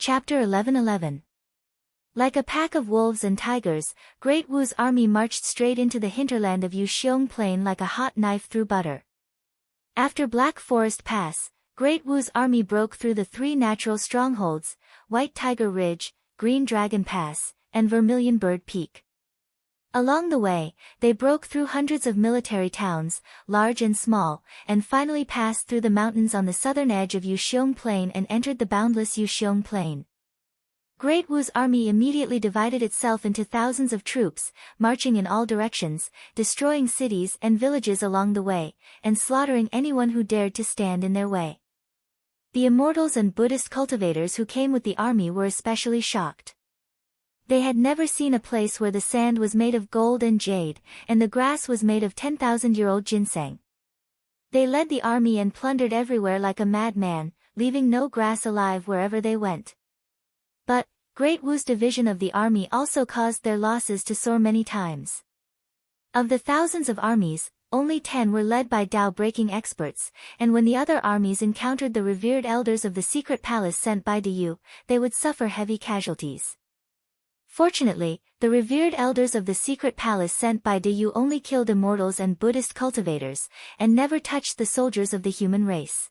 Chapter 11:11. Like a pack of wolves and tigers, Great Wu's army marched straight into the hinterland of Yuxiong Plain like a hot knife through butter. After Black Forest Pass, Great Wu's army broke through the three natural strongholds, White Tiger Ridge, Green Dragon Pass, and Vermilion Bird Peak. Along the way, they broke through hundreds of military towns, large and small, and finally passed through the mountains on the southern edge of Yuxiong Plain and entered the boundless Yuxiong Plain. Great Wu's army immediately divided itself into thousands of troops, marching in all directions, destroying cities and villages along the way, and slaughtering anyone who dared to stand in their way. The immortals and Buddhist cultivators who came with the army were especially shocked. They had never seen a place where the sand was made of gold and jade, and the grass was made of 10,000-year-old ginseng. They led the army and plundered everywhere like a madman, leaving no grass alive wherever they went. But, Great Wu's division of the army also caused their losses to soar many times. Of the thousands of armies, only 10 were led by Tao-breaking experts, and when the other armies encountered the revered elders of the secret palace sent by Yu, they would suffer heavy casualties. Fortunately, the revered elders of the secret palace sent by Yu only killed immortals and Buddhist cultivators, and never touched the soldiers of the human race.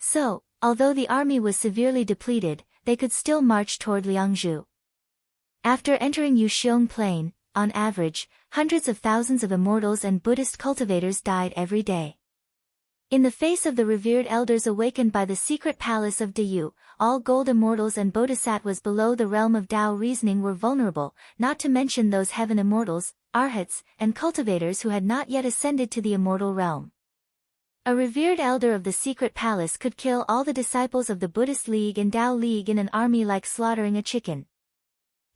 So, although the army was severely depleted, they could still march toward Liangzhu. After entering Yuxiong Plain, on average, hundreds of thousands of immortals and Buddhist cultivators died every day. In the face of the revered elders awakened by the secret palace of Yu, all gold immortals and bodhisattvas below the realm of Tao reasoning were vulnerable, not to mention those heaven immortals, arhats, and cultivators who had not yet ascended to the immortal realm. A revered elder of the secret palace could kill all the disciples of the Buddhist League and Tao League in an army like slaughtering a chicken.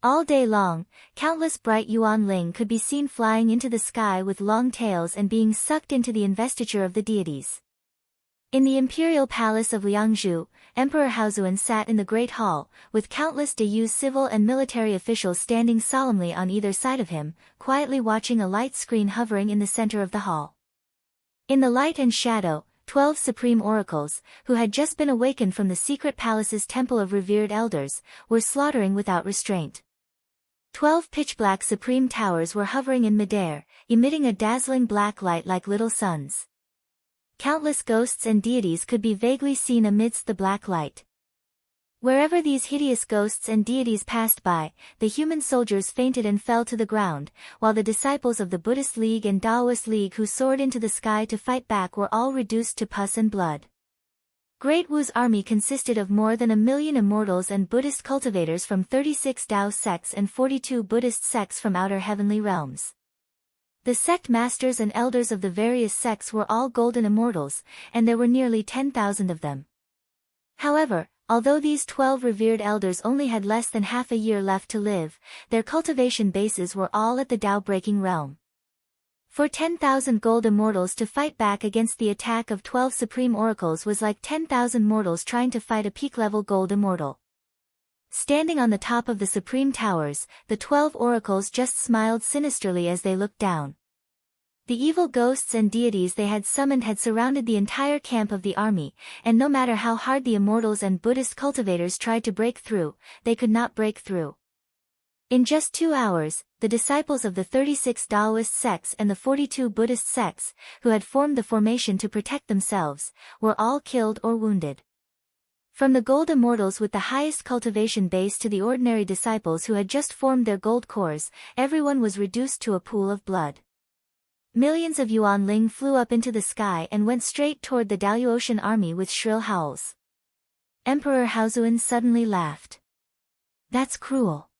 All day long, countless bright yuanling could be seen flying into the sky with long tails and being sucked into the investiture of the deities. In the imperial palace of Liangzhu, Emperor Haozuan sat in the Great Hall, with countless Dayu's civil and military officials standing solemnly on either side of him, quietly watching a light screen hovering in the center of the hall. In the light and shadow, 12 supreme oracles, who had just been awakened from the secret palace's temple of revered elders, were slaughtering without restraint. 12 pitch-black supreme towers were hovering in midair, emitting a dazzling black light like little suns. Countless ghosts and deities could be vaguely seen amidst the black light. Wherever these hideous ghosts and deities passed by, the human soldiers fainted and fell to the ground, while the disciples of the Buddhist League and Taoist League who soared into the sky to fight back were all reduced to pus and blood. Great Wu's army consisted of more than 1 million immortals and Buddhist cultivators from 36 Tao sects and 42 Buddhist sects from outer heavenly realms. The sect masters and elders of the various sects were all golden immortals, and there were nearly 10,000 of them. However, although these 12 revered elders only had less than half a year left to live, their cultivation bases were all at the Tao-breaking realm. For 10,000 gold immortals to fight back against the attack of 12 supreme oracles was like 10,000 mortals trying to fight a peak-level gold immortal. Standing on the top of the supreme towers, the 12 oracles just smiled sinisterly as they looked down. The evil ghosts and deities they had summoned had surrounded the entire camp of the army, and no matter how hard the immortals and Buddhist cultivators tried to break through, they could not break through. In just 2 hours, the disciples of the 36 Taoist sects and the 42 Buddhist sects, who had formed the formation to protect themselves, were all killed or wounded. From the gold immortals with the highest cultivation base to the ordinary disciples who had just formed their gold cores, everyone was reduced to a pool of blood. Millions of yuanling flew up into the sky and went straight toward the Daluotian army with shrill howls. Emperor Haozuan suddenly laughed. "That's cruel."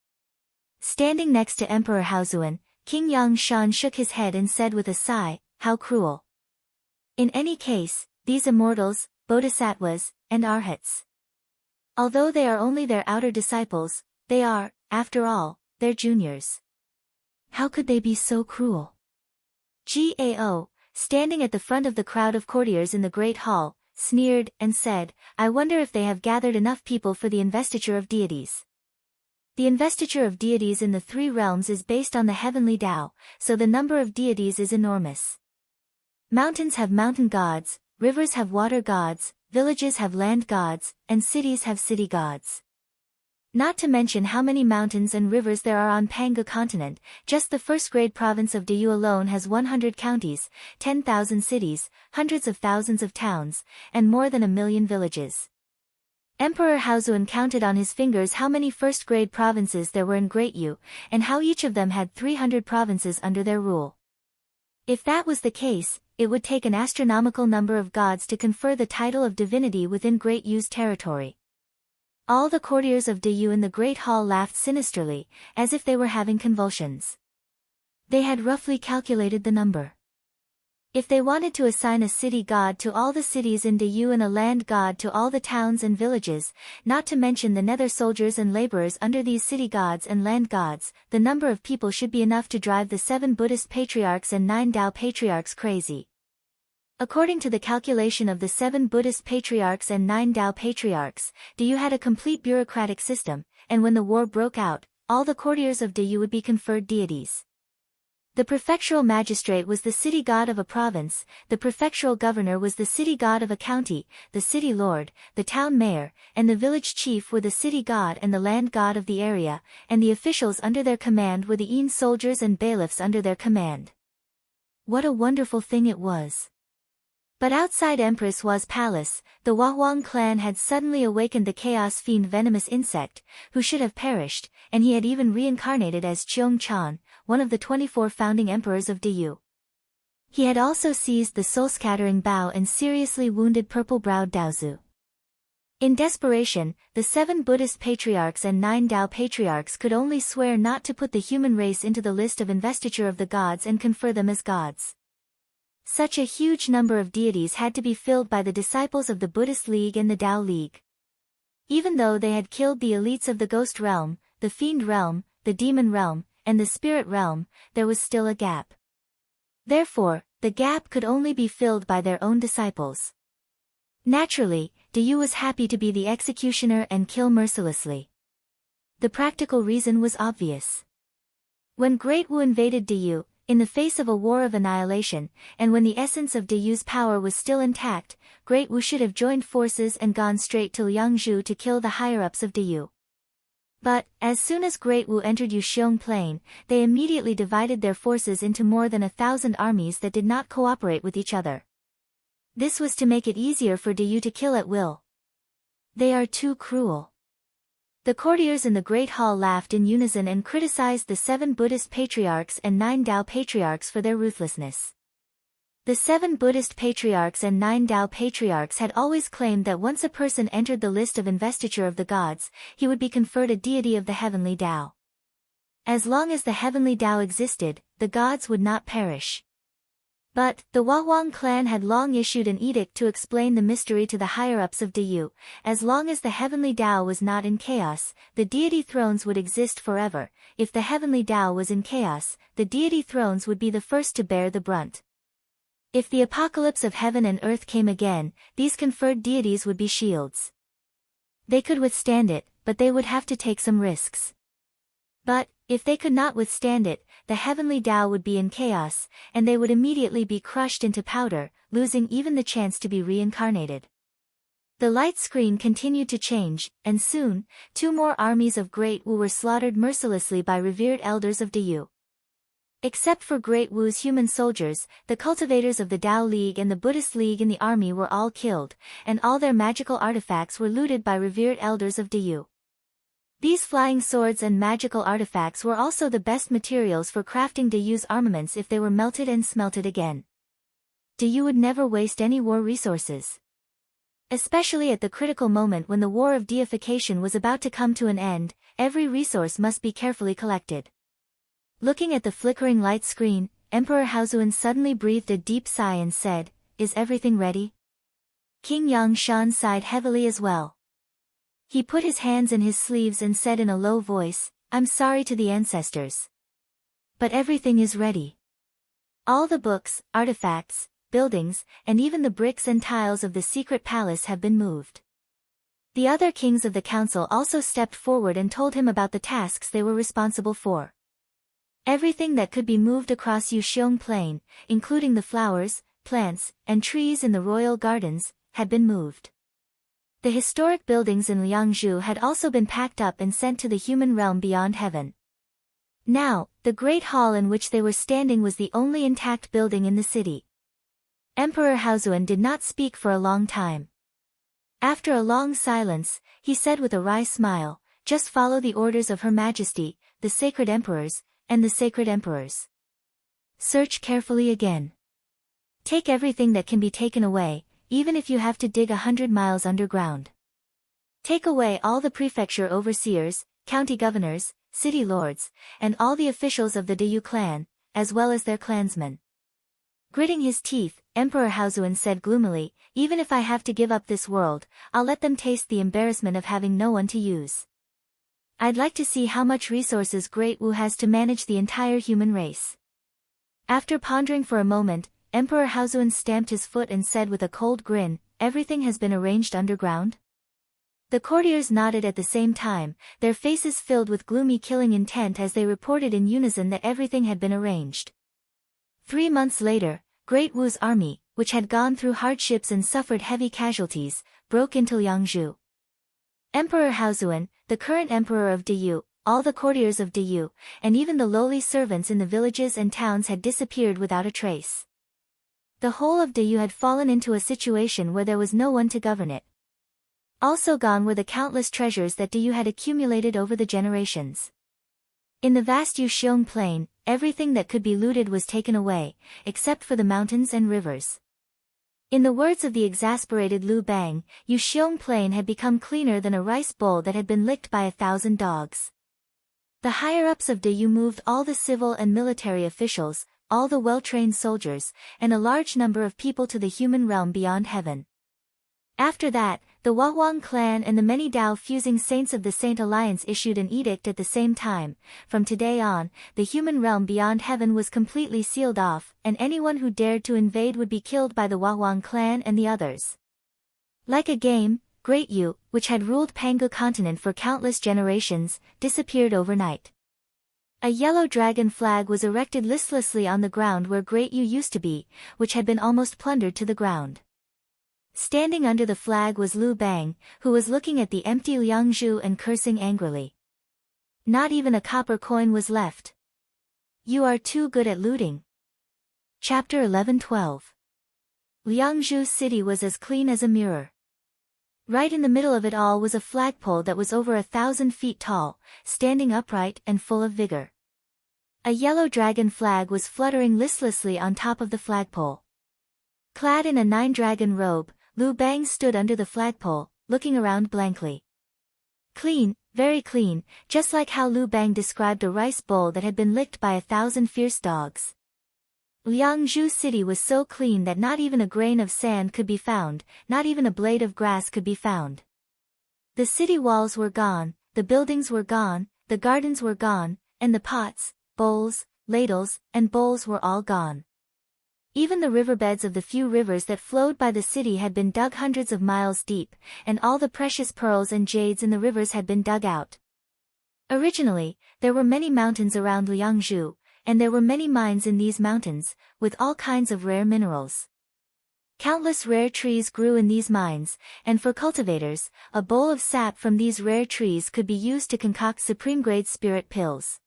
Standing next to Emperor Haozuan, King Yangshan shook his head and said with a sigh, "How cruel." In any case, these immortals, bodhisattvas, and arhats, although they are only their outer disciples, they are, after all, their juniors. How could they be so cruel? Gao, standing at the front of the crowd of courtiers in the Great Hall, sneered and said, "I wonder if they have gathered enough people for the investiture of deities." The investiture of deities in the 3 realms is based on the heavenly Tao, so the number of deities is enormous. Mountains have mountain gods, rivers have water gods, villages have land gods, and cities have city gods. Not to mention how many mountains and rivers there are on Panga continent. Just the first-grade province of Diyu alone has 100 counties, 10,000 cities, hundreds of thousands of towns, and more than 1,000,000 villages. Emperor Haozuan counted on his fingers how many first-grade provinces there were in Great Yu, and how each of them had 300 provinces under their rule. If that was the case, it would take an astronomical number of gods to confer the title of divinity within Great Yu's territory. All the courtiers of Diyu in the Great Hall laughed sinisterly, as if they were having convulsions. They had roughly calculated the number. If they wanted to assign a city god to all the cities in Diyu and a land god to all the towns and villages, not to mention the nether soldiers and laborers under these city gods and land gods, the number of people should be enough to drive the 7 Buddhist patriarchs and 9 Tao patriarchs crazy. According to the calculation of the 7 Buddhist patriarchs and 9 Tao patriarchs, Diyu had a complete bureaucratic system, and when the war broke out, all the courtiers of Diyu would be conferred deities. The prefectural magistrate was the city god of a province, the prefectural governor was the city god of a county, the city lord, the town mayor, and the village chief were the city god and the land god of the area, and the officials under their command were the soldiers and bailiffs under their command. What a wonderful thing it was! But outside Empress Hua's palace, the Huang clan had suddenly awakened the chaos fiend venomous insect, who should have perished, and he had even reincarnated as Cheong Chan, one of the 24 founding emperors of Diyu. He had also seized the soul-scattering bow and seriously wounded purple-browed Daozu. In desperation, the 7 Buddhist patriarchs and 9 Tao patriarchs could only swear not to put the human race into the list of investiture of the gods and confer them as gods. Such a huge number of deities had to be filled by the disciples of the Buddhist League and the Tao League. Even though they had killed the elites of the ghost realm, the fiend realm, the demon realm, and the spirit realm, there was still a gap. Therefore, the gap could only be filled by their own disciples. Naturally, Diyu was happy to be the executioner and kill mercilessly. The practical reason was obvious. When Great Wu invaded Diyu, in the face of a war of annihilation, and when the essence of Diyu's power was still intact, Great Wu should have joined forces and gone straight to Liangzhu to kill the higher-ups of Diyu. But, as soon as Great Wu entered Yuxiong Plain, they immediately divided their forces into more than 1,000 armies that did not cooperate with each other. This was to make it easier for Diyu to kill at will. They are too cruel. The courtiers in the Great Hall laughed in unison and criticized the 7 Buddhist patriarchs and 9 Tao patriarchs for their ruthlessness. The 7 Buddhist patriarchs and 9 Tao patriarchs had always claimed that once a person entered the list of investiture of the gods, he would be conferred a deity of the heavenly Tao. As long as the heavenly Tao existed, the gods would not perish. But, the Huang clan had long issued an edict to explain the mystery to the higher-ups of Diyu. As long as the heavenly Tao was not in chaos, the deity thrones would exist forever. If the heavenly Tao was in chaos, the deity thrones would be the first to bear the brunt. If the apocalypse of heaven and earth came again, these conferred deities would be shields. They could withstand it, but they would have to take some risks. But, if they could not withstand it, the heavenly Tao would be in chaos, and they would immediately be crushed into powder, losing even the chance to be reincarnated. The light screen continued to change, and soon, 2 more armies of Great Wu were slaughtered mercilessly by revered elders of Diyu. Except for Great Wu's human soldiers, the cultivators of the Tao League and the Buddhist League in the army were all killed, and all their magical artifacts were looted by revered elders of Diyu. These flying swords and magical artifacts were also the best materials for crafting Diyu's armaments if they were melted and smelted again. Diyu would never waste any war resources. Especially at the critical moment when the war of deification was about to come to an end, every resource must be carefully collected. Looking at the flickering light screen, Emperor Haozuan suddenly breathed a deep sigh and said, "Is everything ready?" King Yangshan sighed heavily as well. He put his hands in his sleeves and said in a low voice, "I'm sorry to the ancestors. But everything is ready. All the books, artifacts, buildings, and even the bricks and tiles of the secret palace have been moved." The other kings of the council also stepped forward and told him about the tasks they were responsible for. Everything that could be moved across Yuxiong Plain, including the flowers, plants, and trees in the royal gardens, had been moved. The historic buildings in Liangzhu had also been packed up and sent to the human realm beyond heaven. Now, the great hall in which they were standing was the only intact building in the city. Emperor Haozuan did not speak for a long time. After a long silence, he said with a wry smile, "Just follow the orders of Her Majesty, the sacred emperors, and the sacred emperors. Search carefully again. Take everything that can be taken away, even if you have to dig 100 miles underground. Take away all the prefecture overseers, county governors, city lords, and all the officials of the Dayu clan, as well as their clansmen." Gritting his teeth, Emperor Haozuan said gloomily, "Even if I have to give up this world, I'll let them taste the embarrassment of having no one to use. I'd like to see how much resources Great Wu has to manage the entire human race." After pondering for a moment, Emperor Haozuan stamped his foot and said with a cold grin, "Everything has been arranged underground?" The courtiers nodded at the same time, their faces filled with gloomy killing intent as they reported in unison that everything had been arranged. 3 months later, Great Wu's army, which had gone through hardships and suffered heavy casualties, broke into Liangzhu. Emperor Haozuan, the current emperor of Dayu, all the courtiers of Dayu, and even the lowly servants in the villages and towns had disappeared without a trace. The whole of Dayu had fallen into a situation where there was no one to govern it. Also gone were the countless treasures that Dayu had accumulated over the generations. In the vast Yuxiong plain, everything that could be looted was taken away, except for the mountains and rivers. In the words of the exasperated Liu Bang, Yuxiong plain had become cleaner than a rice bowl that had been licked by 1,000 dogs. The higher-ups of Dayu moved all the civil and military officials, all the well-trained soldiers, and a large number of people to the human realm beyond heaven. After that, the Wahuang clan and the many Dao-fusing saints of the Saint Alliance issued an edict at the same time. From today on, the human realm beyond heaven was completely sealed off, and anyone who dared to invade would be killed by the Wahuang clan and the others. Like a game, Great Yu, which had ruled Pangu continent for countless generations, disappeared overnight. A yellow dragon flag was erected listlessly on the ground where Great Yu used to be, which had been almost plundered to the ground. Standing under the flag was Liu Bang, who was looking at the empty Liangzhu and cursing angrily. Not even a copper coin was left. "You are too good at looting." Chapter 11-12. Liangzhu city was as clean as a mirror. Right in the middle of it all was a flagpole that was over 1,000 feet tall, standing upright and full of vigor. A yellow dragon flag was fluttering listlessly on top of the flagpole. Clad in a 9-dragon robe, Liu Bang stood under the flagpole, looking around blankly. Clean, very clean, just like how Liu Bang described a rice bowl that had been licked by 1,000 fierce dogs. Liangzhu city was so clean that not even a grain of sand could be found, not even a blade of grass could be found. The city walls were gone, the buildings were gone, the gardens were gone, and the pots, bowls, ladles, and bowls were all gone. Even the riverbeds of the few rivers that flowed by the city had been dug hundreds of miles deep, and all the precious pearls and jades in the rivers had been dug out. Originally, there were many mountains around Liangzhu, and there were many mines in these mountains, with all kinds of rare minerals. Countless rare trees grew in these mines, and for cultivators, a bowl of sap from these rare trees could be used to concoct supreme-grade spirit pills.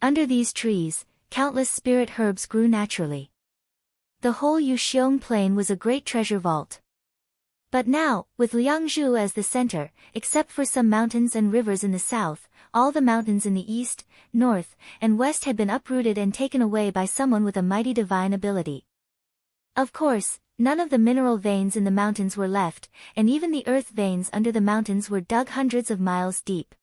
Under these trees, countless spirit herbs grew naturally. The whole Yuxiong plain was a great treasure vault. But now, with Liangzhu as the center, except for some mountains and rivers in the south, all the mountains in the east, north, and west had been uprooted and taken away by someone with a mighty divine ability. Of course, none of the mineral veins in the mountains were left, and even the earth veins under the mountains were dug hundreds of miles deep.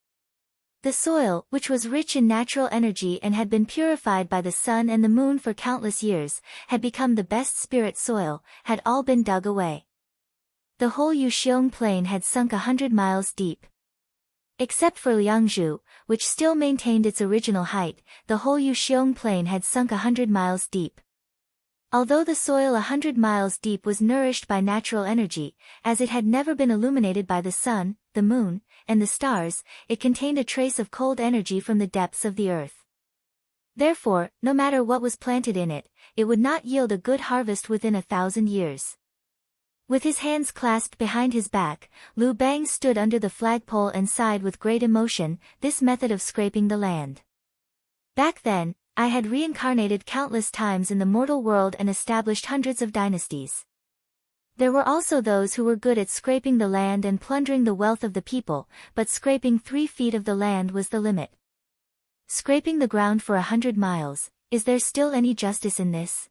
The soil, which was rich in natural energy and had been purified by the sun and the moon for countless years, had become the best spirit soil, had all been dug away. The whole Yuxiong plain had sunk 100 miles deep. Except for Liangzhu, which still maintained its original height, the whole Yuxiong plain had sunk 100 miles deep. Although the soil 100 miles deep was nourished by natural energy, as it had never been illuminated by the sun, the moon, and the stars, it contained a trace of cold energy from the depths of the earth. Therefore, no matter what was planted in it, it would not yield a good harvest within 1,000 years. With his hands clasped behind his back, Lu Bang stood under the flagpole and sighed with great emotion, this method of scraping the land. Back then, I had reincarnated countless times in the mortal world and established hundreds of dynasties. There were also those who were good at scraping the land and plundering the wealth of the people, but scraping 3 feet of the land was the limit. Scraping the ground for 100 miles, is there still any justice in this?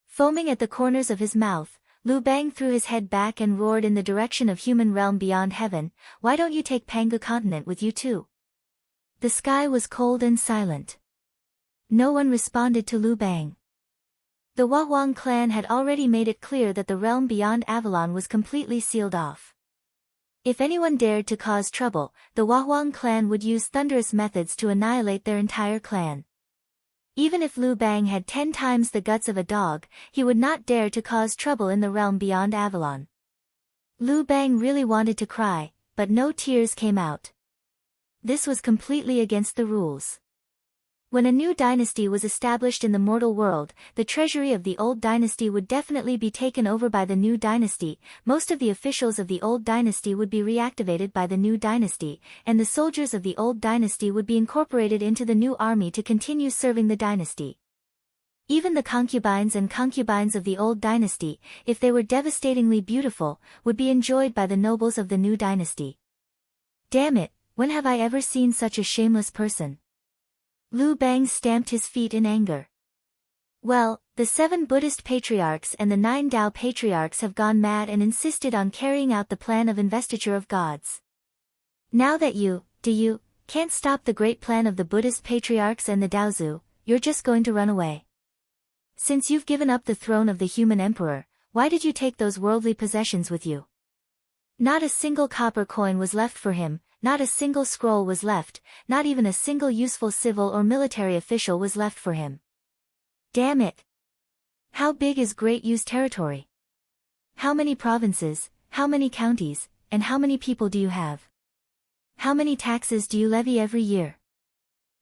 Foaming at the corners of his mouth, Lu Bang threw his head back and roared in the direction of human realm beyond heaven, why don't you take Panga continent with you too? The sky was cold and silent. No one responded to Lu Bang. The Wahwang clan had already made it clear that the realm beyond Avalon was completely sealed off. If anyone dared to cause trouble, the Wahwang clan would use thunderous methods to annihilate their entire clan. Even if Lu Bang had 10 times the guts of a dog, he would not dare to cause trouble in the realm beyond Avalon. Lu Bang really wanted to cry, but no tears came out. This was completely against the rules. When a new dynasty was established in the mortal world, the treasury of the old dynasty would definitely be taken over by the new dynasty, most of the officials of the old dynasty would be reactivated by the new dynasty, and the soldiers of the old dynasty would be incorporated into the new army to continue serving the dynasty. Even the concubines and concubines of the old dynasty, if they were devastatingly beautiful, would be enjoyed by the nobles of the new dynasty. Damn it, when have I ever seen such a shameless person? Lu Bang stamped his feet in anger. Well, the 7 Buddhist patriarchs and the 9 Tao patriarchs have gone mad and insisted on carrying out the plan of investiture of gods. Now that you can't stop the great plan of the Buddhist patriarchs and the Daozu, you're just going to run away. Since you've given up the throne of the human emperor, why did you take those worldly possessions with you? Not a single copper coin was left for him, not a single scroll was left, not even a single useful civil or military official was left for him. Damn it! How big is Great Yu's territory? How many provinces, how many counties, and how many people do you have? How many taxes do you levy every year?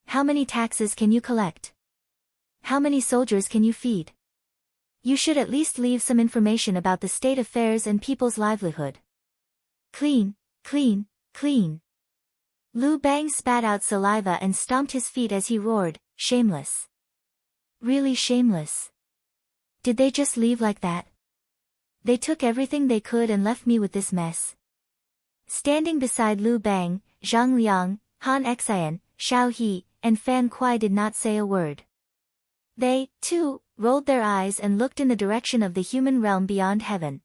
How many taxes can you collect? How many soldiers can you feed? You should at least leave some information about the state affairs and people's livelihood. Clean, clean, clean. Lu Bang spat out saliva and stomped his feet as he roared, shameless. Really shameless. Did they just leave like that? They took everything they could and left me with this mess. Standing beside Lu Bang, Zhang Liang, Han Xian, Xiao He, and Fan Kuai did not say a word. They, too, rolled their eyes and looked in the direction of the human realm beyond heaven.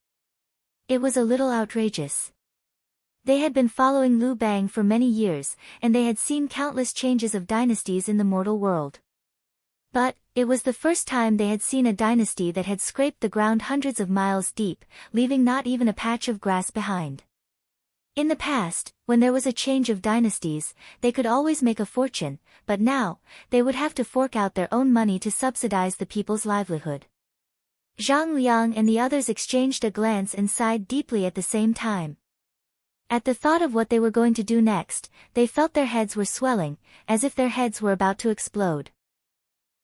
It was a little outrageous. They had been following Lu Bang for many years, and they had seen countless changes of dynasties in the mortal world. But, it was the first time they had seen a dynasty that had scraped the ground hundreds of miles deep, leaving not even a patch of grass behind. In the past, when there was a change of dynasties, they could always make a fortune, but now, they would have to fork out their own money to subsidize the people's livelihood. Zhang Liang and the others exchanged a glance and sighed deeply at the same time. At the thought of what they were going to do next, they felt their heads were swelling, as if their heads were about to explode.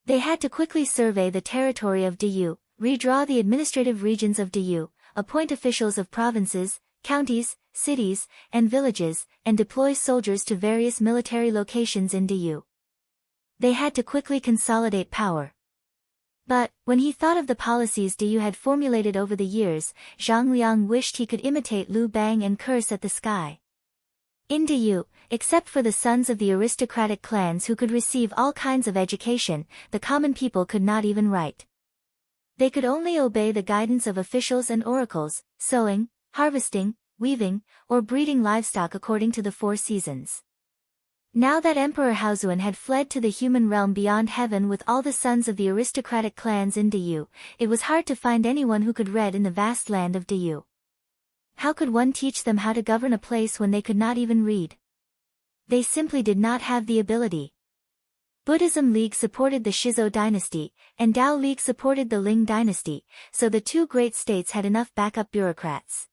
They had to quickly survey the territory of Diyu, redraw the administrative regions of Diyu, appoint officials of provinces, counties, cities, and villages, and deploy soldiers to various military locations in Diyu. They had to quickly consolidate power. But, when he thought of the policies Diyu had formulated over the years, Zhang Liang wished he could imitate Lu Bang and curse at the sky. In Diyu, except for the sons of the aristocratic clans who could receive all kinds of education, the common people could not even write. They could only obey the guidance of officials and oracles, sowing, harvesting, weaving, or breeding livestock according to the 4 seasons. Now that Emperor Haozuan had fled to the human realm beyond heaven with all the sons of the aristocratic clans in Diyu, it was hard to find anyone who could read in the vast land of Diyu. How could one teach them how to govern a place when they could not even read? They simply did not have the ability. Buddhism League supported the Shizo dynasty, and Tao League supported the Ling dynasty, so the 2 great states had enough backup bureaucrats.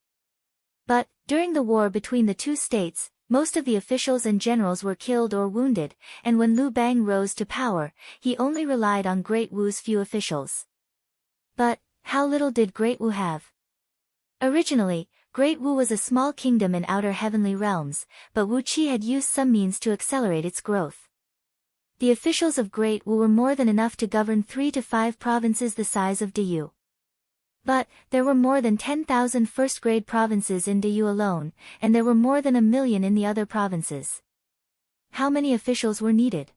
But, during the war between the 2 states, most of the officials and generals were killed or wounded, and when Lu Bang rose to power, he only relied on Great Wu's few officials. But, how little did Great Wu have? Originally, Great Wu was a small kingdom in outer heavenly realms, but Wu Qi had used some means to accelerate its growth. The officials of Great Wu were more than enough to govern 3 to 5 provinces the size of Diyu. But, there were more than 10,000 first-grade provinces in Diyu alone, and there were more than 1,000,000 in the other provinces. How many officials were needed?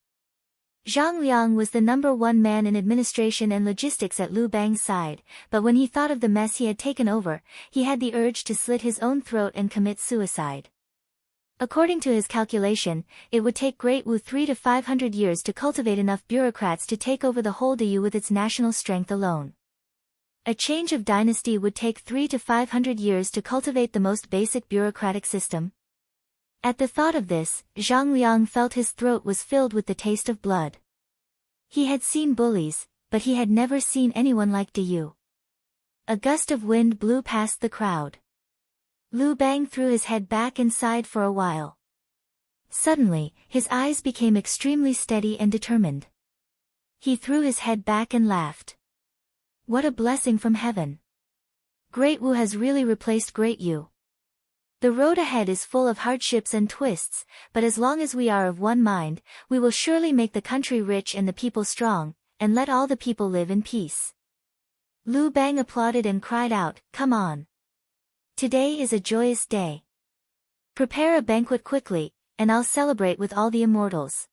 Zhang Liang was the #1 man in administration and logistics at Liu Bang's side, but when he thought of the mess he had taken over, he had the urge to slit his own throat and commit suicide. According to his calculation, it would take Great Wu 300 to 500 years to cultivate enough bureaucrats to take over the whole Diyu with its national strength alone. A change of dynasty would take 300 to 500 years to cultivate the most basic bureaucratic system. At the thought of this, Zhang Liang felt his throat was filled with the taste of blood. He had seen bullies, but he had never seen anyone like Diyu. A gust of wind blew past the crowd. Liu Bang threw his head back and sighed for a while. Suddenly, his eyes became extremely steady and determined. He threw his head back and laughed. What a blessing from heaven! Great Wu has really replaced Great Yu. The road ahead is full of hardships and twists, but as long as we are of one mind, we will surely make the country rich and the people strong, and let all the people live in peace. Liu Bang applauded and cried out, "Come on! Today is a joyous day. Prepare a banquet quickly, and I'll celebrate with all the immortals."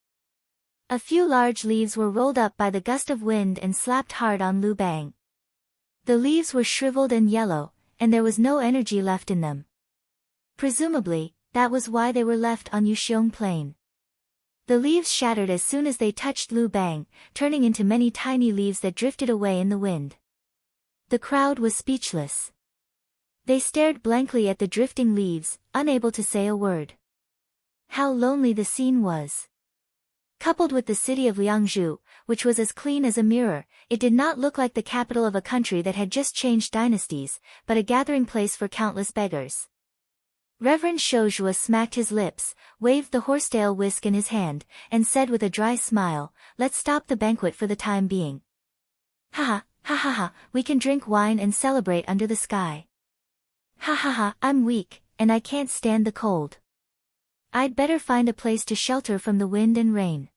A few large leaves were rolled up by the gust of wind and slapped hard on Liu Bang. The leaves were shriveled and yellow, and there was no energy left in them. Presumably, that was why they were left on Yuxiong Plain. The leaves shattered as soon as they touched Liu Bang, turning into many tiny leaves that drifted away in the wind. The crowd was speechless. They stared blankly at the drifting leaves, unable to say a word. How lonely the scene was. Coupled with the city of Liangzhu, which was as clean as a mirror, it did not look like the capital of a country that had just changed dynasties, but a gathering place for countless beggars. Reverend Shouzhua smacked his lips, waved the horsetail whisk in his hand, and said with a dry smile, "Let's stop the banquet for the time being. Ha ha, we can drink wine and celebrate under the sky. Ha, I'm weak, and I can't stand the cold. I'd better find a place to shelter from the wind and rain."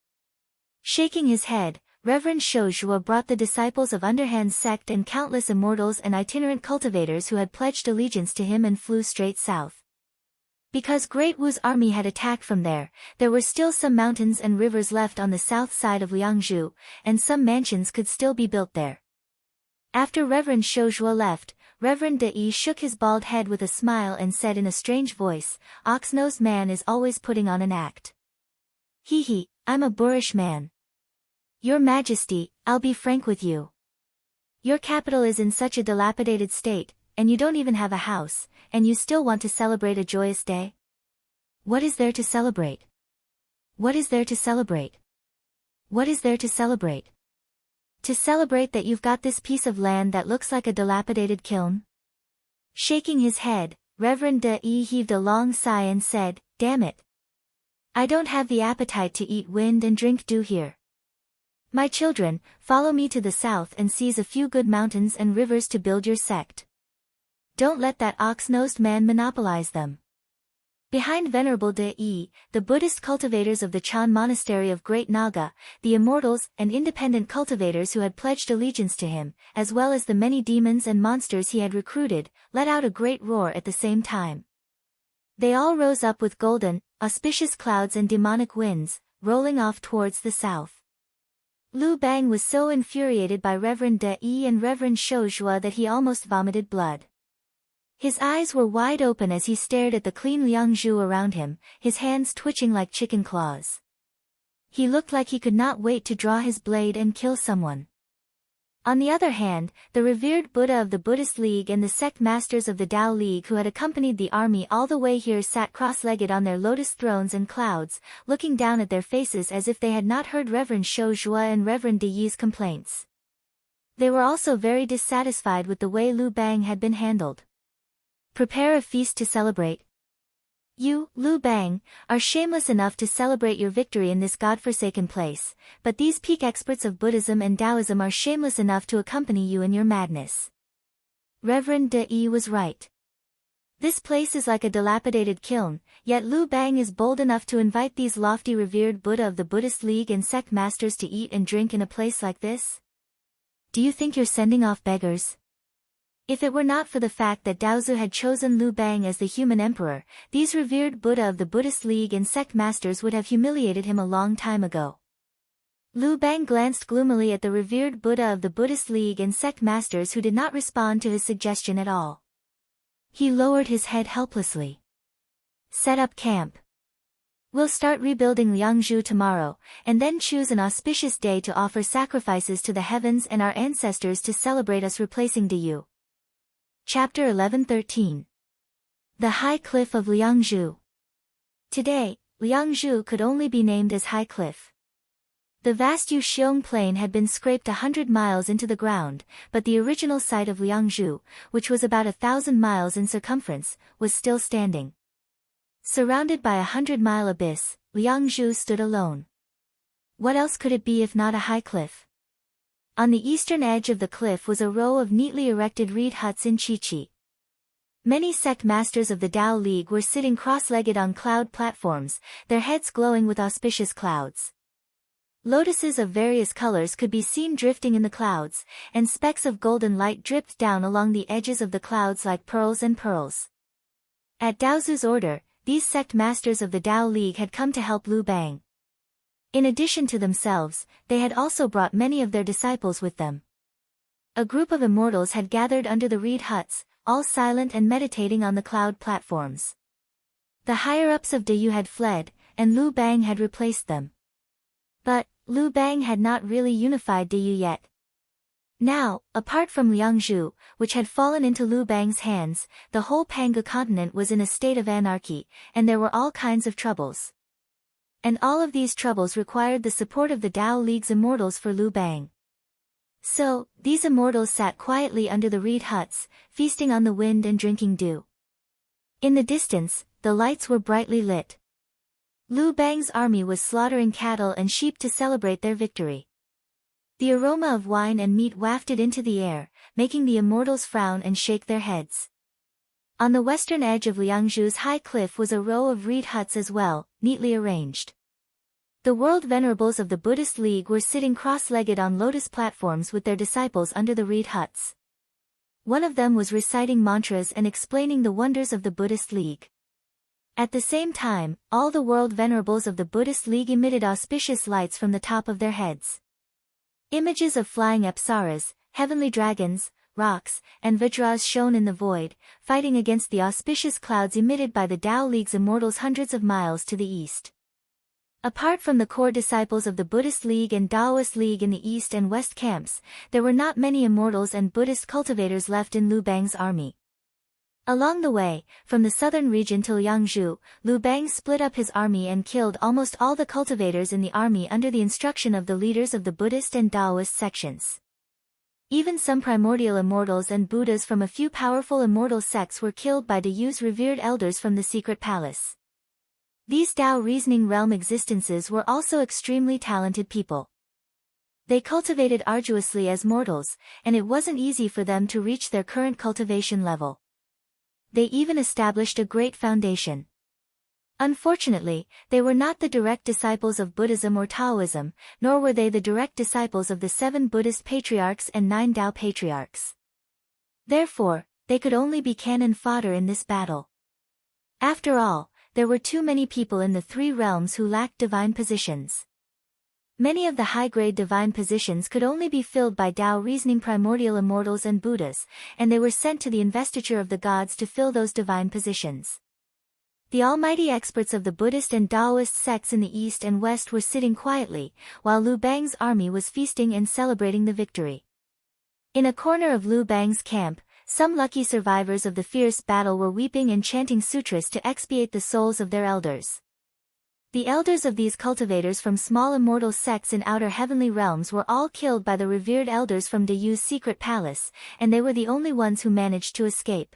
Shaking his head, Reverend Shouzhua brought the disciples of Underhand's sect and countless immortals and itinerant cultivators who had pledged allegiance to him and flew straight south. Because Great Wu's army had attacked from there were still some mountains and rivers left on the south side of Liangzhu, and some mansions could still be built there. After Reverend Shouzhua left, Reverend De Yi shook his bald head with a smile and said in a strange voice, "Ox-nosed man is always putting on an act. He, I'm a boorish man. Your Majesty, I'll be frank with you. Your capital is in such a dilapidated state, and you don't even have a house, and you still want to celebrate a joyous day? What is there to celebrate? What is there to celebrate? What is there to celebrate? To celebrate that you've got this piece of land that looks like a dilapidated kiln?" Shaking his head, Reverend De Yi heaved a long sigh and said, "Damn it. I don't have the appetite to eat wind and drink dew here. My children, follow me to the south and seize a few good mountains and rivers to build your sect. Don't let that ox-nosed man monopolize them." Behind Venerable De Yi, the Buddhist cultivators of the Chan Monastery of Great Naga, the immortals and independent cultivators who had pledged allegiance to him, as well as the many demons and monsters he had recruited, let out a great roar at the same time. They all rose up with golden, auspicious clouds and demonic winds, rolling off towards the south. Liu Bang was so infuriated by Reverend De Yi and Reverend Shouzhua that he almost vomited blood. His eyes were wide open as he stared at the clean Liangzhu around him, his hands twitching like chicken claws. He looked like he could not wait to draw his blade and kill someone. On the other hand, the revered Buddha of the Buddhist League and the sect masters of the Tao League who had accompanied the army all the way here sat cross-legged on their lotus thrones and clouds, looking down at their faces as if they had not heard Reverend Shouzhua and Reverend De Yi's complaints. They were also very dissatisfied with the way Liu Bang had been handled. "Prepare a feast to celebrate. You, Liu Bang, are shameless enough to celebrate your victory in this godforsaken place, but these peak experts of Buddhism and Taoism are shameless enough to accompany you in your madness." Reverend De Yi was right. This place is like a dilapidated kiln, yet Liu Bang is bold enough to invite these lofty revered Buddha of the Buddhist League and sect masters to eat and drink in a place like this? Do you think you're sending off beggars? If it were not for the fact that Daozu had chosen Liu Bang as the human emperor, these revered Buddha of the Buddhist League and sect masters would have humiliated him a long time ago. Liu Bang glanced gloomily at the revered Buddha of the Buddhist League and sect masters who did not respond to his suggestion at all. He lowered his head helplessly. Set up camp. We'll start rebuilding Liangzhu tomorrow, and then choose an auspicious day to offer sacrifices to the heavens and our ancestors to celebrate us replacing Diyu. Chapter 11:13. The High Cliff of Liangzhu. Today, Liangzhu could only be named as High Cliff. The vast Yuxiong plain had been scraped 100 miles into the ground, but the original site of Liangzhu, which was about 1,000 miles in circumference, was still standing. Surrounded by 100-mile abyss, Liangzhu stood alone. What else could it be if not a high cliff? On the eastern edge of the cliff was a row of neatly erected reed huts in Chichi. Many sect masters of the Tao League were sitting cross-legged on cloud platforms, their heads glowing with auspicious clouds. Lotuses of various colors could be seen drifting in the clouds, and specks of golden light dripped down along the edges of the clouds like pearls and pearls. At Daozu's order, these sect masters of the Tao League had come to help Liu Bang. In addition to themselves, they had also brought many of their disciples with them. A group of immortals had gathered under the reed huts, all silent and meditating on the cloud platforms. The higher-ups of Diyu had fled, and Liu Bang had replaced them. But Liu Bang had not really unified Diyu yet. Now, apart from Liangzhu, which had fallen into Liu Bang's hands, the whole Panga continent was in a state of anarchy, and there were all kinds of troubles. And all of these troubles required the support of the Tao League's immortals for Liu Bang. So, these immortals sat quietly under the reed huts, feasting on the wind and drinking dew. In the distance, the lights were brightly lit. Liu Bang's army was slaughtering cattle and sheep to celebrate their victory. The aroma of wine and meat wafted into the air, making the immortals frown and shake their heads. On the western edge of Liangzhu's high cliff was a row of reed huts as well, neatly arranged. The world venerables of the Buddhist League were sitting cross-legged on lotus platforms with their disciples under the reed huts. One of them was reciting mantras and explaining the wonders of the Buddhist League. At the same time, all the world venerables of the Buddhist League emitted auspicious lights from the top of their heads. Images of flying apsaras, heavenly dragons, rocks, and vajras shone in the void, fighting against the auspicious clouds emitted by the Tao League's immortals hundreds of miles to the east. Apart from the core disciples of the Buddhist League and Taoist League in the east and west camps, there were not many immortals and Buddhist cultivators left in Liu Bang's army. Along the way, from the southern region to Liangzhu, Liu Bang split up his army and killed almost all the cultivators in the army under the instruction of the leaders of the Buddhist and Taoist sections. Even some primordial immortals and Buddhas from a few powerful immortal sects were killed by Dayu's revered elders from the secret palace. These Tao reasoning realm existences were also extremely talented people. They cultivated arduously as mortals, and it wasn't easy for them to reach their current cultivation level. They even established a great foundation. Unfortunately, they were not the direct disciples of Buddhism or Taoism, nor were they the direct disciples of the 7 Buddhist patriarchs and 9 Tao patriarchs. Therefore, they could only be cannon fodder in this battle. After all, there were too many people in the 3 realms who lacked divine positions. Many of the high-grade divine positions could only be filled by Tao reasoning primordial immortals and Buddhas, and they were sent to the investiture of the gods to fill those divine positions. The almighty experts of the Buddhist and Taoist sects in the east and west were sitting quietly, while Liu Bang's army was feasting and celebrating the victory. In a corner of Liu Bang's camp, some lucky survivors of the fierce battle were weeping and chanting sutras to expiate the souls of their elders. The elders of these cultivators from small immortal sects in outer heavenly realms were all killed by the revered elders from Dayu's secret palace, and they were the only ones who managed to escape.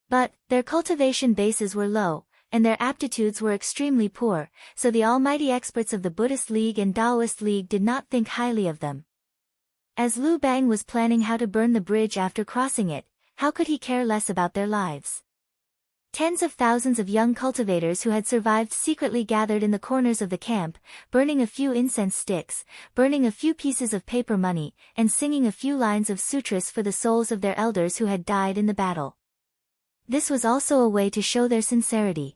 But, their cultivation bases were low, and their aptitudes were extremely poor, so the almighty experts of the Buddhist League and Taoist League did not think highly of them. As Liu Bang was planning how to burn the bridge after crossing it, how could he care less about their lives? Tens of thousands of young cultivators who had survived secretly gathered in the corners of the camp, burning a few incense sticks, burning a few pieces of paper money, and singing a few lines of sutras for the souls of their elders who had died in the battle. This was also a way to show their sincerity.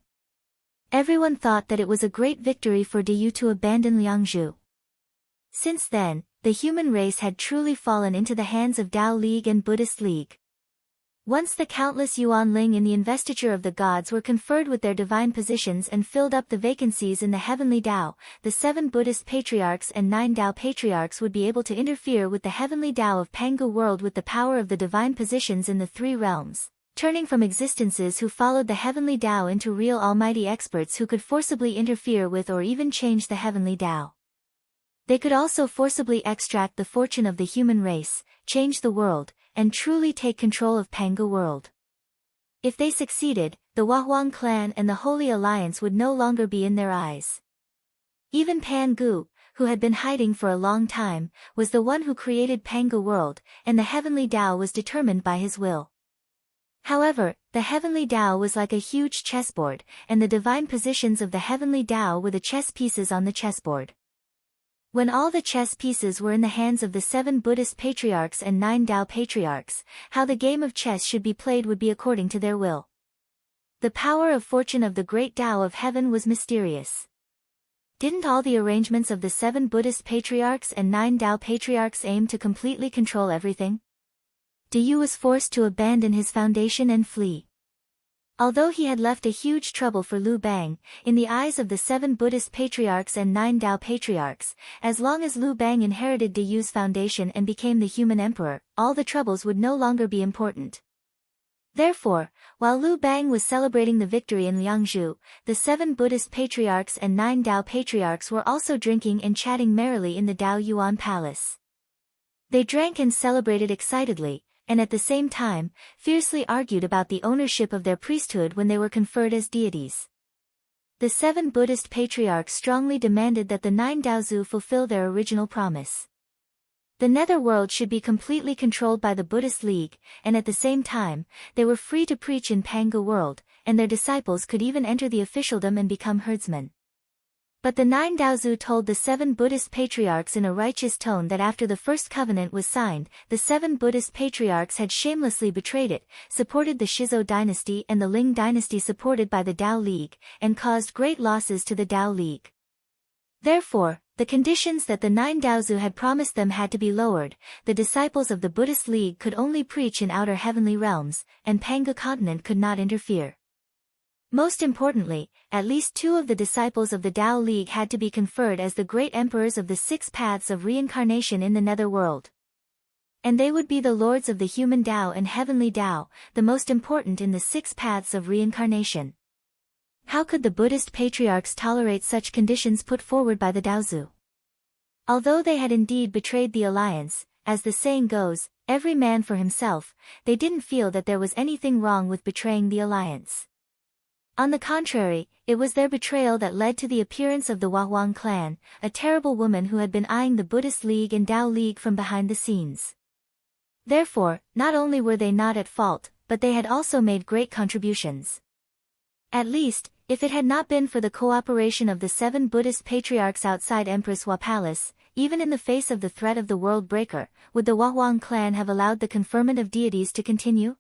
Everyone thought that it was a great victory for Diyu to abandon Liangzhu. Since then, the human race had truly fallen into the hands of Tao League and Buddhist League. Once the countless Yuanling in the investiture of the gods were conferred with their divine positions and filled up the vacancies in the heavenly Tao, the 7 Buddhist patriarchs and 9 Tao patriarchs would be able to interfere with the heavenly Tao of Pangu world with the power of the divine positions in the 3 realms, turning from existences who followed the heavenly Tao into real almighty experts who could forcibly interfere with or even change the heavenly Tao. They could also forcibly extract the fortune of the human race, change the world, and truly take control of Pangu world. If they succeeded, the Wahuang clan and the Holy Alliance would no longer be in their eyes. Even Pangu, who had been hiding for a long time, was the one who created Pangu world, and the heavenly Tao was determined by his will. However, the heavenly Tao was like a huge chessboard, and the divine positions of the heavenly Tao were the chess pieces on the chessboard. When all the chess pieces were in the hands of the 7 Buddhist patriarchs and 9 Tao patriarchs, how the game of chess should be played would be according to their will. The power of fortune of the great Tao of heaven was mysterious. Didn't all the arrangements of the 7 Buddhist patriarchs and 9 Tao patriarchs aim to completely control everything? Diyu was forced to abandon his foundation and flee. Although he had left a huge trouble for Liu Bang, in the eyes of the 7 Buddhist patriarchs and 9 Tao patriarchs, as long as Liu Bang inherited Diyu's foundation and became the human emperor, all the troubles would no longer be important. Therefore, while Liu Bang was celebrating the victory in Liangzhu, the 7 Buddhist patriarchs and 9 Tao patriarchs were also drinking and chatting merrily in the Tao Yuan palace. They drank and celebrated excitedly, and at the same time, fiercely argued about the ownership of their priesthood when they were conferred as deities. The 7 Buddhist patriarchs strongly demanded that the 9 Daozu fulfill their original promise. The netherworld should be completely controlled by the Buddhist League, and at the same time, they were free to preach in Pangu world, and their disciples could even enter the officialdom and become herdsmen. But the 9 Daozu told the 7 Buddhist patriarchs in a righteous tone that after the first covenant was signed, the 7 Buddhist patriarchs had shamelessly betrayed it, supported the Shizo dynasty and the Ling dynasty supported by the Tao League, and caused great losses to the Tao League. Therefore, the conditions that the 9 Daozu had promised them had to be lowered. The disciples of the Buddhist League could only preach in outer heavenly realms, and Pangu continent could not interfere. Most importantly, at least 2 of the disciples of the Tao League had to be conferred as the great emperors of the 6 paths of reincarnation in the netherworld. And they would be the lords of the human Tao and heavenly Tao, the most important in the 6 paths of reincarnation. How could the Buddhist patriarchs tolerate such conditions put forward by the Daozu? Although they had indeed betrayed the alliance, as the saying goes, every man for himself, they didn't feel that there was anything wrong with betraying the alliance. On the contrary, it was their betrayal that led to the appearance of the Wahuang clan, a terrible woman who had been eyeing the Buddhist League and Tao League from behind the scenes. Therefore, not only were they not at fault, but they had also made great contributions. At least, if it had not been for the cooperation of the 7 Buddhist patriarchs outside Empress Hua Palace, even in the face of the threat of the world breaker, would the Wahuang clan have allowed the conferment of deities to continue?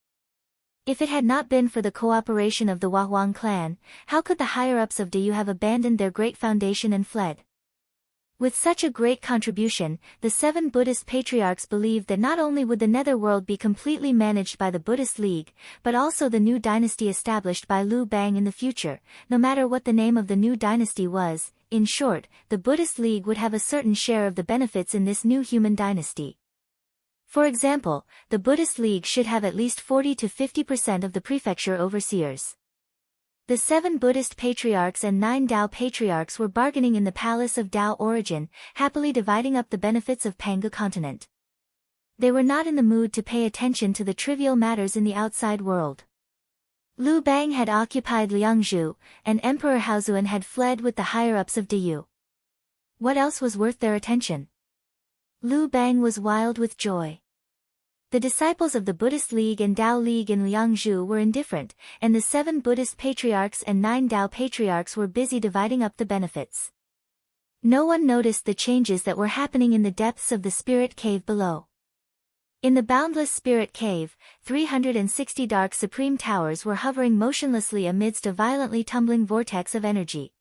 If it had not been for the cooperation of the Wahuang clan, how could the higher-ups of Diyu have abandoned their great foundation and fled? With such a great contribution, the 7 Buddhist patriarchs believed that not only would the netherworld be completely managed by the Buddhist League, but also the new dynasty established by Liu Bang in the future, no matter what the name of the new dynasty was. In short, the Buddhist League would have a certain share of the benefits in this new human dynasty. For example, the Buddhist League should have at least 40 to 50% of the prefecture overseers. The 7 Buddhist patriarchs and 9 Tao patriarchs were bargaining in the palace of Tao origin, happily dividing up the benefits of Pangu continent. They were not in the mood to pay attention to the trivial matters in the outside world. Liu Bang had occupied Liangzhu, and Emperor Haozuan had fled with the higher-ups of Diyu. What else was worth their attention? Liu Bang was wild with joy. The disciples of the Buddhist League and Tao League in Liangzhu were indifferent, and the 7 Buddhist patriarchs and 9 Tao patriarchs were busy dividing up the benefits. No one noticed the changes that were happening in the depths of the spirit cave below. In the boundless spirit cave, 360 dark supreme towers were hovering motionlessly amidst a violently tumbling vortex of energy.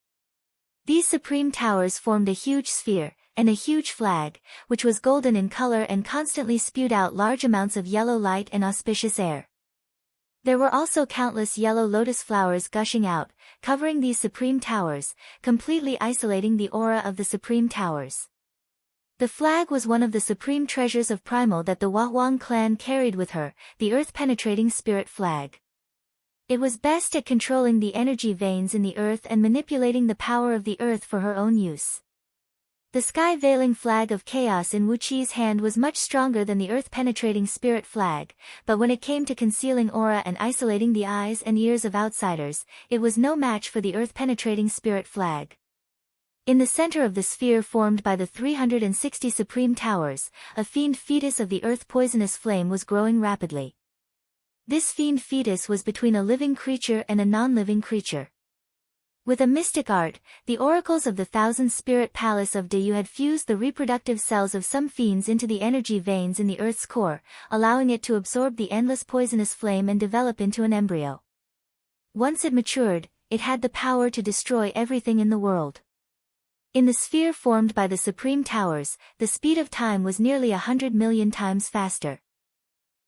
These supreme towers formed a huge sphere, and a huge flag, which was golden in color and constantly spewed out large amounts of yellow light and auspicious air. There were also countless yellow lotus flowers gushing out, covering these supreme towers, completely isolating the aura of the supreme towers. The flag was one of the supreme treasures of Primal that the Wahuang clan carried with her, the earth-penetrating spirit flag. It was best at controlling the energy veins in the earth and manipulating the power of the earth for her own use. The sky-veiling flag of chaos in Wuqi's hand was much stronger than the earth-penetrating spirit flag, but when it came to concealing aura and isolating the eyes and ears of outsiders, it was no match for the earth-penetrating spirit flag. In the center of the sphere formed by the 360 supreme towers, a fiend fetus of the earth-poisonous flame was growing rapidly. This fiend fetus was between a living creature and a non-living creature. With a mystic art, the oracles of the Thousand Spirit Palace of Dayu had fused the reproductive cells of some fiends into the energy veins in the Earth's core, allowing it to absorb the endless poisonous flame and develop into an embryo. Once it matured, it had the power to destroy everything in the world. In the sphere formed by the Supreme Towers, the speed of time was nearly 100 million times faster.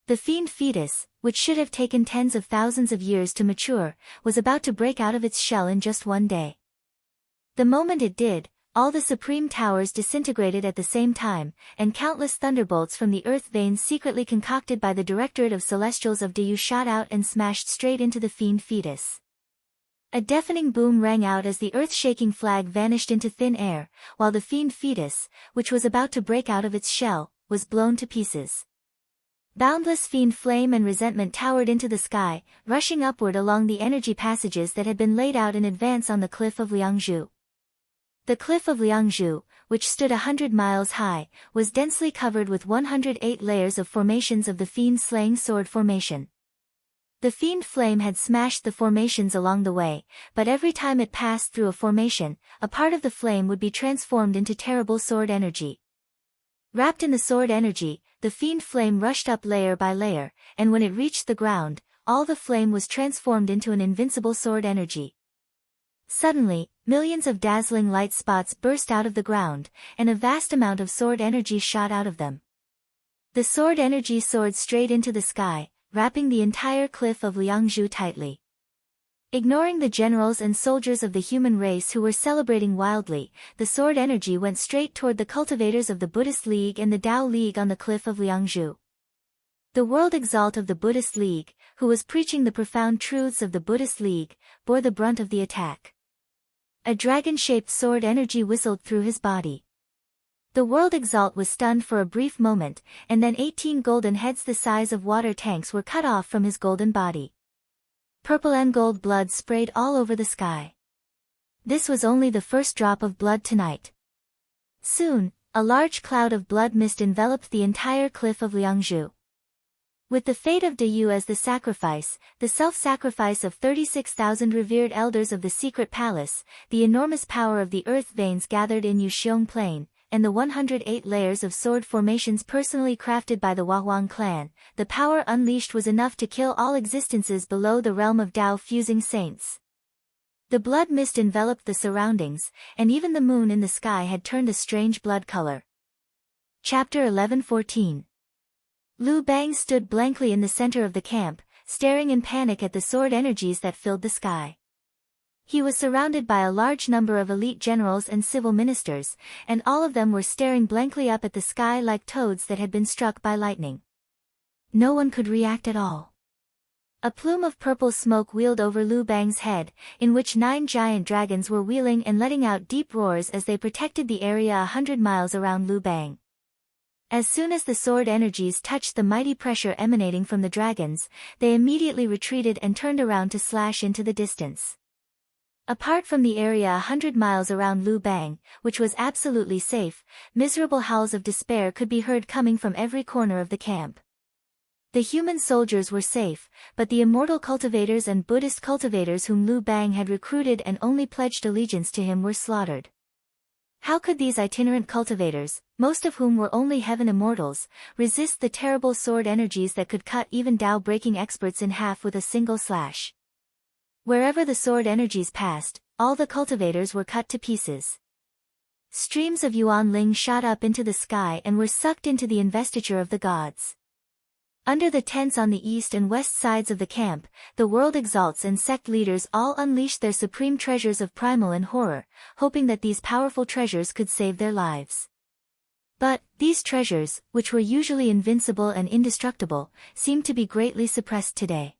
The fiend fetus, which should have taken tens of thousands of years to mature, was about to break out of its shell in just one day. The moment it did, all the supreme towers disintegrated at the same time, and countless thunderbolts from the earth veins secretly concocted by the Directorate of Celestials of Dayu shot out and smashed straight into the fiend fetus. A deafening boom rang out as the earth-shaking flag vanished into thin air, while the fiend fetus, which was about to break out of its shell, was blown to pieces. Boundless fiend flame and resentment towered into the sky, rushing upward along the energy passages that had been laid out in advance on the cliff of Liangzhu. The cliff of Liangzhu, which stood 100 miles high, was densely covered with 108 layers of formations of the fiend-slaying sword formation. The fiend flame had smashed the formations along the way, but every time it passed through a formation, a part of the flame would be transformed into terrible sword energy. Wrapped in the sword energy, the fiend flame rushed up layer by layer, and when it reached the ground, all the flame was transformed into an invincible sword energy. Suddenly, millions of dazzling light spots burst out of the ground, and a vast amount of sword energy shot out of them. The sword energy soared straight into the sky, wrapping the entire cliff of Liangzhu tightly. Ignoring the generals and soldiers of the human race who were celebrating wildly, the sword energy went straight toward the cultivators of the Buddhist League and the Tao League on the cliff of Liangzhu. The world exalt of the Buddhist League, who was preaching the profound truths of the Buddhist League, bore the brunt of the attack. A dragon-shaped sword energy whistled through his body. The world exalt was stunned for a brief moment, and then 18 golden heads the size of water tanks were cut off from his golden body. Purple and gold blood sprayed all over the sky. This was only the first drop of blood tonight. Soon, a large cloud of blood mist enveloped the entire cliff of Liangzhu. With the fate of Dayu as the sacrifice, the self-sacrifice of 36,000 revered elders of the secret palace, the enormous power of the earth veins gathered in Yuxiong Plain, and the 108 layers of sword formations personally crafted by the Wahuang clan, the power unleashed was enough to kill all existences below the realm of Tao fusing saints. The blood mist enveloped the surroundings, and even the moon in the sky had turned a strange blood color. Chapter 11:14. Lu Bang stood blankly in the center of the camp, staring in panic at the sword energies that filled the sky. He was surrounded by a large number of elite generals and civil ministers, and all of them were staring blankly up at the sky like toads that had been struck by lightning. No one could react at all. A plume of purple smoke wheeled over Lu Bang's head, in which 9 giant dragons were wheeling and letting out deep roars as they protected the area 100 miles around Lu Bang. As soon as the sword energies touched the mighty pressure emanating from the dragons, they immediately retreated and turned around to slash into the distance. Apart from the area 100 miles around Lu Bang, which was absolutely safe, miserable howls of despair could be heard coming from every corner of the camp. The human soldiers were safe, but the immortal cultivators and Buddhist cultivators whom Liu Bang had recruited and only pledged allegiance to him were slaughtered. How could these itinerant cultivators, most of whom were only heaven immortals, resist the terrible sword energies that could cut even Tao-breaking experts in half with a single slash? Wherever the sword energies passed, all the cultivators were cut to pieces. Streams of Yuan Ling shot up into the sky and were sucked into the investiture of the gods. Under the tents on the east and west sides of the camp, the world exalts and sect leaders all unleashed their supreme treasures of primal and horror, hoping that these powerful treasures could save their lives. But, these treasures, which were usually invincible and indestructible, seemed to be greatly suppressed today.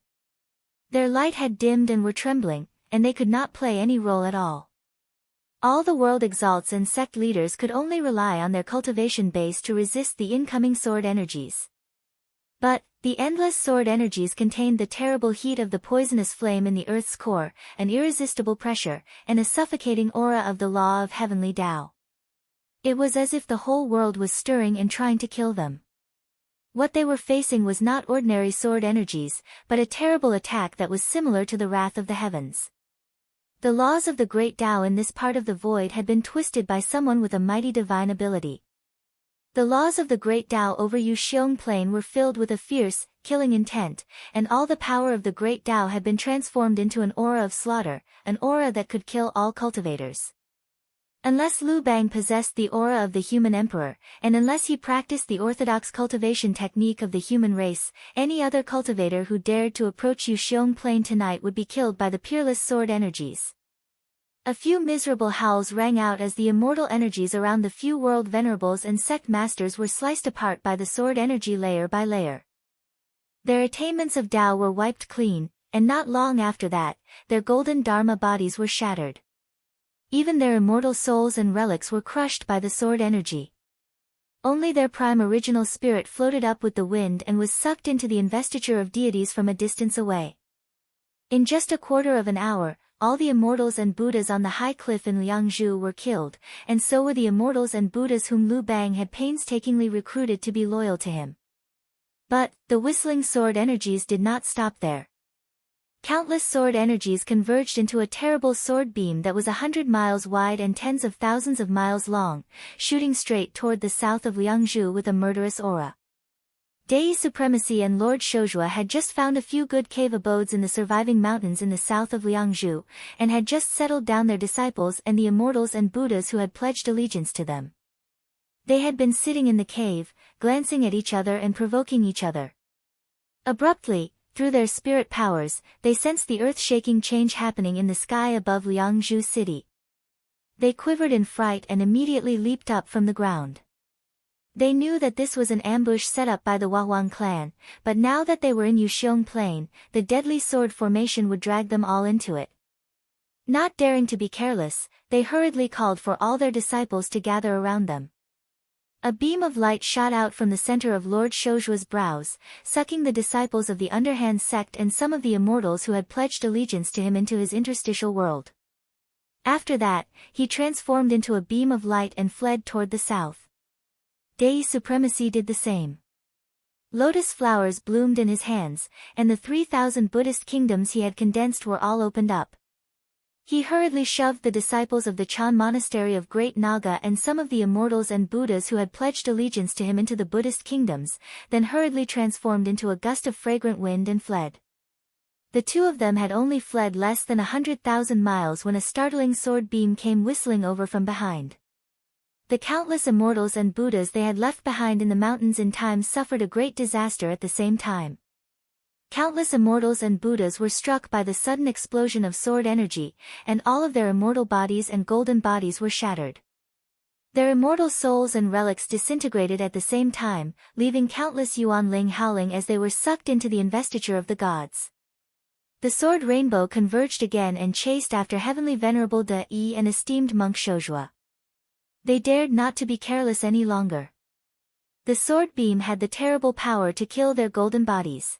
Their light had dimmed and were trembling, and they could not play any role at all. All the world exalts and sect leaders could only rely on their cultivation base to resist the incoming sword energies. But, the endless sword energies contained the terrible heat of the poisonous flame in the earth's core, an irresistible pressure, and a suffocating aura of the law of heavenly Tao. It was as if the whole world was stirring and trying to kill them. What they were facing was not ordinary sword energies, but a terrible attack that was similar to the wrath of the heavens. The laws of the great Tao in this part of the void had been twisted by someone with a mighty divine ability. The laws of the great Tao over Yuxiong Plain were filled with a fierce, killing intent, and all the power of the great Tao had been transformed into an aura of slaughter, an aura that could kill all cultivators. Unless Liu Bang possessed the aura of the human emperor, and unless he practiced the orthodox cultivation technique of the human race, any other cultivator who dared to approach Yuxiong Plain tonight would be killed by the peerless sword energies. A few miserable howls rang out as the immortal energies around the few world venerables and sect masters were sliced apart by the sword energy layer by layer. Their attainments of Tao were wiped clean, and not long after that, their golden Dharma bodies were shattered. Even their immortal souls and relics were crushed by the sword energy. Only their prime original spirit floated up with the wind and was sucked into the investiture of deities from a distance away. In just a quarter of an hour, all the immortals and Buddhas on the high cliff in Liangzhu were killed, and so were the immortals and Buddhas whom Liu Bang had painstakingly recruited to be loyal to him. But, the whistling sword energies did not stop there. Countless sword energies converged into a terrible sword beam that was 100 miles wide and tens of thousands of miles long, shooting straight toward the south of Liangzhu with a murderous aura. Dei Supremacy and Lord Shoujua had just found a few good cave abodes in the surviving mountains in the south of Liangzhu, and had just settled down their disciples and the immortals and Buddhas who had pledged allegiance to them. They had been sitting in the cave, glancing at each other and provoking each other. Abruptly, through their spirit powers, they sensed the earth-shaking change happening in the sky above Liangzhu city. They quivered in fright and immediately leaped up from the ground. They knew that this was an ambush set up by the Wahuang clan, but now that they were in Yuxiong Plain, the deadly sword formation would drag them all into it. Not daring to be careless, they hurriedly called for all their disciples to gather around them. A beam of light shot out from the center of Lord Shoujua's brows, sucking the disciples of the underhand sect and some of the immortals who had pledged allegiance to him into his interstitial world. After that, he transformed into a beam of light and fled toward the south. Dei Supremacy did the same. Lotus flowers bloomed in his hands, and the 3,000 Buddhist kingdoms he had condensed were all opened up. He hurriedly shoved the disciples of the Chan monastery of Great Naga and some of the immortals and Buddhas who had pledged allegiance to him into the Buddhist kingdoms, then hurriedly transformed into a gust of fragrant wind and fled. The two of them had only fled less than 100,000 miles when a startling sword beam came whistling over from behind. The countless immortals and Buddhas they had left behind in the mountains in time suffered a great disaster at the same time. Countless immortals and Buddhas were struck by the sudden explosion of sword energy, and all of their immortal bodies and golden bodies were shattered. Their immortal souls and relics disintegrated at the same time, leaving countless Yuan Ling howling as they were sucked into the investiture of the gods. The sword rainbow converged again and chased after heavenly venerable De Yi and esteemed monk Shoujua. They dared not to be careless any longer. The sword beam had the terrible power to kill their golden bodies.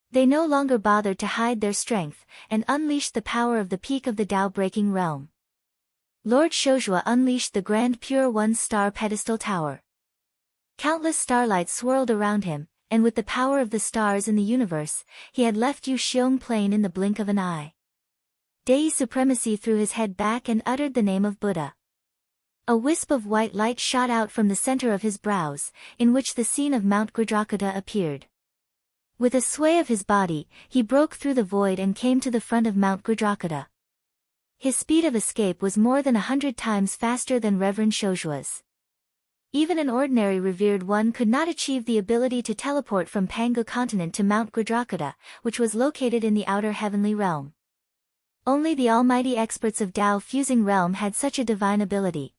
They no longer bothered to hide their strength, and unleashed the power of the peak of the Tao-breaking realm. Lord Shoujua unleashed the grand pure one-star pedestal tower. Countless starlights swirled around him, and with the power of the stars in the universe, he had left Yuxiong Plain in the blink of an eye. Dei Supremacy threw his head back and uttered the name of Buddha. A wisp of white light shot out from the center of his brows, in which the scene of Mount Gajrakota appeared. With a sway of his body, he broke through the void and came to the front of Mount Gajrakota. His speed of escape was more than 100 times faster than Reverend Shoujua's. Even an ordinary revered one could not achieve the ability to teleport from Pangu continent to Mount Gajrakota, which was located in the outer heavenly realm. Only the almighty experts of Tao fusing realm had such a divine ability.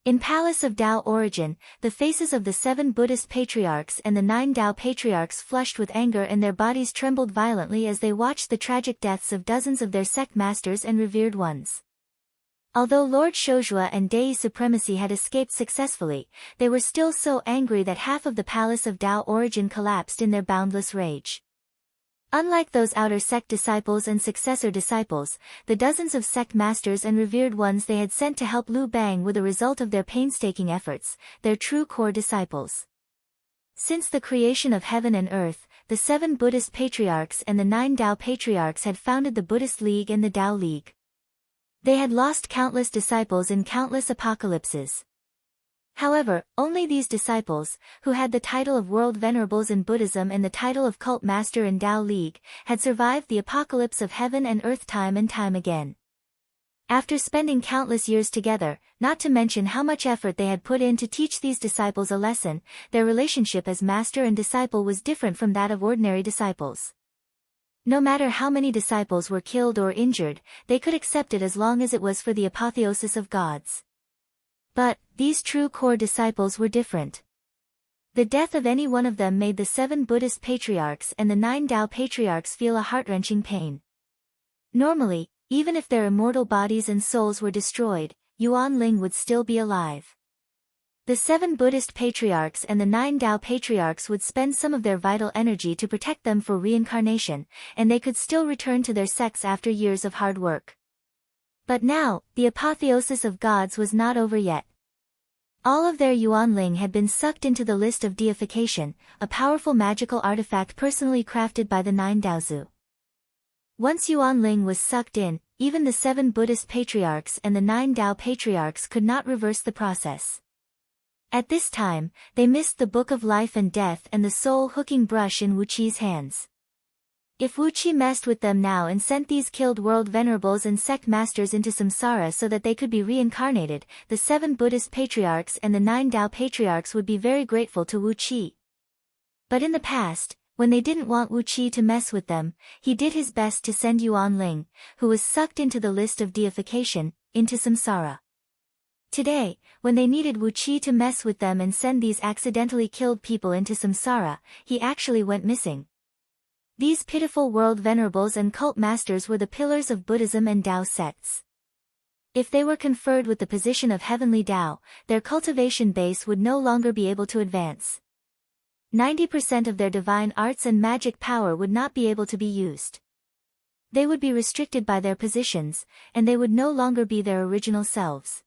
In Palace of Tao Origin, the faces of the 7 Buddhist patriarchs and the 9 Tao patriarchs flushed with anger and their bodies trembled violently as they watched the tragic deaths of dozens of their sect masters and revered ones. Although Lord Shoujua and Dei Supremacy had escaped successfully, they were still so angry that half of the Palace of Tao Origin collapsed in their boundless rage. Unlike those outer sect disciples and successor disciples, the dozens of sect masters and revered ones they had sent to help Liu Bang were the result of their painstaking efforts, their true core disciples. Since the creation of heaven and earth, the 7 Buddhist patriarchs and the 9 Tao patriarchs had founded the Buddhist League and the Tao League. They had lost countless disciples in countless apocalypses. However, only these disciples, who had the title of World Venerables in Buddhism and the title of Cult Master in Tao League, had survived the apocalypse of heaven and earth time and time again. After spending countless years together, not to mention how much effort they had put in to teach these disciples a lesson, their relationship as master and disciple was different from that of ordinary disciples. No matter how many disciples were killed or injured, they could accept it as long as it was for the apotheosis of gods. But, these true core disciples were different. The death of any one of them made the 7 Buddhist patriarchs and the 9 Tao patriarchs feel a heart-wrenching pain. Normally, even if their immortal bodies and souls were destroyed, Yuan Ling would still be alive. The 7 Buddhist patriarchs and the 9 Tao patriarchs would spend some of their vital energy to protect them for reincarnation, and they could still return to their sects after years of hard work. But now, the apotheosis of gods was not over yet. All of their Yuanling had been sucked into the list of deification, a powerful magical artifact personally crafted by the 9 Daozu. Once Yuanling was sucked in, even the 7 Buddhist patriarchs and the 9 Tao patriarchs could not reverse the process. At this time, they missed the Book of Life and Death and the soul-hooking brush in Wuqi's hands. If Wuqi messed with them now and sent these killed world venerables and sect masters into samsara so that they could be reincarnated, the 7 Buddhist patriarchs and the 9 Tao patriarchs would be very grateful to Wuqi. But in the past, when they didn't want Wuqi to mess with them, he did his best to send Yuan Ling, who was sucked into the list of deification, into samsara. Today, when they needed Wuqi to mess with them and send these accidentally killed people into samsara, he actually went missing. These pitiful world venerables and cult masters were the pillars of Buddhism and Tao sects. If they were conferred with the position of heavenly Tao, their cultivation base would no longer be able to advance. 90% of their divine arts and magic power would not be able to be used. They would be restricted by their positions, and they would no longer be their original selves.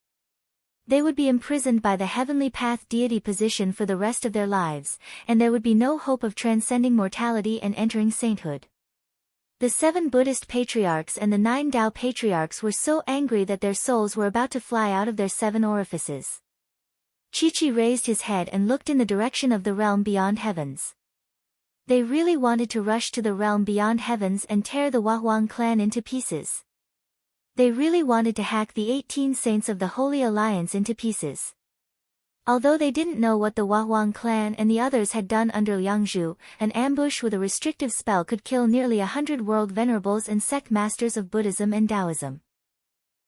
They would be imprisoned by the heavenly path deity position for the rest of their lives, and there would be no hope of transcending mortality and entering sainthood. The 7 Buddhist patriarchs and the 9 Tao patriarchs were so angry that their souls were about to fly out of their 7 orifices. Chi-Chi raised his head and looked in the direction of the realm beyond heavens. They really wanted to rush to the realm beyond heavens and tear the Wahuang clan into pieces. They really wanted to hack the 18 saints of the Holy Alliance into pieces. Although they didn't know what the Wahuang clan and the others had done under Liangzhu, an ambush with a restrictive spell could kill nearly 100 world venerables and sect masters of Buddhism and Taoism.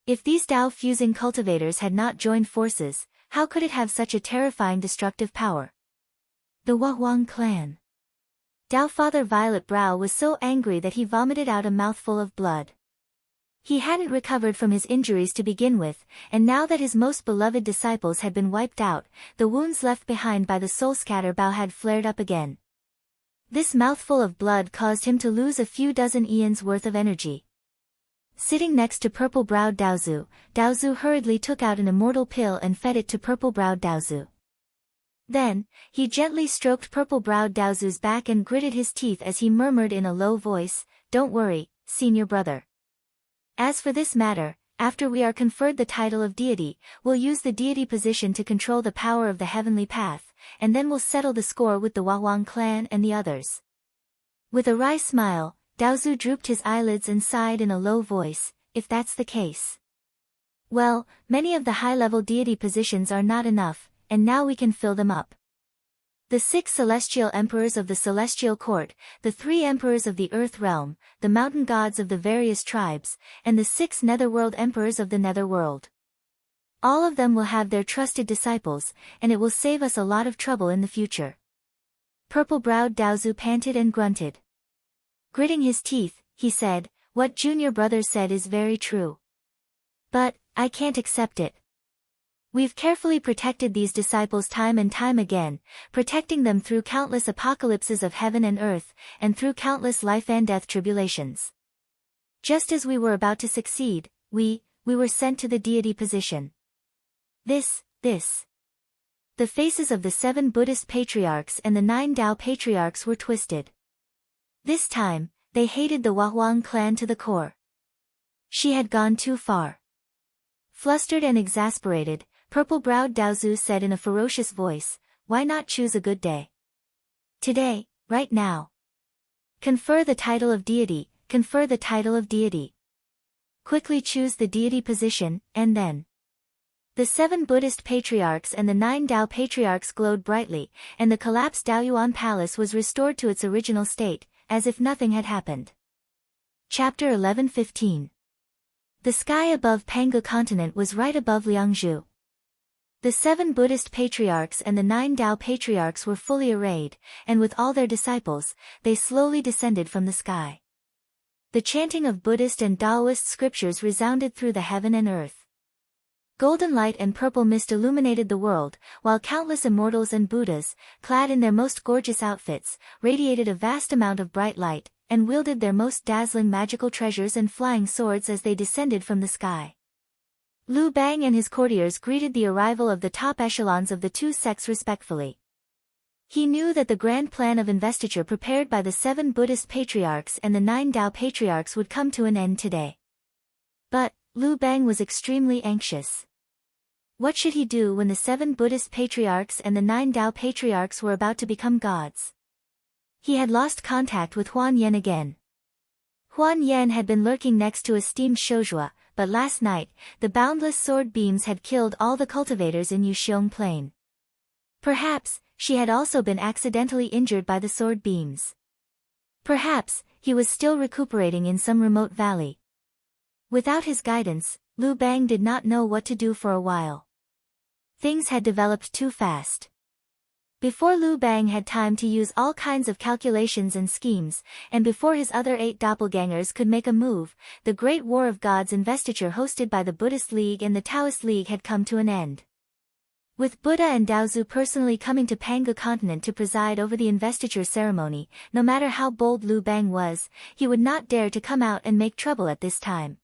If these Tao-fusing cultivators had not joined forces, how could it have such a terrifying destructive power? The Wahuang clan. Tao Father Violet Brow was so angry that he vomited out a mouthful of blood. He hadn't recovered from his injuries to begin with, and now that his most beloved disciples had been wiped out, the wounds left behind by the soul scatter bow had flared up again. This mouthful of blood caused him to lose a few dozen eons worth of energy. Sitting next to purple-browed Daozu, Daozu hurriedly took out an immortal pill and fed it to purple-browed Daozu. Then, he gently stroked purple-browed Daozu's back and gritted his teeth as he murmured in a low voice, "Don't worry, senior brother. As for this matter, after we are conferred the title of deity, we'll use the deity position to control the power of the heavenly path, and then we'll settle the score with the Wahuang clan and the others." With a wry smile, Daozu drooped his eyelids and sighed in a low voice, "If that's the case. Well, many of the high-level deity positions are not enough, and now we can fill them up. The 6 celestial emperors of the celestial court, the 3 emperors of the earth realm, the mountain gods of the various tribes, and the 6 netherworld emperors of the netherworld. All of them will have their trusted disciples, and it will save us a lot of trouble in the future." Purple-browed Daozu panted and grunted. Gritting his teeth, he said, "What junior brother said is very true. But, I can't accept it. We've carefully protected these disciples time and time again, protecting them through countless apocalypses of heaven and earth, and through countless life and death tribulations. Just as we were about to succeed, we were sent to the deity position. This. The faces of the 7 Buddhist patriarchs and the 9 Tao patriarchs were twisted. This time, they hated the Wahuang clan to the core. She had gone too far. Flustered and exasperated, purple-browed Daozu said in a ferocious voice, "Why not choose a good day? Today, right now. Confer the title of deity, confer the title of deity. Quickly choose the deity position, and then." The 7 Buddhist patriarchs and the 9 Tao patriarchs glowed brightly, and the collapsed Daoyuan palace was restored to its original state, as if nothing had happened. Chapter 11:15. The sky above Pangu continent was right above Liangzhu. The 7 Buddhist patriarchs and the 9 Tao patriarchs were fully arrayed, and with all their disciples, they slowly descended from the sky. The chanting of Buddhist and Taoist scriptures resounded through the heaven and earth. Golden light and purple mist illuminated the world, while countless immortals and Buddhas, clad in their most gorgeous outfits, radiated a vast amount of bright light, and wielded their most dazzling magical treasures and flying swords as they descended from the sky. Liu Bang and his courtiers greeted the arrival of the top echelons of the 2 sects respectfully. He knew that the grand plan of investiture prepared by the 7 Buddhist patriarchs and the 9 Tao patriarchs would come to an end today. But, Liu Bang was extremely anxious. What should he do when the 7 Buddhist patriarchs and the 9 Tao patriarchs were about to become gods? He had lost contact with Huan Yan again. Huan Yan had been lurking next to esteemed Shouzhua, but last night, the boundless sword beams had killed all the cultivators in Yuxiong Plain. Perhaps, she had also been accidentally injured by the sword beams. Perhaps, he was still recuperating in some remote valley. Without his guidance, Liu Bang did not know what to do for a while. Things had developed too fast. Before Liu Bang had time to use all kinds of calculations and schemes, and before his other 8 doppelgangers could make a move, the Great War of Gods investiture hosted by the Buddhist League and the Taoist League had come to an end. With Buddha and Daozu personally coming to Pangu continent to preside over the investiture ceremony, no matter how bold Liu Bang was, he would not dare to come out and make trouble at this time.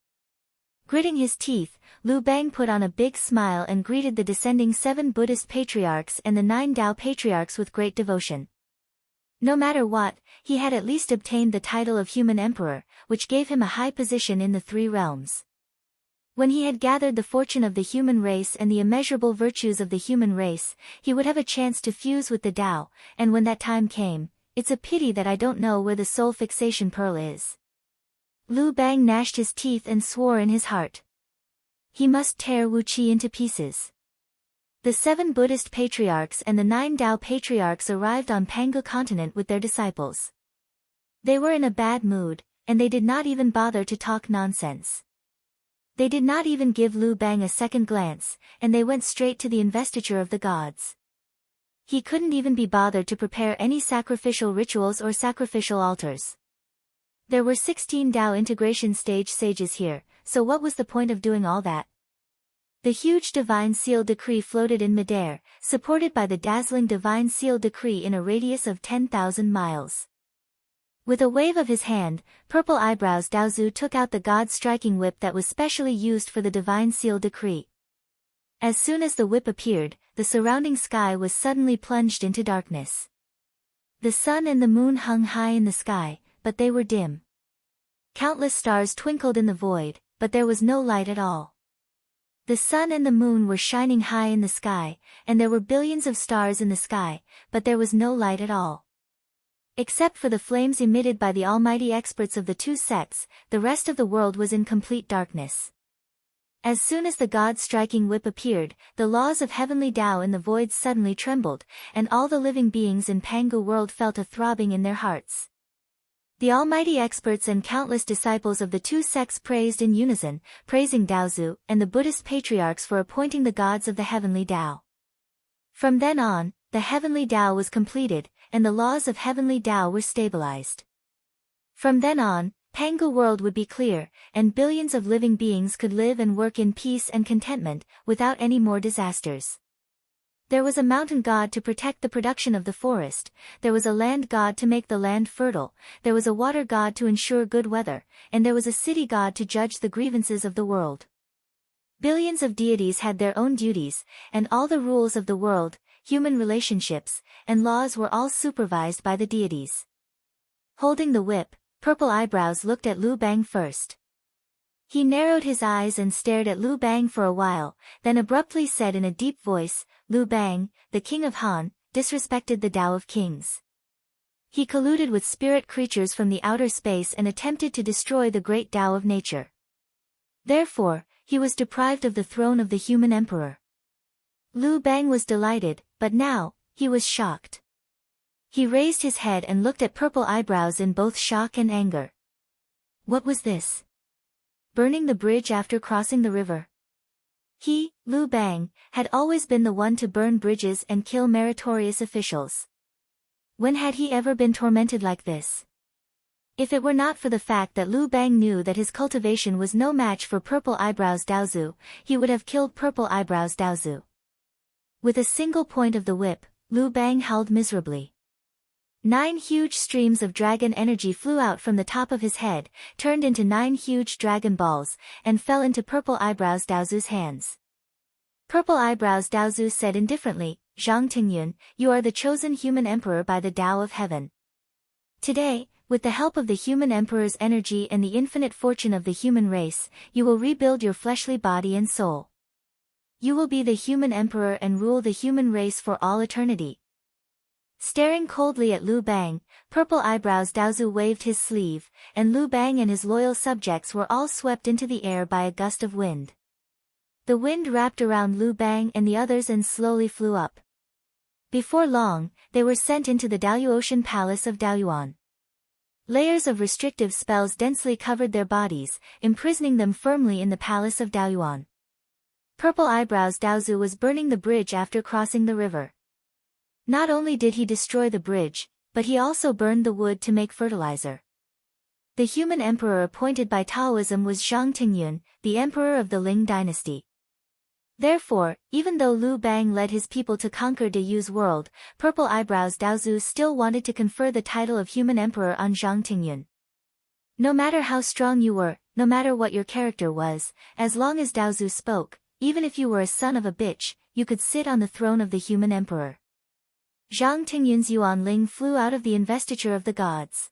Gritting his teeth, Liu Bang put on a big smile and greeted the descending 7 Buddhist patriarchs and the 9 Tao patriarchs with great devotion. No matter what, he had at least obtained the title of human emperor, which gave him a high position in the 3 realms. When he had gathered the fortune of the human race and the immeasurable virtues of the human race, he would have a chance to fuse with the Tao, and when that time came, it's a pity that I don't know where the soul fixation pearl is. Liu Bang gnashed his teeth and swore in his heart. He must tear Wu Qi into pieces. The 7 Buddhist patriarchs and the 9 Tao patriarchs arrived on Pangu continent with their disciples. They were in a bad mood, and they did not even bother to talk nonsense. They did not even give Liu Bang a second glance, and they went straight to the investiture of the gods. He couldn't even be bothered to prepare any sacrificial rituals or sacrificial altars. There were 16 Tao integration stage sages here, so what was the point of doing all that? The huge divine seal decree floated in midair, supported by the dazzling divine seal decree in a radius of 10,000 miles. With a wave of his hand, purple eyebrows Daozu took out the god-striking whip that was specially used for the divine seal decree. As soon as the whip appeared, the surrounding sky was suddenly plunged into darkness. The sun and the moon hung high in the sky, but they were dim. Countless stars twinkled in the void, but there was no light at all. The sun and the moon were shining high in the sky, and there were billions of stars in the sky, but there was no light at all. Except for the flames emitted by the almighty experts of the two sects, the rest of the world was in complete darkness. As soon as the God-striking whip appeared, the laws of heavenly Tao in the void suddenly trembled, and all the living beings in Pangu world felt a throbbing in their hearts. The almighty experts and countless disciples of the two sects praised in unison, praising Daozu and the Buddhist patriarchs for appointing the gods of the heavenly Tao. From then on, the heavenly Tao was completed, and the laws of heavenly Tao were stabilized. From then on, Pangu world would be clear, and billions of living beings could live and work in peace and contentment, without any more disasters. There was a mountain god to protect the production of the forest, there was a land god to make the land fertile, there was a water god to ensure good weather, and there was a city god to judge the grievances of the world. Billions of deities had their own duties, and all the rules of the world, human relationships, and laws were all supervised by the deities. Holding the whip, Purple Eyebrows looked at Lu Bang first. He narrowed his eyes and stared at Lu Bang for a while, then abruptly said in a deep voice, "Lu Bang, the king of Han, disrespected the Tao of Kings. He colluded with spirit creatures from the outer space and attempted to destroy the great Tao of nature. Therefore, he was deprived of the throne of the human emperor." Lu Bang was delighted, but now, he was shocked. He raised his head and looked at Purple Eyebrows in both shock and anger. What was this? Burning the bridge after crossing the river? He, Lu Bang, had always been the one to burn bridges and kill meritorious officials. When had he ever been tormented like this? If it were not for the fact that Lu Bang knew that his cultivation was no match for Purple Eyebrows Daozu, he would have killed Purple Eyebrows Daozu. With a single point of the whip, Lu Bang howled miserably. 9 huge streams of dragon energy flew out from the top of his head, turned into 9 huge dragon balls, and fell into Purple Eyebrows Daozu's hands. Purple Eyebrows Daozu said indifferently, "Zhang Tingyun, you are the chosen human emperor by the Tao of Heaven. Today, with the help of the human emperor's energy and the infinite fortune of the human race, you will rebuild your fleshly body and soul. You will be the human emperor and rule the human race for all eternity." Staring coldly at Lu Bang, Purple Eyebrows Daozu waved his sleeve, and Lu Bang and his loyal subjects were all swept into the air by a gust of wind. The wind wrapped around Lu Bang and the others and slowly flew up. Before long, they were sent into the Daoyuotian palace of Daoyuan. Layers of restrictive spells densely covered their bodies, imprisoning them firmly in the palace of Daoyuan. Purple Eyebrows Daozu was burning the bridge after crossing the river. Not only did he destroy the bridge, but he also burned the wood to make fertilizer. The human emperor appointed by Taoism was Zhang Tingyun, the emperor of the Ling dynasty. Therefore, even though Lu Bang led his people to conquer Dayu's world, Purple Eyebrows Daozu still wanted to confer the title of human emperor on Zhang Tingyun. No matter how strong you were, no matter what your character was, as long as Daozu spoke, even if you were a son of a bitch, you could sit on the throne of the human emperor. Zhang Tingyun's Yuan Ling flew out of the investiture of the gods.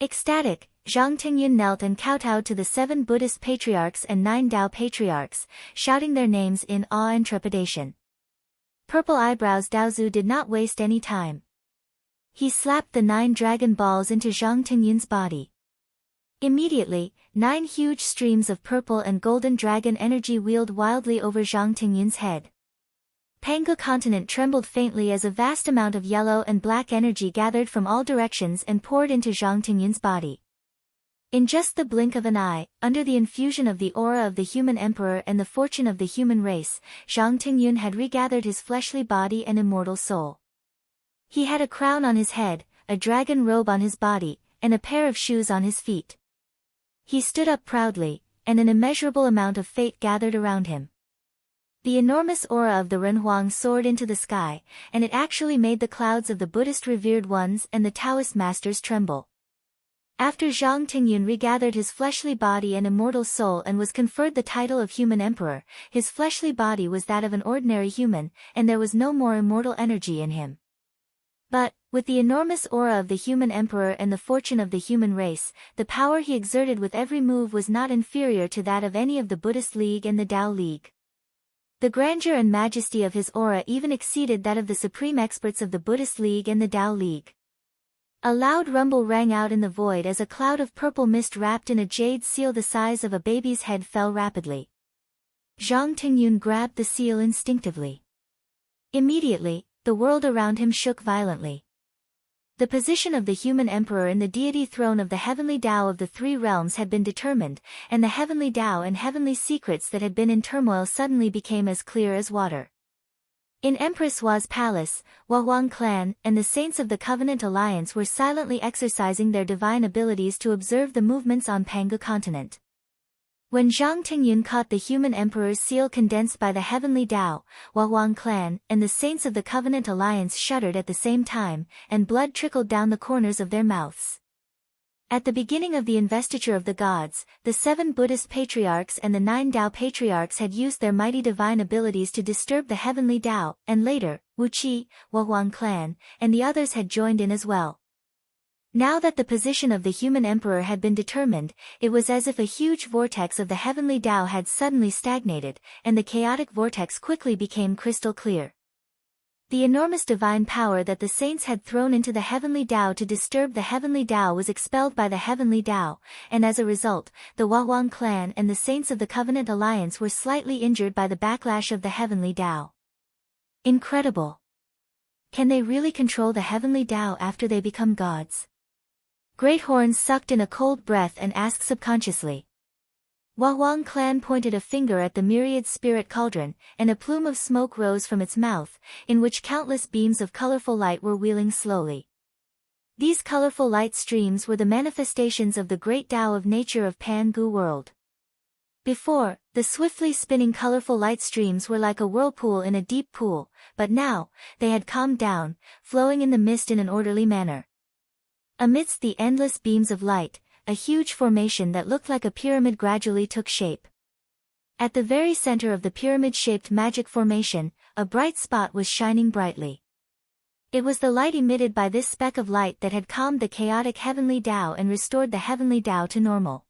Ecstatic, Zhang Tingyun knelt and kowtowed to the 7 Buddhist patriarchs and 9 Tao patriarchs, shouting their names in awe and trepidation. Purple Eyebrows Daozu did not waste any time. He slapped the 9 dragon balls into Zhang Tingyun's body. Immediately, 9 huge streams of purple and golden dragon energy wheeled wildly over Zhang Tingyun's head. Pangu continent trembled faintly as a vast amount of yellow and black energy gathered from all directions and poured into Zhang Tingyun's body. In just the blink of an eye, under the infusion of the aura of the human emperor and the fortune of the human race, Zhang Tingyun had regathered his fleshly body and immortal soul. He had a crown on his head, a dragon robe on his body, and a pair of shoes on his feet. He stood up proudly, and an immeasurable amount of fate gathered around him. The enormous aura of the Renhuang soared into the sky, and it actually made the clouds of the Buddhist revered ones and the Taoist masters tremble. After Zhang Tingyun regathered his fleshly body and immortal soul and was conferred the title of human emperor, his fleshly body was that of an ordinary human, and there was no more immortal energy in him. But, with the enormous aura of the human emperor and the fortune of the human race, the power he exerted with every move was not inferior to that of any of the Buddhist League and the Tao League. The grandeur and majesty of his aura even exceeded that of the supreme experts of the Buddhist League and the Tao League. A loud rumble rang out in the void as a cloud of purple mist wrapped in a jade seal the size of a baby's head fell rapidly. Zhang Tingyun grabbed the seal instinctively. Immediately, the world around him shook violently. The position of the human emperor in the deity throne of the heavenly Tao of the three realms had been determined, and the heavenly Tao and heavenly secrets that had been in turmoil suddenly became as clear as water. In Empress Hua's palace, Huang clan and the saints of the Covenant Alliance were silently exercising their divine abilities to observe the movements on Pangu continent. When Zhang Tingyun caught the human emperor's seal condensed by the heavenly Tao, Huang clan and the saints of the Covenant Alliance shuddered at the same time, and blood trickled down the corners of their mouths. At the beginning of the investiture of the gods, the 7 Buddhist patriarchs and the 9 Tao patriarchs had used their mighty divine abilities to disturb the heavenly Tao, and later, Wu Qi, Huang clan, and the others had joined in as well. Now that the position of the human emperor had been determined, it was as if a huge vortex of the heavenly Tao had suddenly stagnated, and the chaotic vortex quickly became crystal clear. The enormous divine power that the saints had thrown into the heavenly Tao to disturb the heavenly Tao was expelled by the heavenly Tao, and as a result, the Huang clan and the saints of the Covenant Alliance were slightly injured by the backlash of the heavenly Tao. Incredible! Can they really control the heavenly Tao after they become gods? Great Horn sucked in a cold breath and asked subconsciously. Huang clan pointed a finger at the myriad spirit cauldron, and a plume of smoke rose from its mouth, in which countless beams of colorful light were wheeling slowly. These colorful light streams were the manifestations of the great Tao of nature of Pangu world. Before, the swiftly spinning colorful light streams were like a whirlpool in a deep pool, but now, they had calmed down, flowing in the mist in an orderly manner. Amidst the endless beams of light, a huge formation that looked like a pyramid gradually took shape. At the very center of the pyramid-shaped magic formation, a bright spot was shining brightly. It was the light emitted by this speck of light that had calmed the chaotic heavenly Tao and restored the heavenly Tao to normal.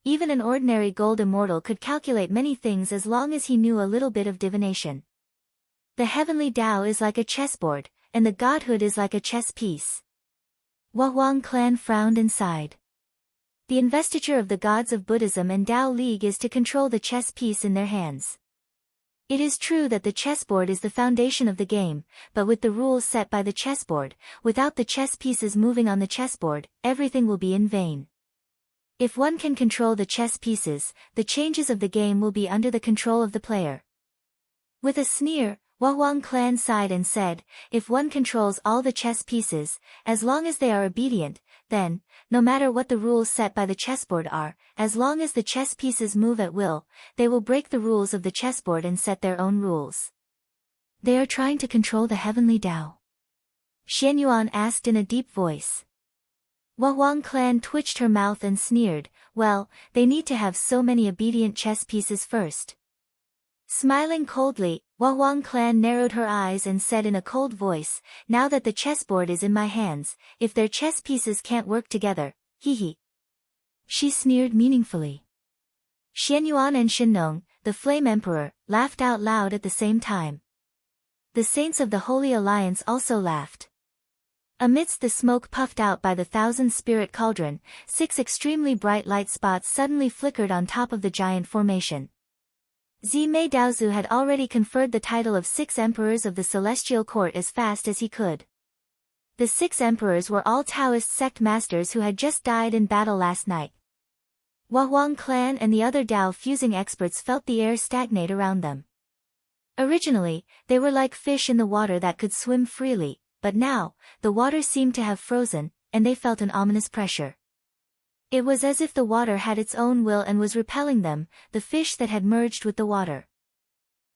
Even an ordinary gold immortal could calculate many things as long as he knew a little bit of divination. The heavenly Tao is like a chessboard, and the godhood is like a chess piece. Huang clan frowned and sighed. The investiture of the gods of Buddhism and Tao League is to control the chess piece in their hands. It is true that the chessboard is the foundation of the game, but with the rules set by the chessboard, without the chess pieces moving on the chessboard, everything will be in vain. If one can control the chess pieces, the changes of the game will be under the control of the player. With a sneer, Huang clan sighed and said, if one controls all the chess pieces, as long as they are obedient, then, no matter what the rules set by the chessboard are, as long as the chess pieces move at will, they will break the rules of the chessboard and set their own rules. They are trying to control the heavenly Tao? Xianyuan asked in a deep voice. Huang clan twitched her mouth and sneered, well, they need to have so many obedient chess pieces first. Smiling coldly, Huang clan narrowed her eyes and said in a cold voice, now that the chessboard is in my hands, if their chess pieces can't work together, hee. She sneered meaningfully. Xianyuan and Shinnong, the Flame Emperor, laughed out loud at the same time. The saints of the Holy Alliance also laughed. Amidst the smoke puffed out by the 1,000-spirit cauldron, 6 extremely bright light spots suddenly flickered on top of the giant formation. Zimei Daozu had already conferred the title of 6 emperors of the celestial court as fast as he could. The 6 emperors were all Taoist sect masters who had just died in battle last night. Huang clan and the other Tao fusing experts felt the air stagnate around them. Originally, they were like fish in the water that could swim freely, but now, the water seemed to have frozen, and they felt an ominous pressure. It was as if the water had its own will and was repelling them, the fish that had merged with the water.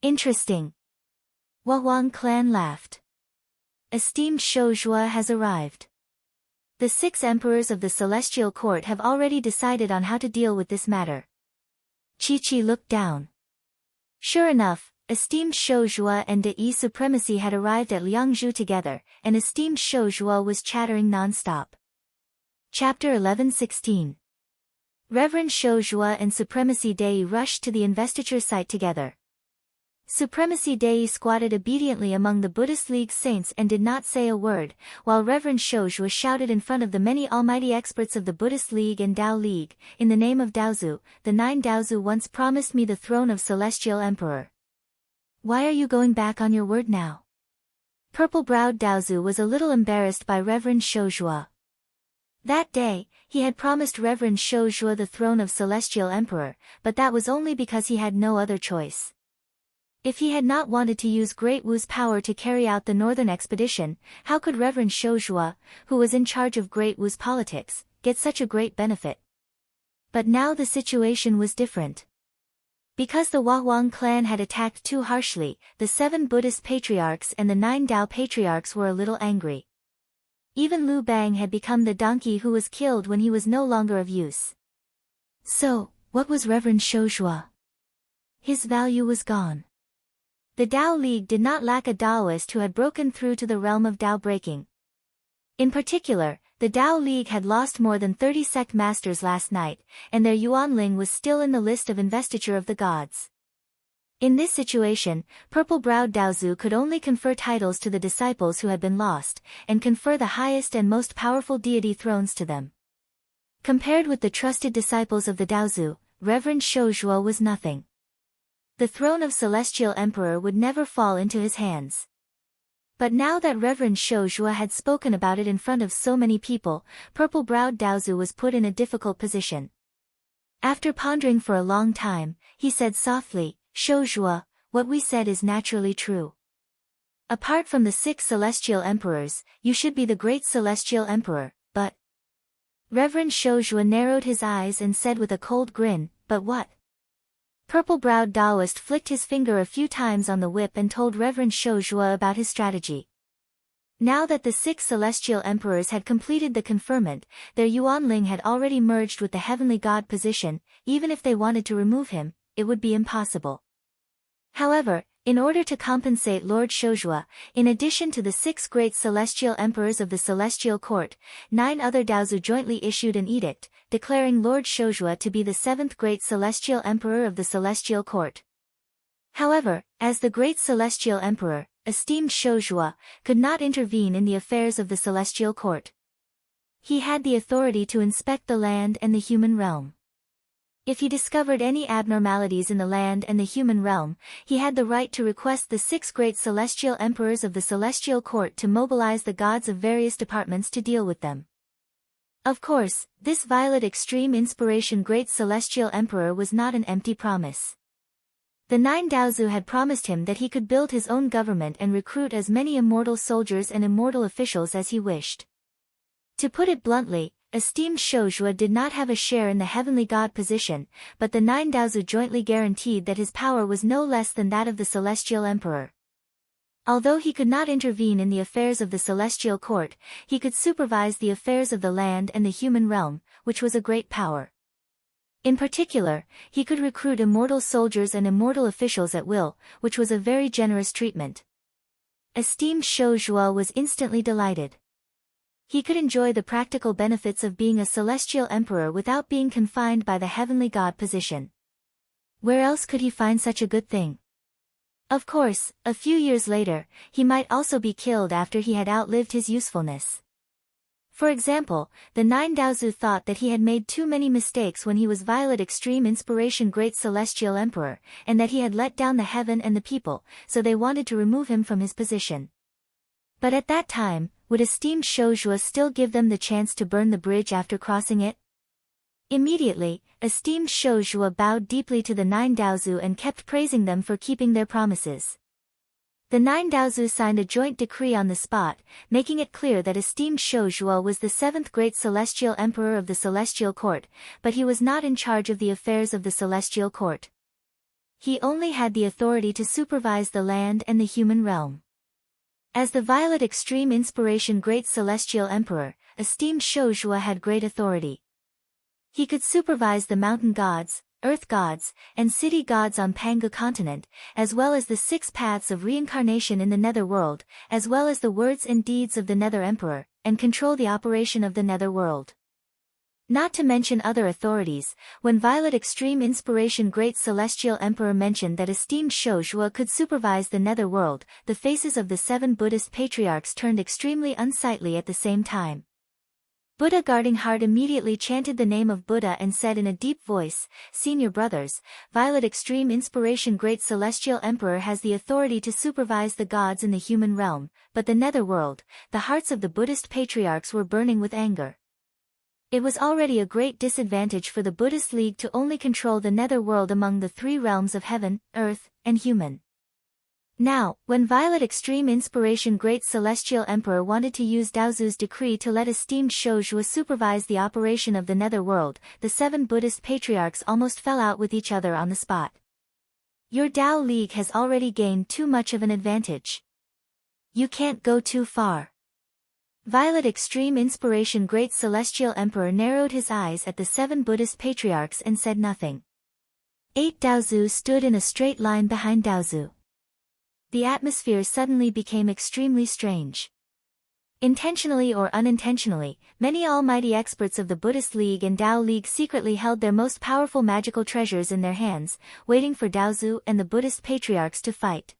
Interesting. Huang clan laughed. Esteemed Shou Zhua has arrived. The 6 emperors of the celestial court have already decided on how to deal with this matter. Chi-Chi looked down. Sure enough, esteemed Shou Zhuo and De Yi Supremacy had arrived at Liangzhu together, and esteemed Shou Zhuo was chattering non-stop. Chapter 11:16. Reverend Shou Zhuo and Supremacy Dei rushed to the investiture site together. Supremacy Dei squatted obediently among the Buddhist League saints and did not say a word, while Reverend Shou Zhuo shouted in front of the many almighty experts of the Buddhist League and Tao League, "In the name of Daozu, the 9 Daozu once promised me the throne of Celestial Emperor. Why are you going back on your word now?" Purple-browed Daozu was a little embarrassed by Reverend Shou Zhuo. That day, he had promised Reverend Shou Zhuo the throne of Celestial Emperor, but that was only because he had no other choice. If he had not wanted to use Great Wu's power to carry out the northern expedition, how could Reverend Shou Zhuo, who was in charge of Great Wu's politics, get such a great benefit? But now the situation was different. Because the Huang clan had attacked too harshly, the 7 Buddhist patriarchs and the 9 Tao patriarchs were a little angry. Even Liu Bang had become the donkey who was killed when he was no longer of use. So, what was Reverend Shou Zhuo? His value was gone. The Tao League did not lack a Taoist who had broken through to the realm of Tao breaking. In particular, the Tao League had lost more than 30 sect masters last night, and their Yuanling was still in the list of investiture of the gods. In this situation, purple-browed Daozu could only confer titles to the disciples who had been lost, and confer the highest and most powerful deity thrones to them. Compared with the trusted disciples of the Daozu, Reverend Shou Zhuo was nothing. The throne of Celestial Emperor would never fall into his hands. But now that Reverend Shou Zhuo had spoken about it in front of so many people, purple-browed Daozu was put in a difficult position. After pondering for a long time, he said softly, "Shou Zhuo, what we said is naturally true. Apart from the 6 celestial emperors, you should be the great celestial emperor, but..." Reverend Shou Zhuo narrowed his eyes and said with a cold grin, "But what?" Purple-browed Taoist flicked his finger a few times on the whip and told Reverend Shou Zhuo about his strategy. Now that the 6 celestial emperors had completed the conferment, their Yuanling had already merged with the heavenly god position. Even if they wanted to remove him, it would be impossible. However, in order to compensate Lord Shou Zhuo, in addition to the 6 great celestial emperors of the celestial court, 9 other Daozu jointly issued an edict, declaring Lord Shou Zhuo to be the 7th great celestial emperor of the celestial court. However, as the great celestial emperor, esteemed Shou Zhuo could not intervene in the affairs of the celestial court. He had the authority to inspect the land and the human realm. If he discovered any abnormalities in the land and the human realm, he had the right to request the 6 great celestial emperors of the celestial court to mobilize the gods of various departments to deal with them. Of course, this violet extreme inspiration great celestial emperor was not an empty promise. The 9 Daozu had promised him that he could build his own government and recruit as many immortal soldiers and immortal officials as he wished. To put it bluntly, esteemed Shou Zhuo did not have a share in the heavenly god position, but the 9 Daozu jointly guaranteed that his power was no less than that of the celestial emperor. Although he could not intervene in the affairs of the celestial court, he could supervise the affairs of the land and the human realm, which was a great power. In particular, he could recruit immortal soldiers and immortal officials at will, which was a very generous treatment. Esteemed Shou Zhuo was instantly delighted. He could enjoy the practical benefits of being a celestial emperor without being confined by the heavenly god position. Where else could he find such a good thing? Of course, a few years later, he might also be killed after he had outlived his usefulness. For example, the 9 Daozu thought that he had made too many mistakes when he was Violet Extreme Inspiration Great Celestial Emperor, and that he had let down the heaven and the people, so they wanted to remove him from his position. But at that time, would esteemed Shou Zhuo still give them the chance to burn the bridge after crossing it? Immediately, esteemed Shou Zhuo bowed deeply to the 9 Daozu and kept praising them for keeping their promises. The 9 Daozu signed a joint decree on the spot, making it clear that esteemed Shou Zhuo was the 7th great celestial emperor of the celestial court, but he was not in charge of the affairs of the celestial court. He only had the authority to supervise the land and the human realm. As the Violet Extreme Inspiration Great Celestial Emperor, esteemed Shojua had great authority. He could supervise the mountain gods, earth gods, and city gods on Pangu continent, as well as the 6 paths of reincarnation in the netherworld, as well as the words and deeds of the Nether Emperor, and control the operation of the netherworld. Not to mention other authorities, when Violet Extreme Inspiration Great Celestial Emperor mentioned that esteemed Shojua could supervise the netherworld, the faces of the 7 Buddhist patriarchs turned extremely unsightly at the same time. Buddha Guarding Heart immediately chanted the name of Buddha and said in a deep voice, "Senior brothers, Violet Extreme Inspiration Great Celestial Emperor has the authority to supervise the gods in the human realm, but the netherworld." The hearts of the Buddhist patriarchs were burning with anger. It was already a great disadvantage for the Buddhist League to only control the netherworld among the 3 realms of heaven, earth, and human. Now, when Violet Extreme Inspiration Great Celestial Emperor wanted to use Daozu's decree to let esteemed Shojua supervise the operation of the netherworld, the 7 Buddhist patriarchs almost fell out with each other on the spot. Your Tao League has already gained too much of an advantage. You can't go too far. Violet Extreme Inspiration Great Celestial Emperor narrowed his eyes at the 7 Buddhist patriarchs and said nothing. 8 Daozu stood in a straight line behind Daozu. The atmosphere suddenly became extremely strange. Intentionally or unintentionally, many almighty experts of the Buddhist League and Tao League secretly held their most powerful magical treasures in their hands, waiting for Daozu and the Buddhist patriarchs to fight.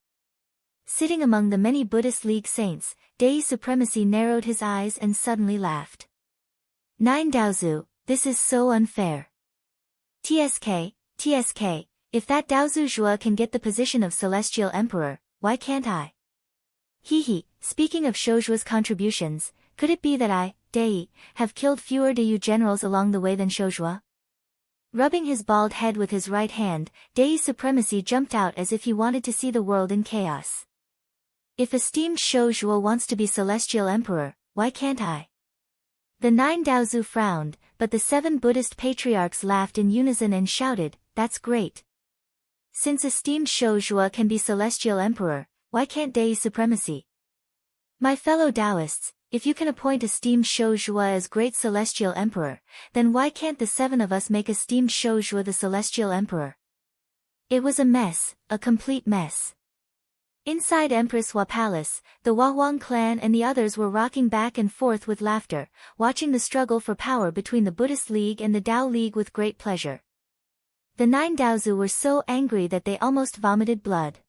Sitting among the many Buddhist League saints, Dei Supremacy narrowed his eyes and suddenly laughed. 9 Daozu, this is so unfair. TSK, if that Daozu Zhua can get the position of Celestial Emperor, why can't I? Hehe, speaking of Shojua's contributions, could it be that I, Dei, have killed fewer Deu generals along the way than Shojua? Rubbing his bald head with his right hand, Dei Supremacy jumped out as if he wanted to see the world in chaos. If esteemed Shojua wants to be Celestial Emperor, why can't I? The 9 Daozu frowned, but the 7 Buddhist patriarchs laughed in unison and shouted, "That's great. Since esteemed Shojua can be Celestial Emperor, why can't Dei Supremacy? My fellow Taoists, if you can appoint esteemed Shojua as Great Celestial Emperor, then why can't the 7 of us make esteemed Shojua the Celestial Emperor?" It was a mess, a complete mess. Inside Empress Hua Palace, the Huang clan and the others were rocking back and forth with laughter, watching the struggle for power between the Buddhist League and the Tao League with great pleasure. The 9 Daozu were so angry that they almost vomited blood.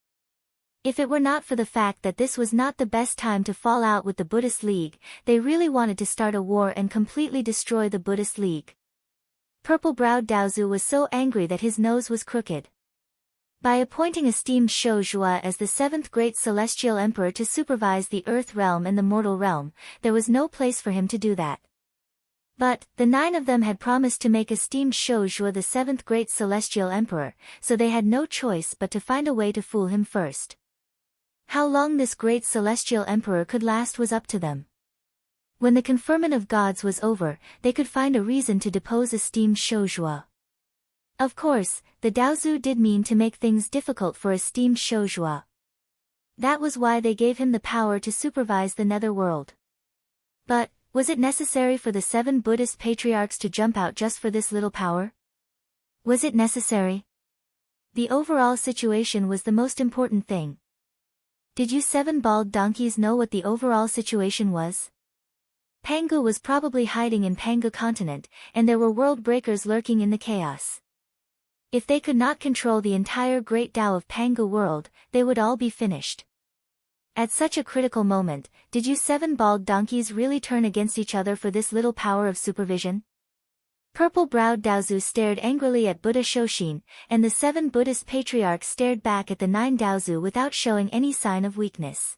If it were not for the fact that this was not the best time to fall out with the Buddhist League, they really wanted to start a war and completely destroy the Buddhist League. Purple-browed Daozu was so angry that his nose was crooked. By appointing esteemed Shojua as the 7th Great Celestial Emperor to supervise the Earth Realm and the Mortal Realm, there was no place for him to do that. But, the 9 of them had promised to make esteemed Shojua the 7th Great Celestial Emperor, so they had no choice but to find a way to fool him first. How long this Great Celestial Emperor could last was up to them. When the conferment of gods was over, they could find a reason to depose esteemed Shojua. Of course, the Daozu did mean to make things difficult for esteemed Shojua. That was why they gave him the power to supervise the netherworld. But, was it necessary for the 7 Buddhist patriarchs to jump out just for this little power? Was it necessary? The overall situation was the most important thing. Did you 7 bald donkeys know what the overall situation was? Pangu was probably hiding in Pangu continent, and there were world breakers lurking in the chaos. If they could not control the entire great Tao of Pangu world, they would all be finished. At such a critical moment, did you 7 bald donkeys really turn against each other for this little power of supervision? Purple-browed Daozu stared angrily at Buddha Shoshin, and the 7 Buddhist patriarchs stared back at the 9 Daozu without showing any sign of weakness.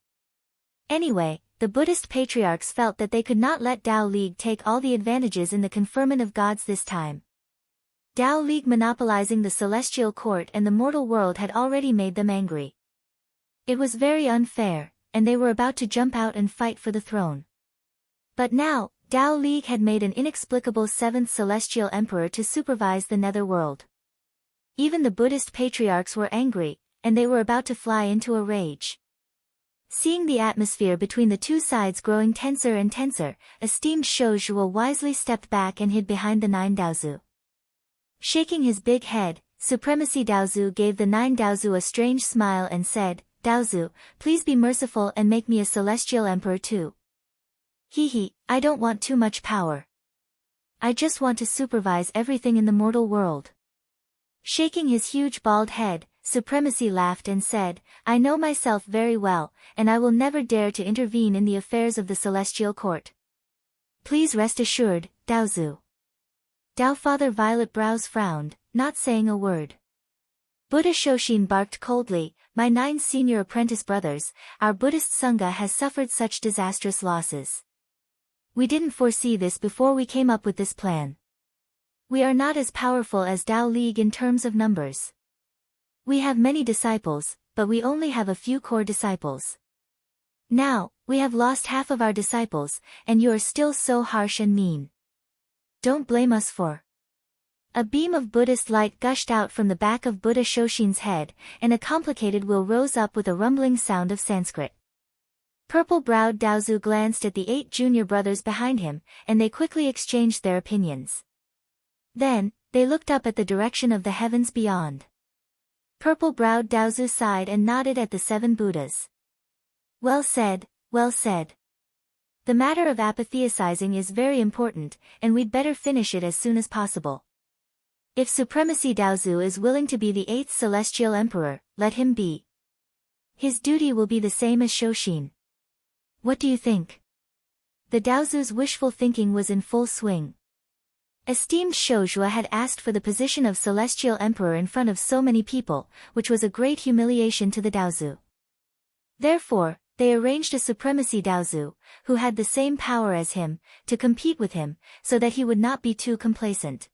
Anyway, the Buddhist patriarchs felt that they could not let Tao League take all the advantages in the conferment of gods this time. Tao League monopolizing the celestial court and the mortal world had already made them angry. It was very unfair, and they were about to jump out and fight for the throne. But now, Tao League had made an inexplicable 7th Celestial Emperor to supervise the netherworld. Even the Buddhist patriarchs were angry, and they were about to fly into a rage. Seeing the atmosphere between the two sides growing tenser and tenser, esteemed Shou Zhuo wisely stepped back and hid behind the 9 Daozu. Shaking his big head, Supremacy Daozu gave the 9 Daozu a strange smile and said, "Daozu, please be merciful and make me a celestial emperor too. Hee, I don't want too much power. I just want to supervise everything in the mortal world." Shaking his huge bald head, Supremacy laughed and said, "I know myself very well, and I will never dare to intervene in the affairs of the celestial court. Please rest assured, Daozu." Dao Father Violet Brows frowned, not saying a word. Buddha Shoshin barked coldly, "My 9 senior apprentice brothers, our Buddhist Sangha has suffered such disastrous losses. We didn't foresee this before we came up with this plan. We are not as powerful as Dao League in terms of numbers. We have many disciples, but we only have a few core disciples. Now, we have lost half of our disciples, and you are still so harsh and mean. Don't blame us for..." A beam of Buddhist light gushed out from the back of Buddha Shoshin's head, and a complicated will rose up with a rumbling sound of Sanskrit. Purple-browed Daozu glanced at the 8 junior brothers behind him, and they quickly exchanged their opinions. Then, they looked up at the direction of the heavens beyond. Purple-browed Daozu sighed and nodded at the 7 Buddhas. "Well said, well said. The matter of apotheosizing is very important, and we'd better finish it as soon as possible. If Supremacy Daozu is willing to be the 8th Celestial Emperor, let him be. His duty will be the same as Shoshin. What do you think?" The Daozu's wishful thinking was in full swing. Esteemed Shou Zhuo had asked for the position of Celestial Emperor in front of so many people, which was a great humiliation to the Daozu. Therefore, they arranged a Supremacy Daozu, who had the same power as him, to compete with him, so that he would not be too complacent.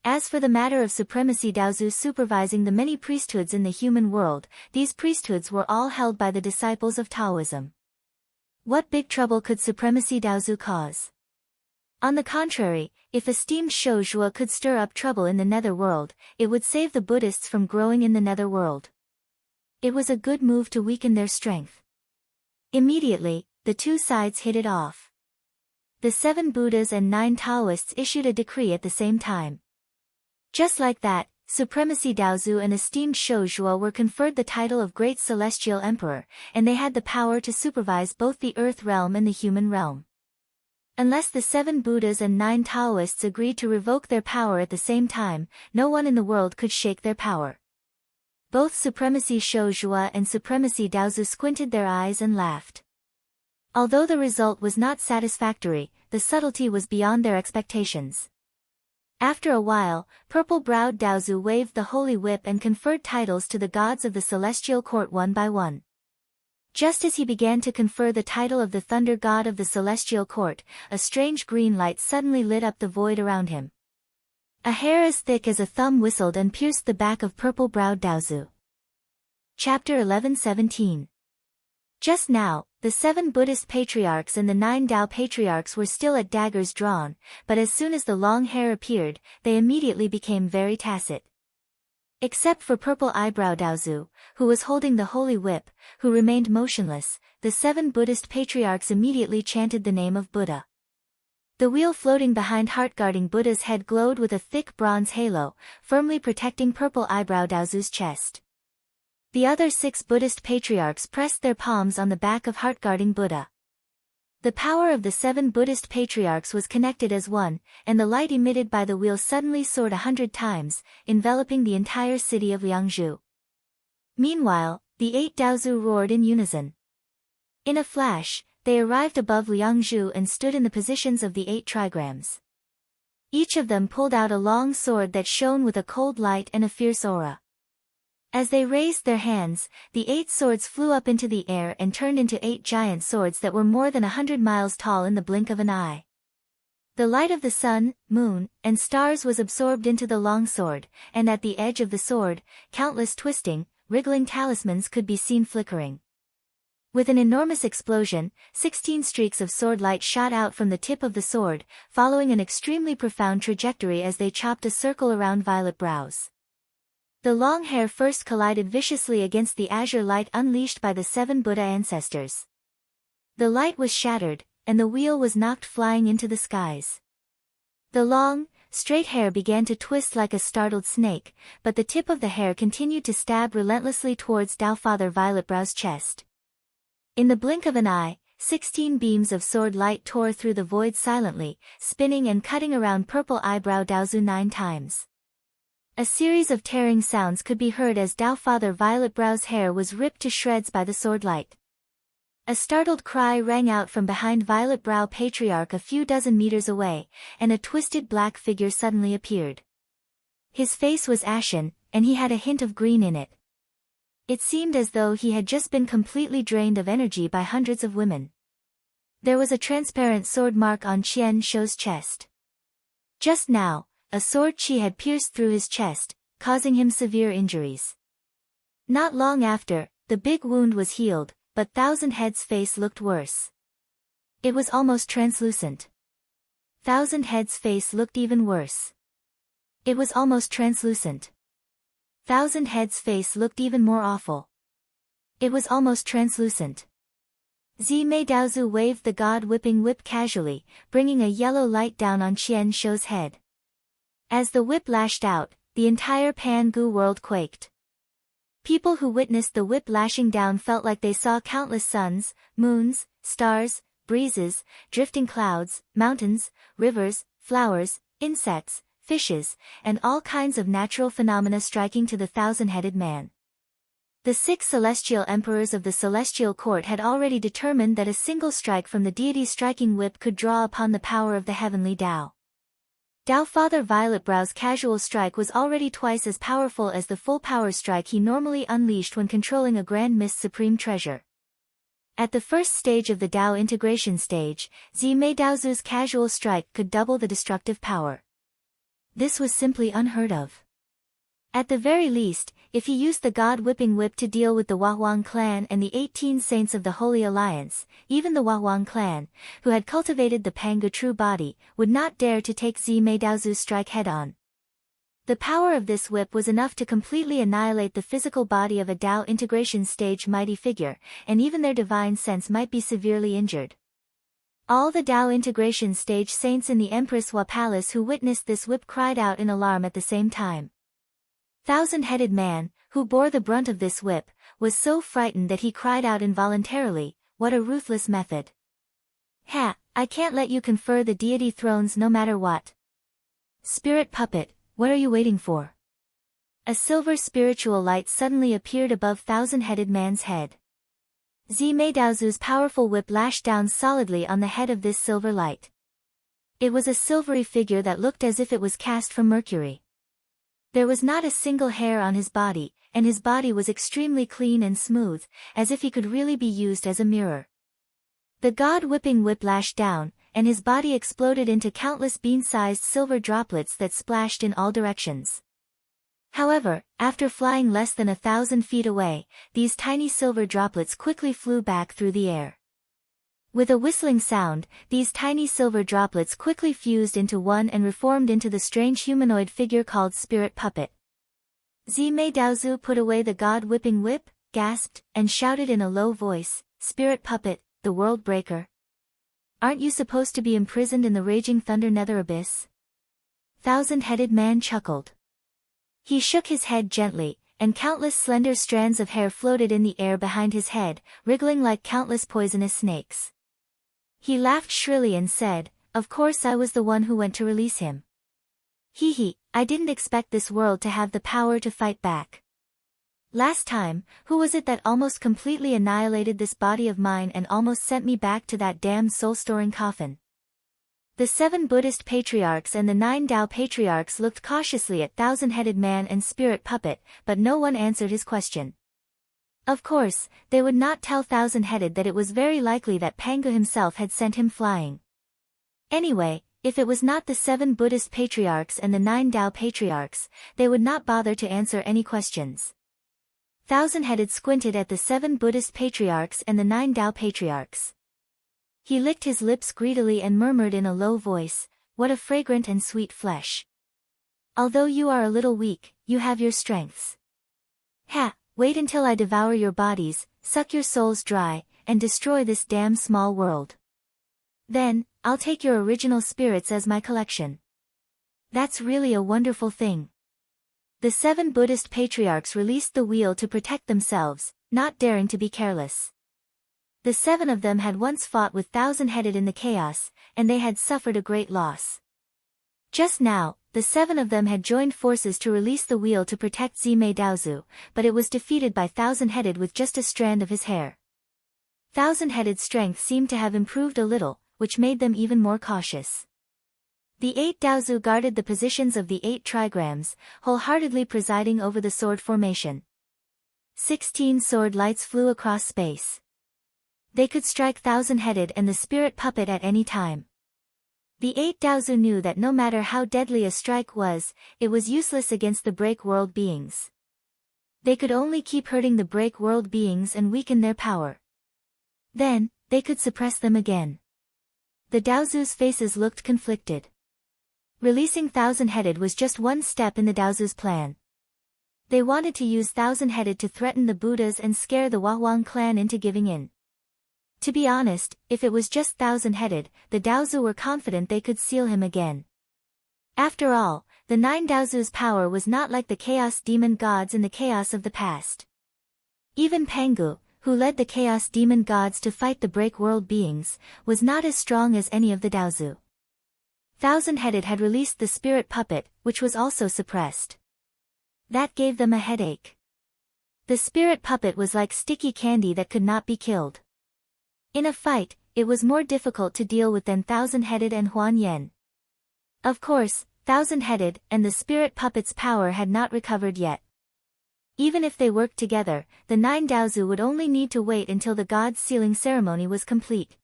As for the matter of Supremacy Daozu supervising the many priesthoods in the human world, these priesthoods were all held by the disciples of Taoism. What big trouble could Supremacy Daozu cause? On the contrary, if esteemed Shou Zhuo could stir up trouble in the nether world, it would save the Buddhists from growing in the nether world. It was a good move to weaken their strength. Immediately, the two sides hit it off. The 7 Buddhas and 9 Taoists issued a decree at the same time. Just like that, Supremacy Daozu and esteemed Shou Zhuo were conferred the title of Great Celestial Emperor, and they had the power to supervise both the earth realm and the human realm. Unless the 7 Buddhas and 9 Taoists agreed to revoke their power at the same time, no one in the world could shake their power. Both Supremacy Shou Zhuo and Supremacy Daozu squinted their eyes and laughed. Although the result was not satisfactory, the subtlety was beyond their expectations. After a while, purple-browed Daozu waved the holy whip and conferred titles to the gods of the celestial court one by one. Just as he began to confer the title of the thunder god of the celestial court, a strange green light suddenly lit up the void around him. A hair as thick as a thumb whistled and pierced the back of purple-browed Daozu. Chapter 11:17. Just now, the 7 Buddhist patriarchs and the 9 Tao patriarchs were still at daggers drawn, but as soon as the long hair appeared, they immediately became very tacit. Except for purple-eyebrow Daozu, who was holding the holy whip, who remained motionless, the 7 Buddhist patriarchs immediately chanted the name of Buddha. The wheel floating behind heart-guarding Buddha's head glowed with a thick bronze halo, firmly protecting purple-eyebrow Daozu's chest. The other 6 Buddhist patriarchs pressed their palms on the back of heart-guarding Buddha. The power of the 7 Buddhist patriarchs was connected as one, and the light emitted by the wheel suddenly soared 100 times, enveloping the entire city of Liangzhu. Meanwhile, the 8 Daozu roared in unison. In a flash, they arrived above Liangzhu and stood in the positions of the 8 trigrams. Each of them pulled out a long sword that shone with a cold light and a fierce aura. As they raised their hands, the 8 swords flew up into the air and turned into 8 giant swords that were more than 100 miles tall in the blink of an eye. The light of the sun, moon, and stars was absorbed into the long sword, and at the edge of the sword, countless twisting, wriggling talismans could be seen flickering. With an enormous explosion, 16 streaks of sword light shot out from the tip of the sword, following an extremely profound trajectory as they chopped a circle around Violet Brows. The long hair first collided viciously against the azure light unleashed by the 7 Buddha ancestors. The light was shattered, and the wheel was knocked flying into the skies. The long, straight hair began to twist like a startled snake, but the tip of the hair continued to stab relentlessly towards Tao Father Violetbrow's chest. In the blink of an eye, 16 beams of sword light tore through the void silently, spinning and cutting around purple eyebrow Daozu 9 times. A series of tearing sounds could be heard as Tao Father Violetbrow's hair was ripped to shreds by the sword light. A startled cry rang out from behind Violetbrow Patriarch a few dozen meters away, and a twisted black figure suddenly appeared. His face was ashen, and he had a hint of green in it. It seemed as though he had just been completely drained of energy by hundreds of women. There was a transparent sword mark on Qian Shou's chest. Just now, a sword chi had pierced through his chest, causing him severe injuries. Not long after, the big wound was healed, but Thousand Head's face looked worse. It was almost translucent. Thousand Head's face looked even worse. It was almost translucent. Thousand Head's face looked even more awful. It was almost translucent. Zimei Daozu waved the God-whipping whip casually, bringing a yellow light down on Qian Shou's head. As the whip lashed out, the entire Pangu world quaked. People who witnessed the whip lashing down felt like they saw countless suns, moons, stars, breezes, drifting clouds, mountains, rivers, flowers, insects, fishes, and all kinds of natural phenomena striking to the thousand-headed man. The 6 celestial emperors of the celestial court had already determined that a single strike from the deity's striking whip could draw upon the power of the heavenly Tao. Tao Father Violetbrow's casual strike was already twice as powerful as the full power strike he normally unleashed when controlling a Grand Mist Supreme Treasure. At the first stage of the Tao integration stage, Zimei Daozu's casual strike could double the destructive power. This was simply unheard of. At the very least, if he used the God-whipping whip to deal with the Huahuang clan and the 18 saints of the Holy Alliance, even the Huahuang clan, who had cultivated the Pangu true body, would not dare to take Zimei Daozu's strike head-on. The power of this whip was enough to completely annihilate the physical body of a Tao integration stage mighty figure, and even their divine sense might be severely injured. All the Tao integration stage saints in the Empress Hua Palace who witnessed this whip cried out in alarm at the same time. Thousand-headed man, who bore the brunt of this whip, was so frightened that he cried out involuntarily, "What a ruthless method! Ha! I can't let you confer the deity thrones no matter what. Spirit puppet, what are you waiting for?" A silver spiritual light suddenly appeared above thousand-headed man's head. Zimei Daozu's powerful whip lashed down solidly on the head of this silver light. It was a silvery figure that looked as if it was cast from mercury. There was not a single hair on his body, and his body was extremely clean and smooth, as if he could really be used as a mirror. The God-whipping whip lashed down, and his body exploded into countless bean-sized silver droplets that splashed in all directions. However, after flying less than 1,000 feet away, these tiny silver droplets quickly flew back through the air. With a whistling sound, these tiny silver droplets quickly fused into one and reformed into the strange humanoid figure called Spirit Puppet. Zimei Daozu put away the God-whipping whip, gasped, and shouted in a low voice, "Spirit Puppet, the world breaker. Aren't you supposed to be imprisoned in the raging thunder nether abyss?" Thousand-headed man chuckled. He shook his head gently, and countless slender strands of hair floated in the air behind his head, wriggling like countless poisonous snakes. He laughed shrilly and said, "Of course I was the one who went to release him. Hee hee, I didn't expect this world to have the power to fight back. Last time, who was it that almost completely annihilated this body of mine and almost sent me back to that damned soul-storing coffin?" The 7 Buddhist patriarchs and the 9 Tao patriarchs looked cautiously at Thousand-Headed Man and Spirit Puppet, but no one answered his question. Of course, they would not tell Thousand-Headed that it was very likely that Pangu himself had sent him flying. Anyway, if it was not the 7 Buddhist patriarchs and the 9 Tao patriarchs, they would not bother to answer any questions. Thousand-Headed squinted at the 7 Buddhist patriarchs and the 9 Tao patriarchs. He licked his lips greedily and murmured in a low voice, "What a fragrant and sweet flesh. Although you are a little weak, you have your strengths. Ha! Wait until I devour your bodies, suck your souls dry, and destroy this damn small world. Then, I'll take your original spirits as my collection. That's really a wonderful thing. The 7 Buddhist patriarchs released the wheel to protect themselves, not daring to be careless. The 7 of them had once fought with Thousand-Headed in the chaos, and they had suffered a great loss. Just now, the 7 of them had joined forces to release the wheel to protect Zimei Daozu, but it was defeated by Thousand-Headed with just a strand of his hair. Thousand-Headed's strength seemed to have improved a little, which made them even more cautious. The 8 Daozu guarded the positions of the 8 trigrams, wholeheartedly presiding over the sword formation. 16 sword lights flew across space. They could strike Thousand-Headed and the spirit puppet at any time. The 8 Daozu knew that no matter how deadly a strike was, it was useless against the break world beings. They could only keep hurting the break world beings and weaken their power. Then, they could suppress them again. The Daozu's faces looked conflicted. Releasing Thousand-Headed was just one step in the Daozu's plan. They wanted to use Thousand-Headed to threaten the Buddhas and scare the Huang clan into giving in. To be honest, if it was just Thousand-Headed, the Daozu were confident they could seal him again. After all, the 9 Daozu's power was not like the Chaos Demon gods in the chaos of the past. Even Pangu, who led the Chaos Demon gods to fight the break world beings, was not as strong as any of the Daozu. Thousand-Headed had released the spirit puppet, which was also suppressed. That gave them a headache. The spirit puppet was like sticky candy that could not be killed. In a fight, it was more difficult to deal with than Thousand-Headed and Huan Yen. Of course, Thousand-Headed and the spirit puppet's power had not recovered yet. Even if they worked together, the 9 Daozu would only need to wait until the god's sealing ceremony was complete.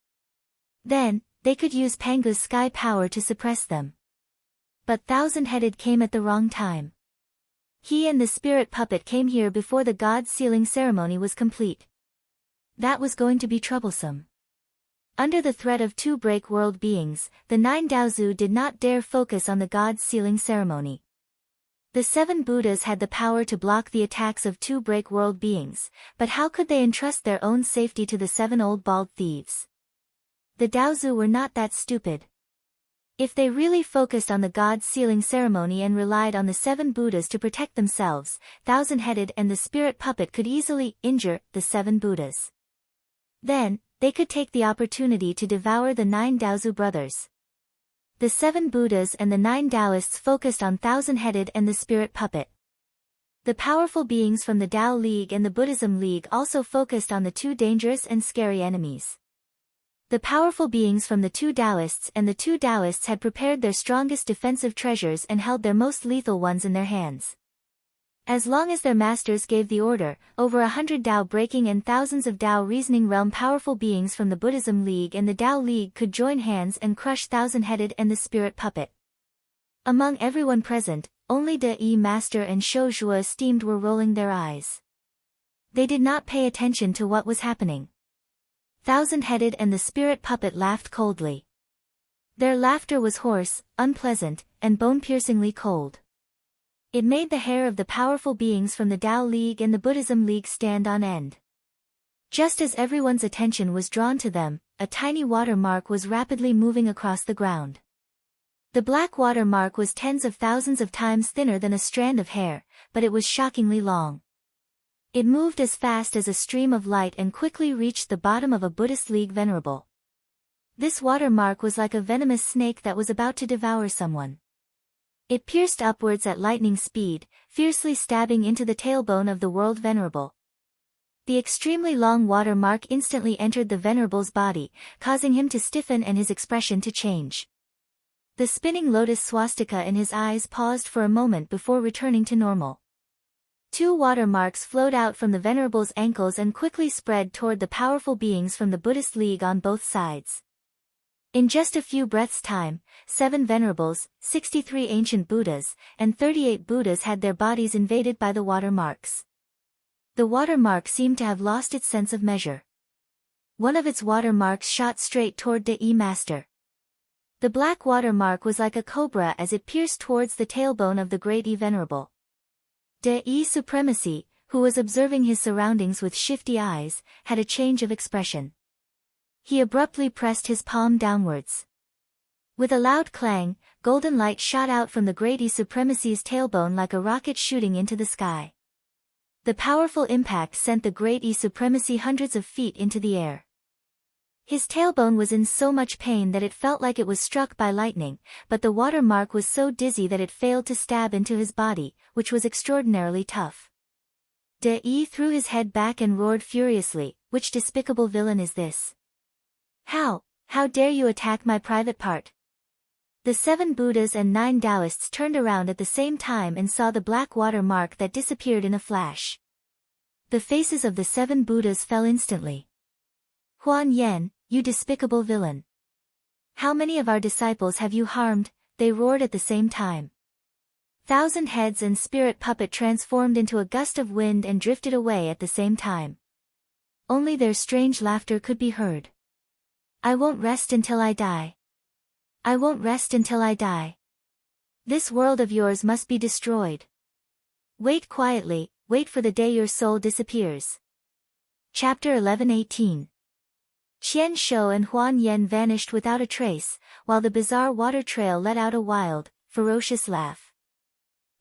Then, they could use Pangu's sky power to suppress them. But Thousand-Headed came at the wrong time. He and the spirit puppet came here before the god's sealing ceremony was complete. That was going to be troublesome. Under the threat of 2 break world beings, the 9 Daozu did not dare focus on the god's sealing ceremony. The 7 Buddhas had the power to block the attacks of 2 break world beings, but how could they entrust their own safety to the 7 old bald thieves? The Daozu were not that stupid. If they really focused on the god's sealing ceremony and relied on the 7 Buddhas to protect themselves, Thousand-Headed and the spirit puppet could easily injure the 7 Buddhas. Then, they could take the opportunity to devour the 9 Daozu brothers. The 7 Buddhas and the 9 Taoists focused on Thousand-Headed and the spirit puppet. The powerful beings from the Tao League and the Buddhism League also focused on the 2 dangerous and scary enemies. The powerful beings from the 2 Taoists and the 2 Taoists had prepared their strongest defensive treasures and held their most lethal ones in their hands. As long as their masters gave the order, over 100 Tao breaking and thousands of Tao reasoning realm powerful beings from the Buddhism League and the Tao League could join hands and crush Thousand-Headed and the spirit puppet. Among everyone present, only De Yi Master and Shou Zhuo esteemed were rolling their eyes. They did not pay attention to what was happening. Thousand-Headed and the spirit puppet laughed coldly. Their laughter was hoarse, unpleasant, and bone-piercingly cold. It made the hair of the powerful beings from the Tao League and the Buddhism League stand on end. Just as everyone's attention was drawn to them, a tiny water mark was rapidly moving across the ground. The black water mark was tens of thousands of times thinner than a strand of hair, but it was shockingly long. It moved as fast as a stream of light and quickly reached the bottom of a Buddhist League venerable. This water mark was like a venomous snake that was about to devour someone. It pierced upwards at lightning speed, fiercely stabbing into the tailbone of the world venerable. The extremely long water mark instantly entered the venerable's body, causing him to stiffen and his expression to change. The spinning lotus swastika in his eyes paused for a moment before returning to normal. 2 water marks flowed out from the venerable's ankles and quickly spread toward the powerful beings from the Buddhist League on both sides. In just a few breaths' time, 7 venerables, 63 ancient Buddhas, and 38 Buddhas had their bodies invaded by the water marks. The water mark seemed to have lost its sense of measure. One of its water marks shot straight toward De Yi Master. The black water mark was like a cobra as it pierced towards the tailbone of the great venerable. De Supremacy, who was observing his surroundings with shifty eyes, had a change of expression. He abruptly pressed his palm downwards. With a loud clang, golden light shot out from the great Supremacy's tailbone like a rocket shooting into the sky. The powerful impact sent the great Supremacy hundreds of feet into the air. His tailbone was in so much pain that it felt like it was struck by lightning, but the water mark was so dizzy that it failed to stab into his body, which was extraordinarily tough. De threw his head back and roared furiously, "Which despicable villain is this? How dare you attack my private part?" The 7 Buddhas and 9 Taoists turned around at the same time and saw the black water mark that disappeared in a flash. The faces of the 7 Buddhas fell instantly. "Huan Yen, you despicable villain! How many of our disciples have you harmed?" they roared at the same time. 1,000 heads and spirit puppet transformed into a gust of wind and drifted away at the same time. Only their strange laughter could be heard. "I won't rest until I die. I won't rest until I die. This world of yours must be destroyed. Wait quietly, wait for the day your soul disappears." Chapter 11:18. Qian Shou and Huan Yen vanished without a trace, while the bizarre water trail let out a wild, ferocious laugh.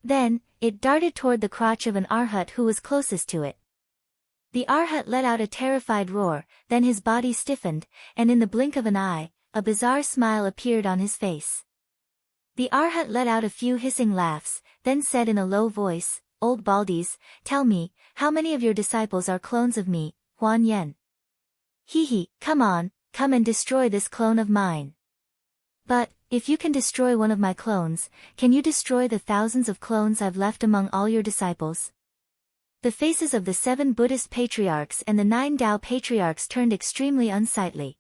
Then, it darted toward the crotch of an Arhat who was closest to it. The Arhat let out a terrified roar, then his body stiffened, and in the blink of an eye, a bizarre smile appeared on his face. The Arhat let out a few hissing laughs, then said in a low voice, "Old Baldies, tell me, how many of your disciples are clones of me, Huan Yen?" "Hee, come on, come and destroy this clone of mine." "But, if you can destroy one of my clones, can you destroy the thousands of clones I've left among all your disciples?" The faces of the 7 Buddhist patriarchs and the 9 Tao patriarchs turned extremely unsightly.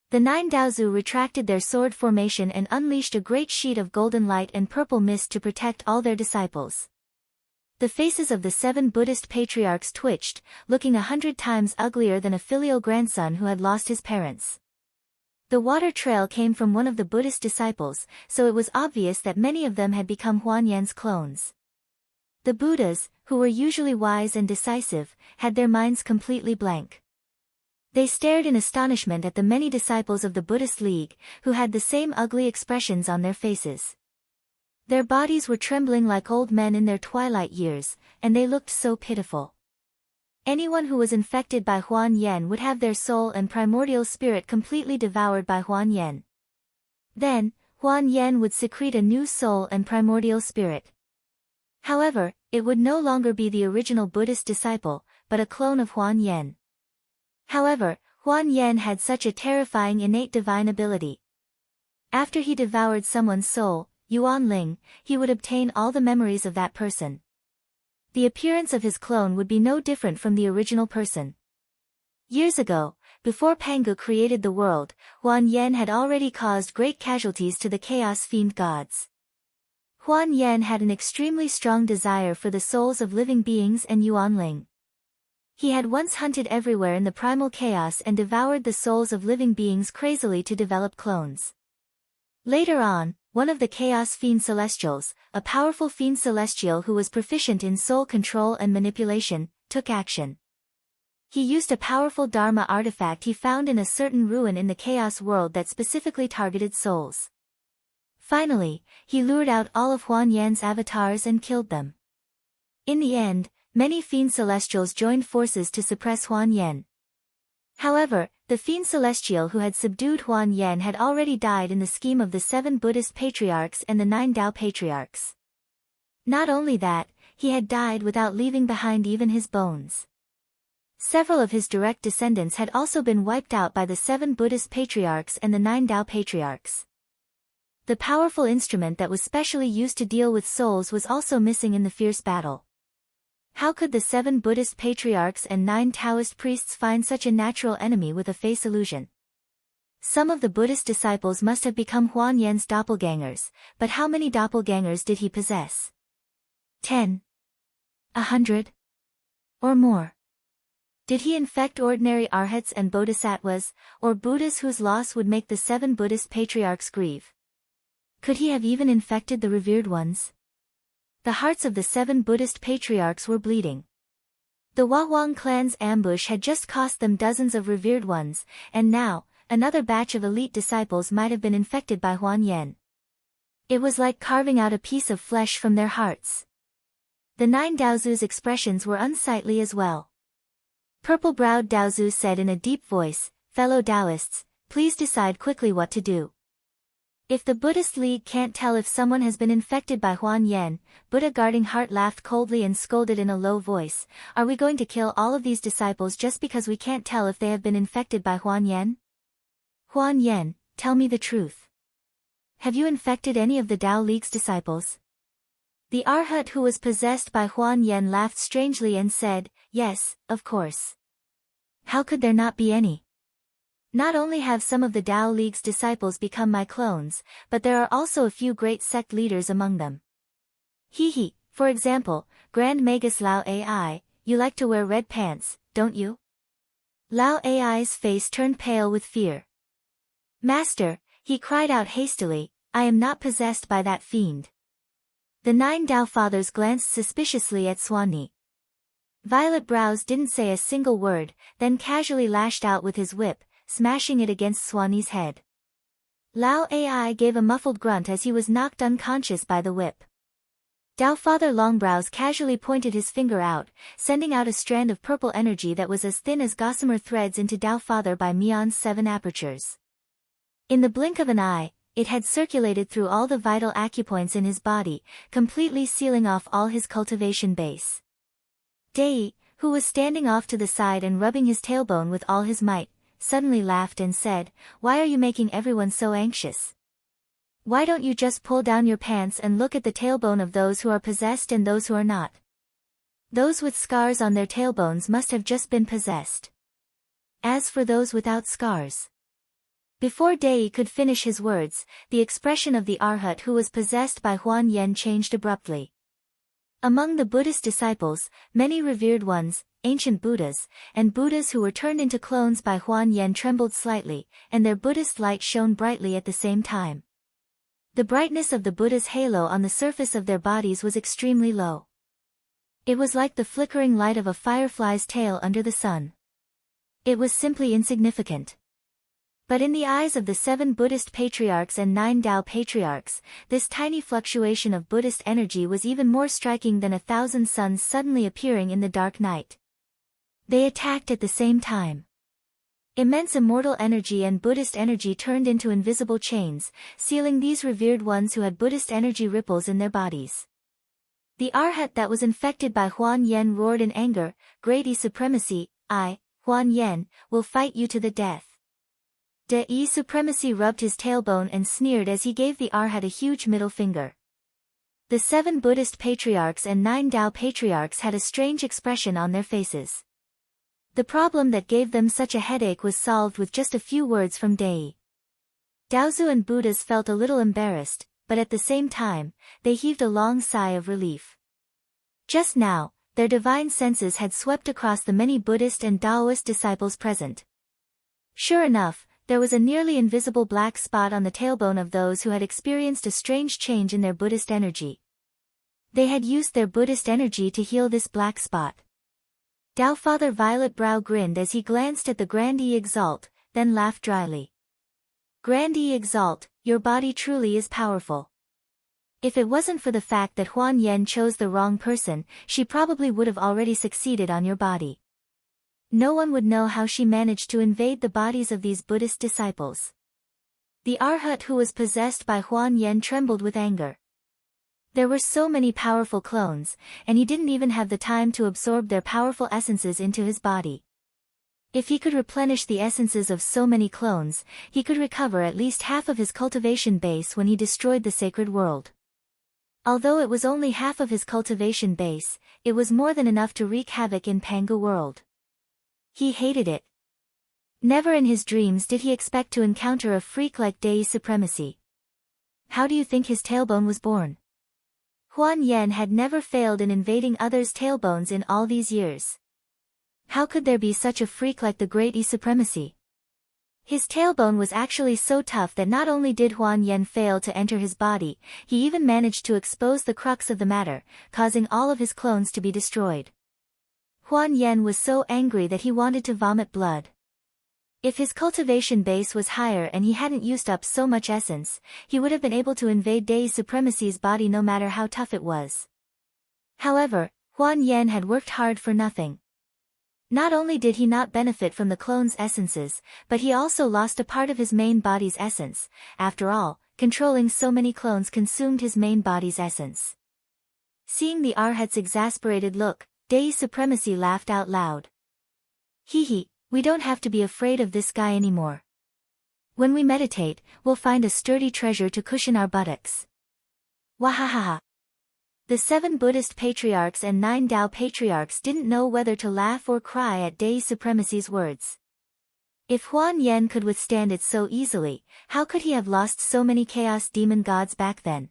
The 9 Daozu retracted their sword formation and unleashed a great sheet of golden light and purple mist to protect all their disciples. The faces of the 7 Buddhist patriarchs twitched, looking 100 times uglier than a filial grandson who had lost his parents. The water trail came from one of the Buddhist disciples, so it was obvious that many of them had become Huan Yen's clones. The Buddhas, who were usually wise and decisive, had their minds completely blank. They stared in astonishment at the many disciples of the Buddhist League, who had the same ugly expressions on their faces. Their bodies were trembling like old men in their twilight years, and they looked so pitiful. Anyone who was infected by Huan Yen would have their soul and primordial spirit completely devoured by Huan Yen. Then, Huan Yen would secrete a new soul and primordial spirit. However, it would no longer be the original Buddhist disciple, but a clone of Huan Yen. However, Huan Yen had such a terrifying innate divine ability. After he devoured someone's soul, Yuan Ling, he would obtain all the memories of that person. The appearance of his clone would be no different from the original person. Years ago, before Pangu created the world, Huan Yen had already caused great casualties to the Chaos Fiend gods. Huan Yen had an extremely strong desire for the souls of living beings and Yuan Ling. He had once hunted everywhere in the primal chaos and devoured the souls of living beings crazily to develop clones. Later on, one of the Chaos Fiend Celestials, a powerful Fiend Celestial who was proficient in soul control and manipulation, took action. He used a powerful Dharma artifact he found in a certain ruin in the Chaos world that specifically targeted souls. Finally, he lured out all of Huan Yen's avatars and killed them. In the end, many Fiend Celestials joined forces to suppress Huan Yen. However, the Fiend Celestial who had subdued Huan Yen had already died in the scheme of the 7 Buddhist patriarchs and the 9 Tao patriarchs. Not only that, he had died without leaving behind even his bones. Several of his direct descendants had also been wiped out by the 7 Buddhist patriarchs and the 9 Tao patriarchs. The powerful instrument that was specially used to deal with souls was also missing in the fierce battle. How could the 7 Buddhist patriarchs and 9 Taoist priests find such a natural enemy with a face illusion? Some of the Buddhist disciples must have become Huan Yen's doppelgangers, but how many doppelgangers did he possess? 10? 100? Or more? Did he infect ordinary arhats and bodhisattvas, or Buddhas whose loss would make the 7 Buddhist patriarchs grieve? Could he have even infected the revered ones? The hearts of the 7 Buddhist patriarchs were bleeding. The Wawang clan's ambush had just cost them dozens of revered ones, and now, another batch of elite disciples might have been infected by Huan Yen. It was like carving out a piece of flesh from their hearts. The 9 Daozu's expressions were unsightly as well. Purple-browed Daozu said in a deep voice, "Fellow Taoists, please decide quickly what to do. If the Buddhist League can't tell if someone has been infected by Huan Yen," Buddha guarding heart laughed coldly and scolded in a low voice, "are we going to kill all of these disciples just because we can't tell if they have been infected by Huan Yen? Huan Yen, tell me the truth. Have you infected any of the Tao League's disciples?" The Arhat who was possessed by Huan Yen laughed strangely and said, "Yes, of course. How could there not be any? Not only have some of the Tao League's disciples become my clones, but there are also a few great sect leaders among them. Hee, for example, Grand Magus Lao Ai, you like to wear red pants, don't you?" Lao Ai's face turned pale with fear. "Master," he cried out hastily, "I am not possessed by that fiend." The 9 Tao fathers glanced suspiciously at Swanee. Violet Brows didn't say a single word, then casually lashed out with his whip, smashing it against Swanee's head. Lao Ai gave a muffled grunt as he was knocked unconscious by the whip. Tao Father Longbrows casually pointed his finger out, sending out a strand of purple energy that was as thin as gossamer threads into Tao Father by Mion's 7 apertures. In the blink of an eye, it had circulated through all the vital acupoints in his body, completely sealing off all his cultivation base. Dei, who was standing off to the side and rubbing his tailbone with all his might, suddenly laughed and said, "Why are you making everyone so anxious? Why don't you just pull down your pants and look at the tailbone of those who are possessed and those who are not? Those with scars on their tailbones must have just been possessed. As for those without scars..." Before Dei could finish his words, the expression of the Arhat who was possessed by Huan Yen changed abruptly. Among the Buddhist disciples, many revered ones, ancient Buddhas, and Buddhas who were turned into clones by Huan Yen trembled slightly, and their Buddhist light shone brightly at the same time. The brightness of the Buddha's halo on the surface of their bodies was extremely low. It was like the flickering light of a firefly's tail under the sun. It was simply insignificant. But in the eyes of the 7 Buddhist patriarchs and 9 Tao patriarchs, this tiny fluctuation of Buddhist energy was even more striking than 1,000 suns suddenly appearing in the dark night. They attacked at the same time. Immense immortal energy and Buddhist energy turned into invisible chains, sealing these revered ones who had Buddhist energy ripples in their bodies. The Arhat that was infected by Huan Yen roared in anger, "Great E-Supremacy, I, Huan Yen, will fight you to the death." De E-Supremacy rubbed his tailbone and sneered as he gave the Arhat a huge middle finger. The 7 Buddhist patriarchs and 9 Tao patriarchs had a strange expression on their faces. The problem that gave them such a headache was solved with just a few words from Dei. Daozu and Buddhas felt a little embarrassed, but at the same time, they heaved a long sigh of relief. Just now, their divine senses had swept across the many Buddhist and Taoist disciples present. Sure enough, there was a nearly invisible black spot on the tailbone of those who had experienced a strange change in their Buddhist energy. They had used their Buddhist energy to heal this black spot. Tao Father Violet Brow grinned as he glanced at the Grand E-Exalt, then laughed dryly. "Grand E-Exalt, your body truly is powerful. If it wasn't for the fact that Huan Yen chose the wrong person, she probably would have already succeeded on your body. No one would know how she managed to invade the bodies of these Buddhist disciples." The Arhat who was possessed by Huan Yen trembled with anger. There were so many powerful clones, and he didn't even have the time to absorb their powerful essences into his body. If he could replenish the essences of so many clones, he could recover at least half of his cultivation base when he destroyed the sacred world. Although it was only half of his cultivation base, it was more than enough to wreak havoc in Panga world. He hated it. Never in his dreams did he expect to encounter a freak like Dei Supremacy. How do you think his tailbone was born? Huan Yen had never failed in invading others' tailbones in all these years. How could there be such a freak like the great supremacy? His tailbone was actually so tough that not only did Huan Yen fail to enter his body, he even managed to expose the crux of the matter, causing all of his clones to be destroyed. Huan Yen was so angry that he wanted to vomit blood. If his cultivation base was higher and he hadn't used up so much essence, he would have been able to invade Dei Supremacy's body no matter how tough it was. However, Huan Yen had worked hard for nothing. Not only did he not benefit from the clone's essences, but he also lost a part of his main body's essence. After all, controlling so many clones consumed his main body's essence. Seeing the Arhat's exasperated look, Dei Supremacy laughed out loud. Hee, we don't have to be afraid of this guy anymore. When we meditate, we'll find a sturdy treasure to cushion our buttocks. Wahahaha. The 7 Buddhist patriarchs and 9 Tao patriarchs didn't know whether to laugh or cry at Dei Supremacy's words. If Huan Yen could withstand it so easily, how could he have lost so many chaos demon gods back then?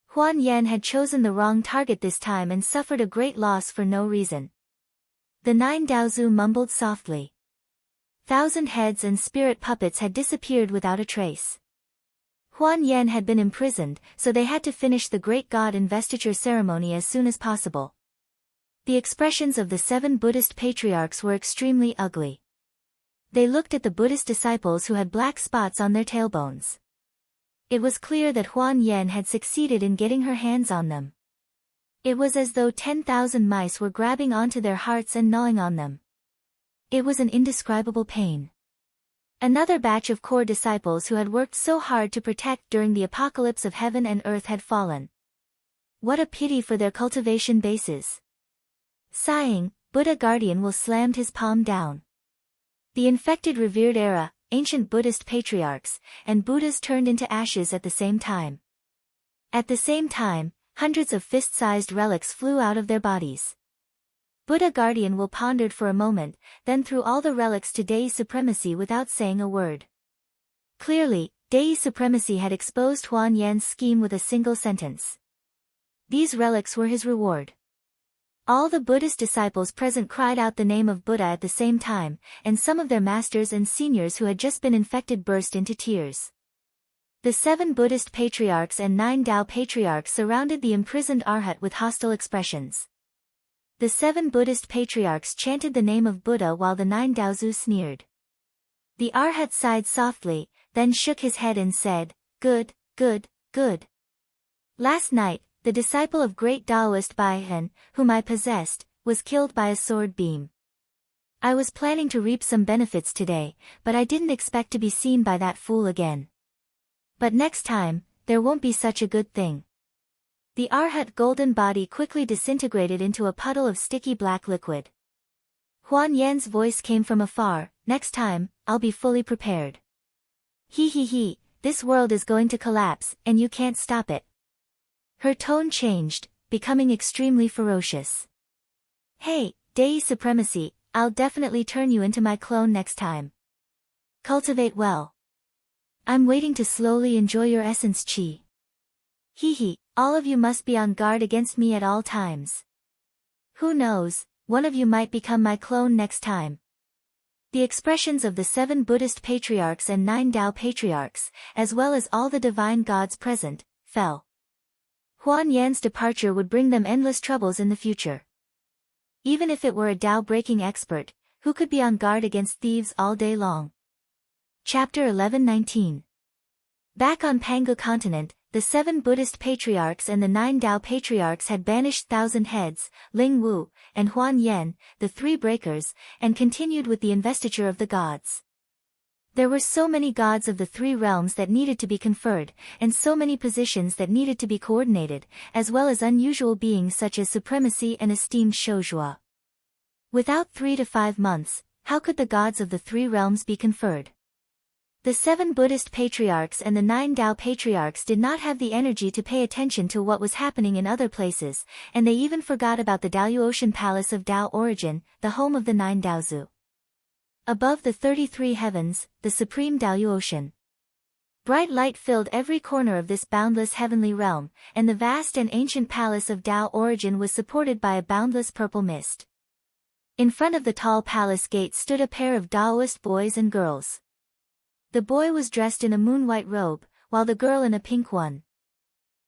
Huan Yen had chosen the wrong target this time and suffered a great loss for no reason. The 9 Daozu mumbled softly. 1,000 heads and spirit puppets had disappeared without a trace. Huan Yen had been imprisoned, so they had to finish the great god investiture ceremony as soon as possible. The expressions of the 7 Buddhist patriarchs were extremely ugly. They looked at the Buddhist disciples who had black spots on their tailbones. It was clear that Huan Yen had succeeded in getting her hands on them. It was as though 10,000 mice were grabbing onto their hearts and gnawing on them. It was an indescribable pain. Another batch of core disciples who had worked so hard to protect during the apocalypse of heaven and earth had fallen. What a pity for their cultivation bases. Sighing, Buddha Guardian Will slammed his palm down. The infected revered era, ancient Buddhist patriarchs, and Buddhas turned into ashes at the same time. At the same time, hundreds of fist-sized relics flew out of their bodies. Buddha Guardian Will pondered for a moment, then threw all the relics to Dei Supremacy without saying a word. Clearly, Dei Supremacy had exposed Huan Yen's scheme with a single sentence. These relics were his reward. All the Buddhist disciples present cried out the name of Buddha at the same time, and some of their masters and seniors who had just been infected burst into tears. The 7 Buddhist patriarchs and 9 Tao patriarchs surrounded the imprisoned Arhat with hostile expressions. The 7 Buddhist patriarchs chanted the name of Buddha while the 9 Daozu sneered. The Arhat sighed softly, then shook his head and said, "Good, good, good. Last night, the disciple of great Taoist Baihen, whom I possessed, was killed by a sword beam. I was planning to reap some benefits today, but I didn't expect to be seen by that fool again. But next time, there won't be such a good thing." The Arhat golden body quickly disintegrated into a puddle of sticky black liquid. Huan Yen's voice came from afar, "Next time, I'll be fully prepared. He, this world is going to collapse, and you can't stop it." Her tone changed, becoming extremely ferocious. "Hey, Dei Supremacy, I'll definitely turn you into my clone next time. Cultivate well. I'm waiting to slowly enjoy your essence chi. He, all of you must be on guard against me at all times. Who knows, one of you might become my clone next time." The expressions of the 7 Buddhist patriarchs and 9 Tao patriarchs, as well as all the divine gods present, fell. Huan Yan's departure would bring them endless troubles in the future. Even if it were a Tao-breaking expert, who could be on guard against thieves all day long? Chapter 11:19. Back on Pangu continent, the 7 Buddhist patriarchs and the 9 Tao patriarchs had banished 1,000 heads, Ling Wu, and Huan Yen, the 3 breakers, and continued with the investiture of the gods. There were so many gods of the 3 realms that needed to be conferred, and so many positions that needed to be coordinated, as well as unusual beings such as Supremacy and esteemed Shoujua. Without 3 to 5 months, how could the gods of the 3 realms be conferred? The 7 Buddhist patriarchs and the 9 Tao patriarchs did not have the energy to pay attention to what was happening in other places, and they even forgot about the Daoyuotian Palace of Tao Origin, the home of the 9 Daozu. Above the 33 heavens, the supreme Daoyuotian. Bright light filled every corner of this boundless heavenly realm, and the vast and ancient palace of Tao Origin was supported by a boundless purple mist. In front of the tall palace gate stood a pair of Taoist boys and girls. The boy was dressed in a moon-white robe, while the girl in a pink one.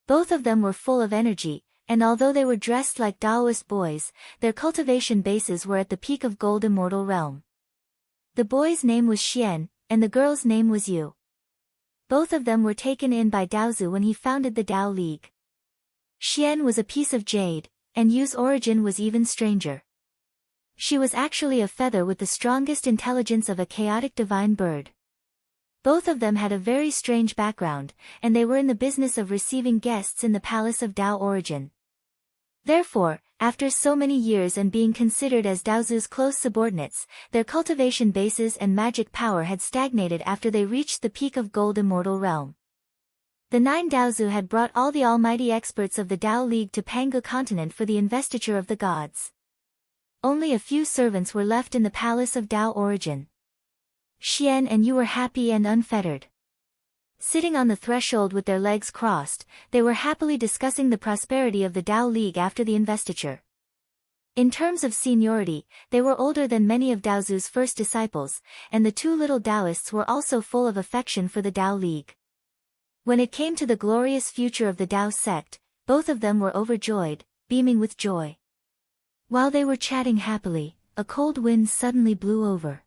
Both of them were full of energy, and although they were dressed like Taoist boys, their cultivation bases were at the peak of gold immortal realm. The boy's name was Xian, and the girl's name was Yu. Both of them were taken in by Daozu when he founded the Tao League. Xian was a piece of jade, and Yu's origin was even stranger. She was actually a feather with the strongest intelligence of a chaotic divine bird. Both of them had a very strange background, and they were in the business of receiving guests in the palace of Tao origin. Therefore, after so many years and being considered as Daozu's close subordinates, their cultivation bases and magic power had stagnated after they reached the peak of gold immortal realm. The 9 Daozu had brought all the almighty experts of the Tao League to Pangu continent for the investiture of the gods. Only a few servants were left in the palace of Tao origin. Xian and Yu were happy and unfettered. Sitting on the threshold with their legs crossed, they were happily discussing the prosperity of the Tao League after the investiture. In terms of seniority, they were older than many of Daozu's first disciples, and the 2 little Taoists were also full of affection for the Tao League. When it came to the glorious future of the Tao sect, both of them were overjoyed, beaming with joy. While they were chatting happily, a cold wind suddenly blew over.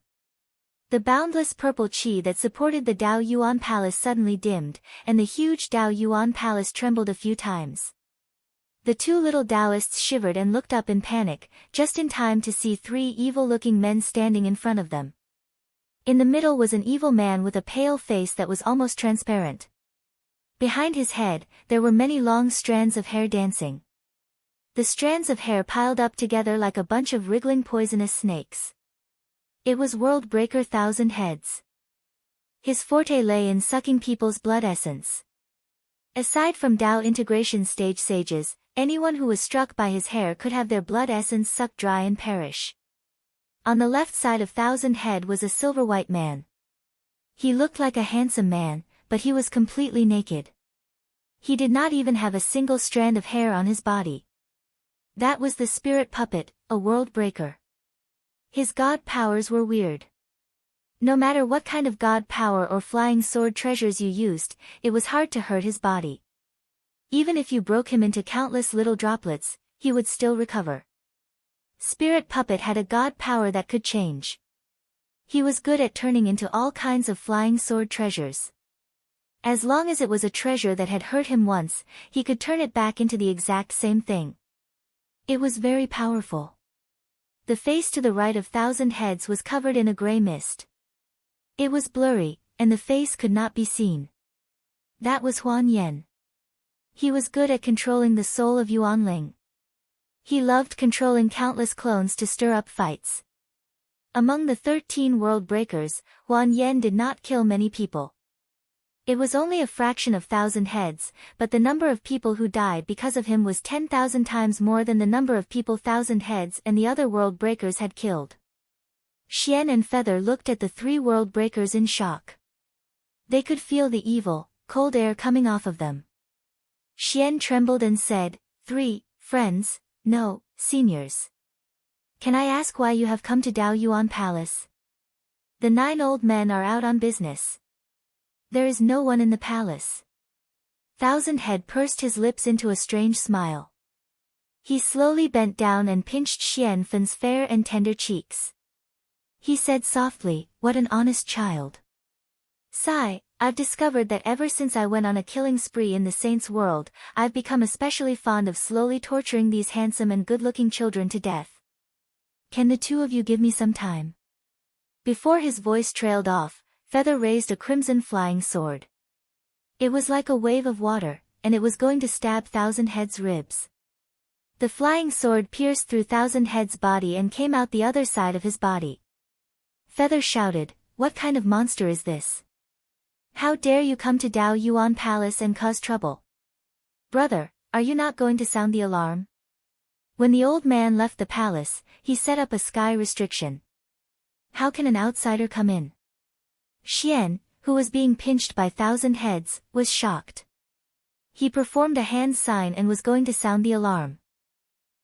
The boundless purple qi that supported the Tao Yuan Palace suddenly dimmed, and the huge Tao Yuan Palace trembled a few times. The 2 little Taoists shivered and looked up in panic, just in time to see 3 evil-looking men standing in front of them. In the middle was an evil man with a pale face that was almost transparent. Behind his head, there were many long strands of hair dancing. The strands of hair piled up together like a bunch of wriggling poisonous snakes. It was World Breaker 1000 Heads. His forte lay in sucking people's blood essence. Aside from Tao integration stage sages, anyone who was struck by his hair could have their blood essence sucked dry and perish. On the left side of 1000 Head was a silver-white man. He looked like a handsome man, but he was completely naked. He did not even have a single strand of hair on his body. That was the spirit puppet, a world breaker. His god powers were weird. No matter what kind of god power or flying sword treasures you used, it was hard to hurt his body. Even if you broke him into countless little droplets, he would still recover. Spirit Puppet had a god power that could change. He was good at turning into all kinds of flying sword treasures. As long as it was a treasure that had hurt him once, he could turn it back into the exact same thing. It was very powerful. The face to the right of 1000 Heads was covered in a gray mist. It was blurry, and the face could not be seen. That was Huan Yen. He was good at controlling the soul of Yuan Ling. He loved controlling countless clones to stir up fights. Among the 13 world breakers, Huan Yen did not kill many people. It was only a fraction of 1000 Heads, but the number of people who died because of him was 10,000 times more than the number of people 1000 Heads and the other world breakers had killed. Xian and Feather looked at the 3 world breakers in shock. They could feel the evil, cold air coming off of them. Xian trembled and said, 3 friends, no, seniors. Can I ask why you have come to Tao Yuan Palace? The 9 old men are out on business. There is no one in the palace. 1000 Head pursed his lips into a strange smile. He slowly bent down and pinched Xian Fan's fair and tender cheeks. He said softly, "What an honest child. Sigh, I've discovered that ever since I went on a killing spree in the saints' world, I've become especially fond of slowly torturing these handsome and good-looking children to death. Can the 2 of you give me some time?" Before his voice trailed off, Feather raised a crimson flying sword. It was like a wave of water, and it was going to stab 1000 Head's ribs. The flying sword pierced through 1000 Head's body and came out the other side of his body. Feather shouted, "What kind of monster is this? How dare you come to Tao Yuan Palace and cause trouble? Brother, are you not going to sound the alarm?" When the old man left the palace, he set up a sky restriction. How can an outsider come in? Xian, who was being pinched by 1000 Heads, was shocked. He performed a hand sign and was going to sound the alarm.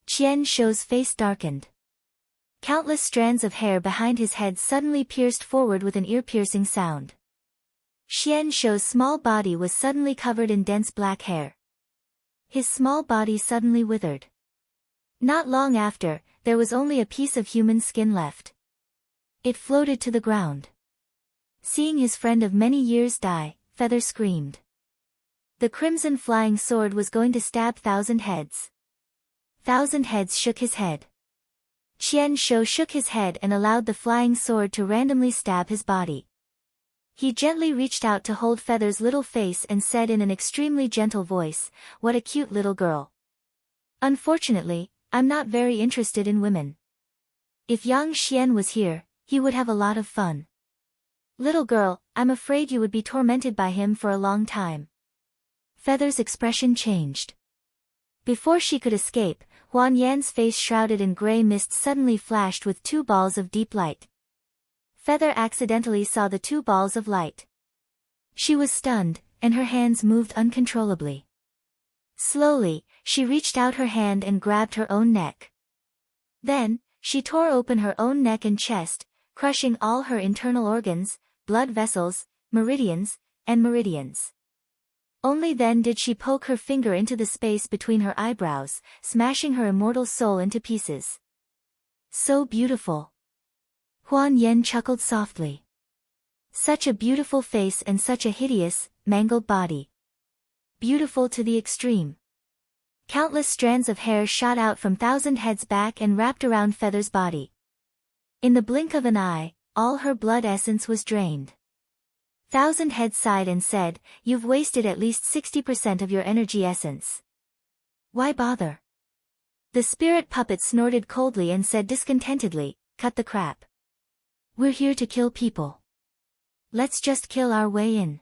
Qian Shou's face darkened. Countless strands of hair behind his head suddenly pierced forward with an ear-piercing sound. Xian Shou's small body was suddenly covered in dense black hair. His small body suddenly withered. Not long after, there was only a piece of human skin left. It floated to the ground. Seeing his friend of many years die, Feather screamed. The crimson flying sword was going to stab Thousand Heads. Thousand Heads shook his head. Qian Shou shook his head and allowed the flying sword to randomly stab his body. He gently reached out to hold Feather's little face and said in an extremely gentle voice, "What a cute little girl. Unfortunately, I'm not very interested in women. If Yang Xian was here, he would have a lot of fun. Little girl, I'm afraid you would be tormented by him for a long time." Feather's expression changed. Before she could escape, Huan Yan's face shrouded in gray mist suddenly flashed with two balls of deep light. Feather accidentally saw the two balls of light. She was stunned, and her hands moved uncontrollably. Slowly, she reached out her hand and grabbed her own neck. Then, she tore open her own neck and chest, crushing all her internal organs, blood vessels, meridians. Only then did she poke her finger into the space between her eyebrows, smashing her immortal soul into pieces. So beautiful. Huan Yan chuckled softly. Such a beautiful face and such a hideous, mangled body. Beautiful to the extreme. Countless strands of hair shot out from Thousand Heads' back and wrapped around Feather's body. In the blink of an eye, all her blood essence was drained. Thousand Heads sighed and said, "You've wasted at least 60% of your energy essence. Why bother?" The spirit puppet snorted coldly and said discontentedly, "Cut the crap. We're here to kill people. Let's just kill our way in."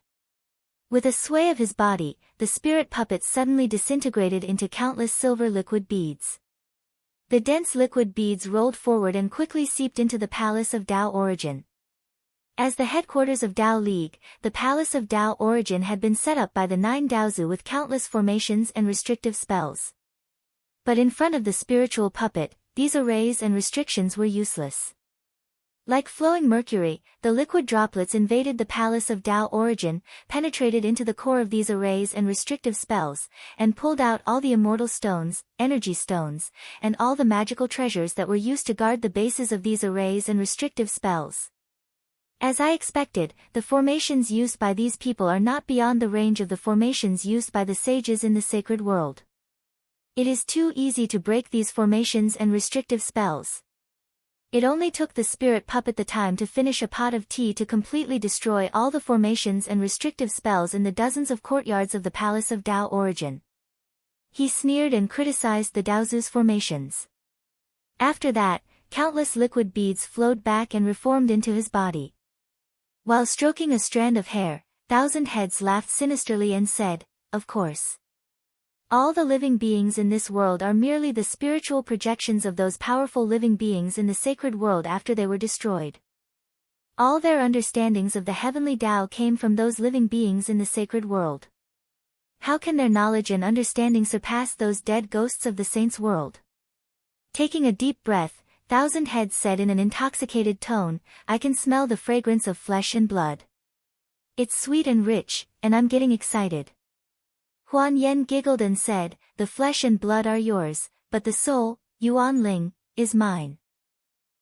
With a sway of his body, the spirit puppet suddenly disintegrated into countless silver liquid beads. The dense liquid beads rolled forward and quickly seeped into the Palace of Tao Origin. As the headquarters of Tao League, the Palace of Tao Origin had been set up by the 9 Daozu with countless formations and restrictive spells. But in front of the spiritual puppet, these arrays and restrictions were useless. Like flowing mercury, the liquid droplets invaded the Palace of Tao Origin, penetrated into the core of these arrays and restrictive spells, and pulled out all the immortal stones, energy stones, and all the magical treasures that were used to guard the bases of these arrays and restrictive spells. As I expected, the formations used by these people are not beyond the range of the formations used by the sages in the sacred world. It is too easy to break these formations and restrictive spells. It only took the spirit puppet the time to finish a pot of tea to completely destroy all the formations and restrictive spells in the dozens of courtyards of the Palace of Tao Origin. He sneered and criticized the Daozu's formations. After that, countless liquid beads flowed back and reformed into his body. While stroking a strand of hair, Thousand Heads laughed sinisterly and said, "Of course. All the living beings in this world are merely the spiritual projections of those powerful living beings in the sacred world after they were destroyed. All their understandings of the heavenly Tao came from those living beings in the sacred world. How can their knowledge and understanding surpass those dead ghosts of the saints' world?" Taking a deep breath, Thousand Heads said in an intoxicated tone, "I can smell the fragrance of flesh and blood. It's sweet and rich, and I'm getting excited." Huan Yan giggled and said, "The flesh and blood are yours, but the soul, Yuan Ling, is mine.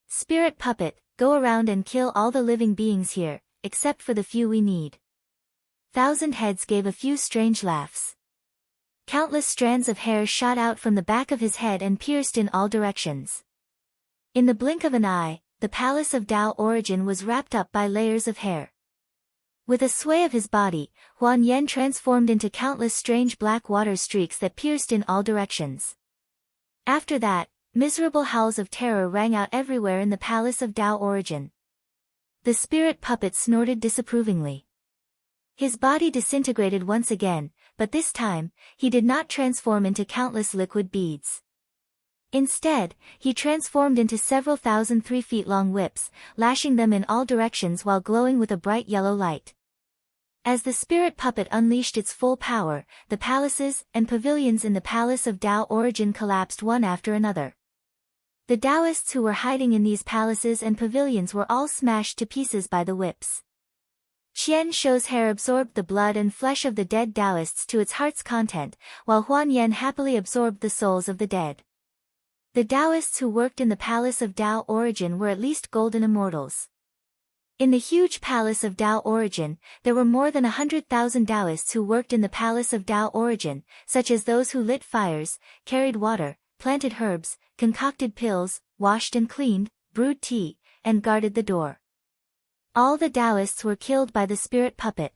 Spirit puppet, go around and kill all the living beings here, except for the few we need." Thousand Heads gave a few strange laughs. Countless strands of hair shot out from the back of his head and pierced in all directions. In the blink of an eye, the Palace of Tao Origin was wrapped up by layers of hair. With a sway of his body, Huan Yan transformed into countless strange black water streaks that pierced in all directions. After that, miserable howls of terror rang out everywhere in the Palace of Tao Origin. The spirit puppet snorted disapprovingly. His body disintegrated once again, but this time, he did not transform into countless liquid beads. Instead, he transformed into several thousand 3-feet-long whips, lashing them in all directions while glowing with a bright yellow light. As the spirit puppet unleashed its full power, the palaces and pavilions in the Palace of Tao Origin collapsed one after another. The Taoists who were hiding in these palaces and pavilions were all smashed to pieces by the whips. Qian Shou's hair absorbed the blood and flesh of the dead Taoists to its heart's content, while Huan Yan happily absorbed the souls of the dead. The Taoists who worked in the palace of Tao Origin were at least golden immortals. In the huge palace of Tao Origin, there were more than 100,000 Taoists who worked in the palace of Tao Origin, such as those who lit fires, carried water, planted herbs, concocted pills, washed and cleaned, brewed tea, and guarded the door. All the Taoists were killed by the spirit puppet.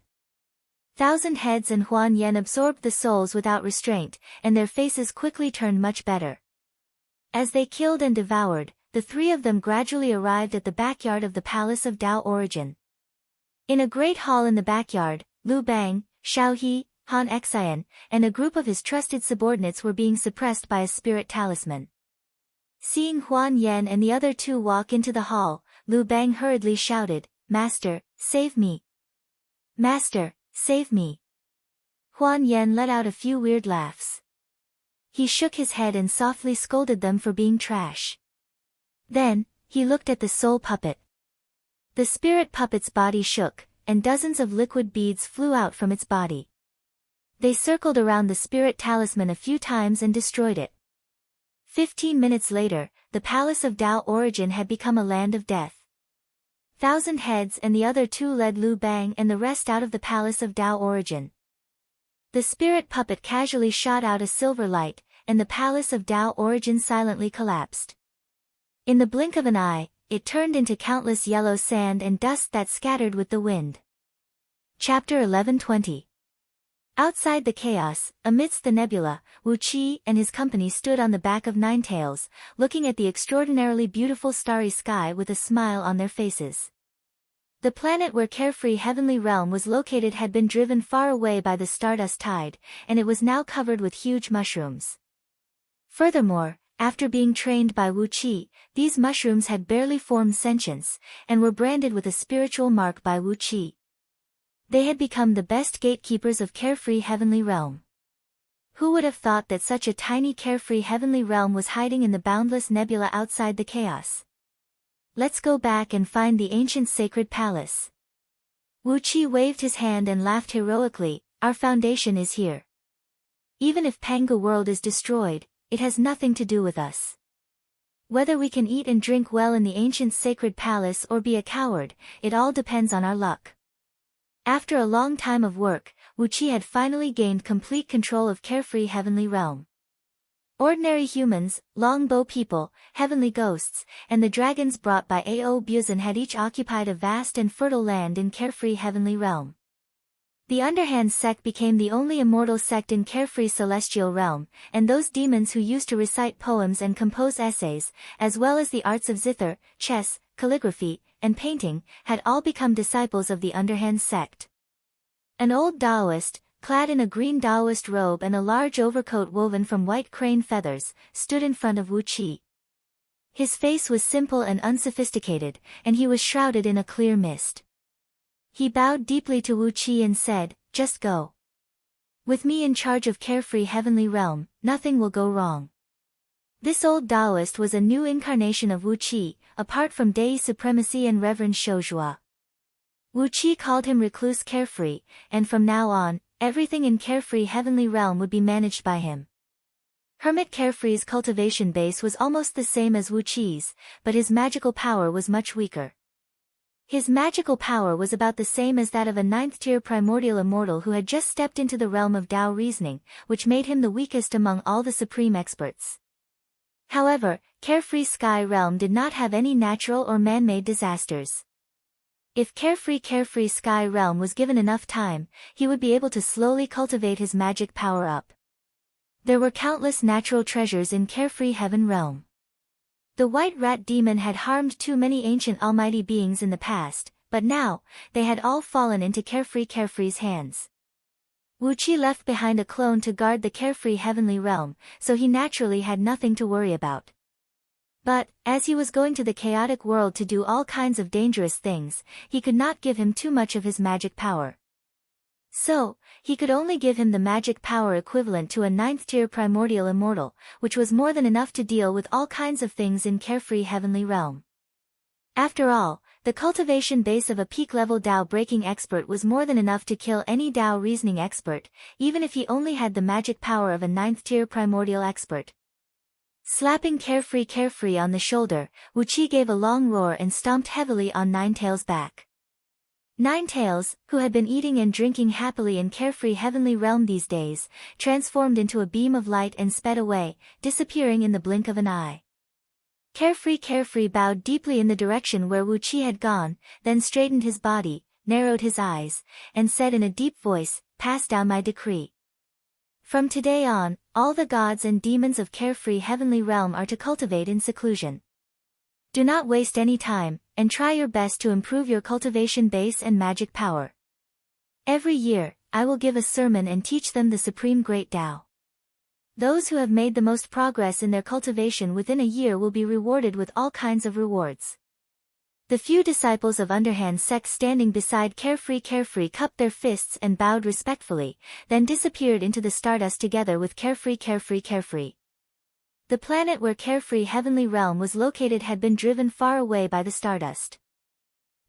Thousand Heads and Huan Yan absorbed the souls without restraint, and their faces quickly turned much better. As they killed and devoured, the three of them gradually arrived at the backyard of the palace of Tao Origin. In a great hall in the backyard, Liu Bang, Shao He, Han Xian, and a group of his trusted subordinates were being suppressed by a spirit talisman. Seeing Huan Yan and the other two walk into the hall, Liu Bang hurriedly shouted, "Master, save me! Master, save me!" Huan Yan let out a few weird laughs. He shook his head and softly scolded them for being trash. Then, he looked at the soul puppet. The spirit puppet's body shook, and dozens of liquid beads flew out from its body. They circled around the spirit talisman a few times and destroyed it. 15 minutes later, the palace of Tao Origin had become a land of death. Thousand Heads and the other two led Liu Bang and the rest out of the palace of Tao Origin. The spirit puppet casually shot out a silver light, and the palace of Tao Origin silently collapsed. In the blink of an eye, it turned into countless yellow sand and dust that scattered with the wind. Chapter 11:20. Outside the chaos, amidst the nebula, Wu Qi and his company stood on the back of Ninetails, looking at the extraordinarily beautiful starry sky with a smile on their faces. The planet where Carefree Heavenly Realm was located had been driven far away by the Stardust Tide, and it was now covered with huge mushrooms. Furthermore, after being trained by Wu Qi, these mushrooms had barely formed sentience, and were branded with a spiritual mark by Wu Qi. They had become the best gatekeepers of Carefree Heavenly Realm. Who would have thought that such a tiny Carefree Heavenly Realm was hiding in the boundless nebula outside the chaos? Let's go back and find the ancient sacred palace. Wu Qi waved his hand and laughed heroically, "Our foundation is here. Even if Panga world is destroyed, it has nothing to do with us. Whether we can eat and drink well in the ancient sacred palace or be a coward, it all depends on our luck." After a long time of work, Wu Qi had finally gained complete control of Carefree Heavenly Realm. Ordinary humans, longbow people, heavenly ghosts, and the dragons brought by Ao Buzan had each occupied a vast and fertile land in Carefree Heavenly Realm. The Underhand sect became the only immortal sect in Carefree Celestial Realm, and those demons who used to recite poems and compose essays, as well as the arts of zither, chess, calligraphy, and painting, had all become disciples of the Underhand sect. An old Taoist, clad in a green Taoist robe and a large overcoat woven from white crane feathers, stood in front of Wu Qi. His face was simple and unsophisticated, and he was shrouded in a clear mist. He bowed deeply to Wu Qi and said, "Just go. With me in charge of Carefree Heavenly Realm, nothing will go wrong." This old Taoist was a new incarnation of Wu Qi, apart from Dei supremacy and Reverend Shoujua. Wu Qi called him Recluse Carefree, and from now on, everything in Carefree Heavenly Realm would be managed by him. Hermit Carefree's cultivation base was almost the same as Wu Qi's, but his magical power was much weaker. His magical power was about the same as that of a 9th-tier primordial immortal who had just stepped into the realm of Tao reasoning, which made him the weakest among all the supreme experts. However, Carefree Sky Realm did not have any natural or man-made disasters. If Carefree Sky Realm was given enough time, he would be able to slowly cultivate his magic power up. There were countless natural treasures in Carefree Heaven Realm. The White Rat Demon had harmed too many ancient almighty beings in the past, but now, they had all fallen into Carefree's hands. Wu Qi left behind a clone to guard the Carefree Heavenly Realm, so he naturally had nothing to worry about. But, as he was going to the chaotic world to do all kinds of dangerous things, he could not give him too much of his magic power. So, he could only give him the magic power equivalent to a 9th-tier primordial immortal, which was more than enough to deal with all kinds of things in carefree heavenly realm. After all, the cultivation base of a peak-level Dao breaking expert was more than enough to kill any Dao reasoning expert, even if he only had the magic power of a 9th-tier primordial expert. Slapping Carefree on the shoulder, Wuqi gave a long roar and stomped heavily on Ninetails' back. Ninetails, who had been eating and drinking happily in carefree heavenly realm these days, transformed into a beam of light and sped away, disappearing in the blink of an eye. Carefree bowed deeply in the direction where Wuqi had gone, then straightened his body, narrowed his eyes, and said in a deep voice, "Pass down my decree. From today on, all the gods and demons of carefree heavenly realm are to cultivate in seclusion. Do not waste any time, and try your best to improve your cultivation base and magic power. Every year, I will give a sermon and teach them the supreme great Tao. Those who have made the most progress in their cultivation within a year will be rewarded with all kinds of rewards." The few disciples of Underhand sect standing beside Carefree cupped their fists and bowed respectfully, then disappeared into the stardust together with Carefree. The planet where Carefree heavenly realm was located had been driven far away by the stardust.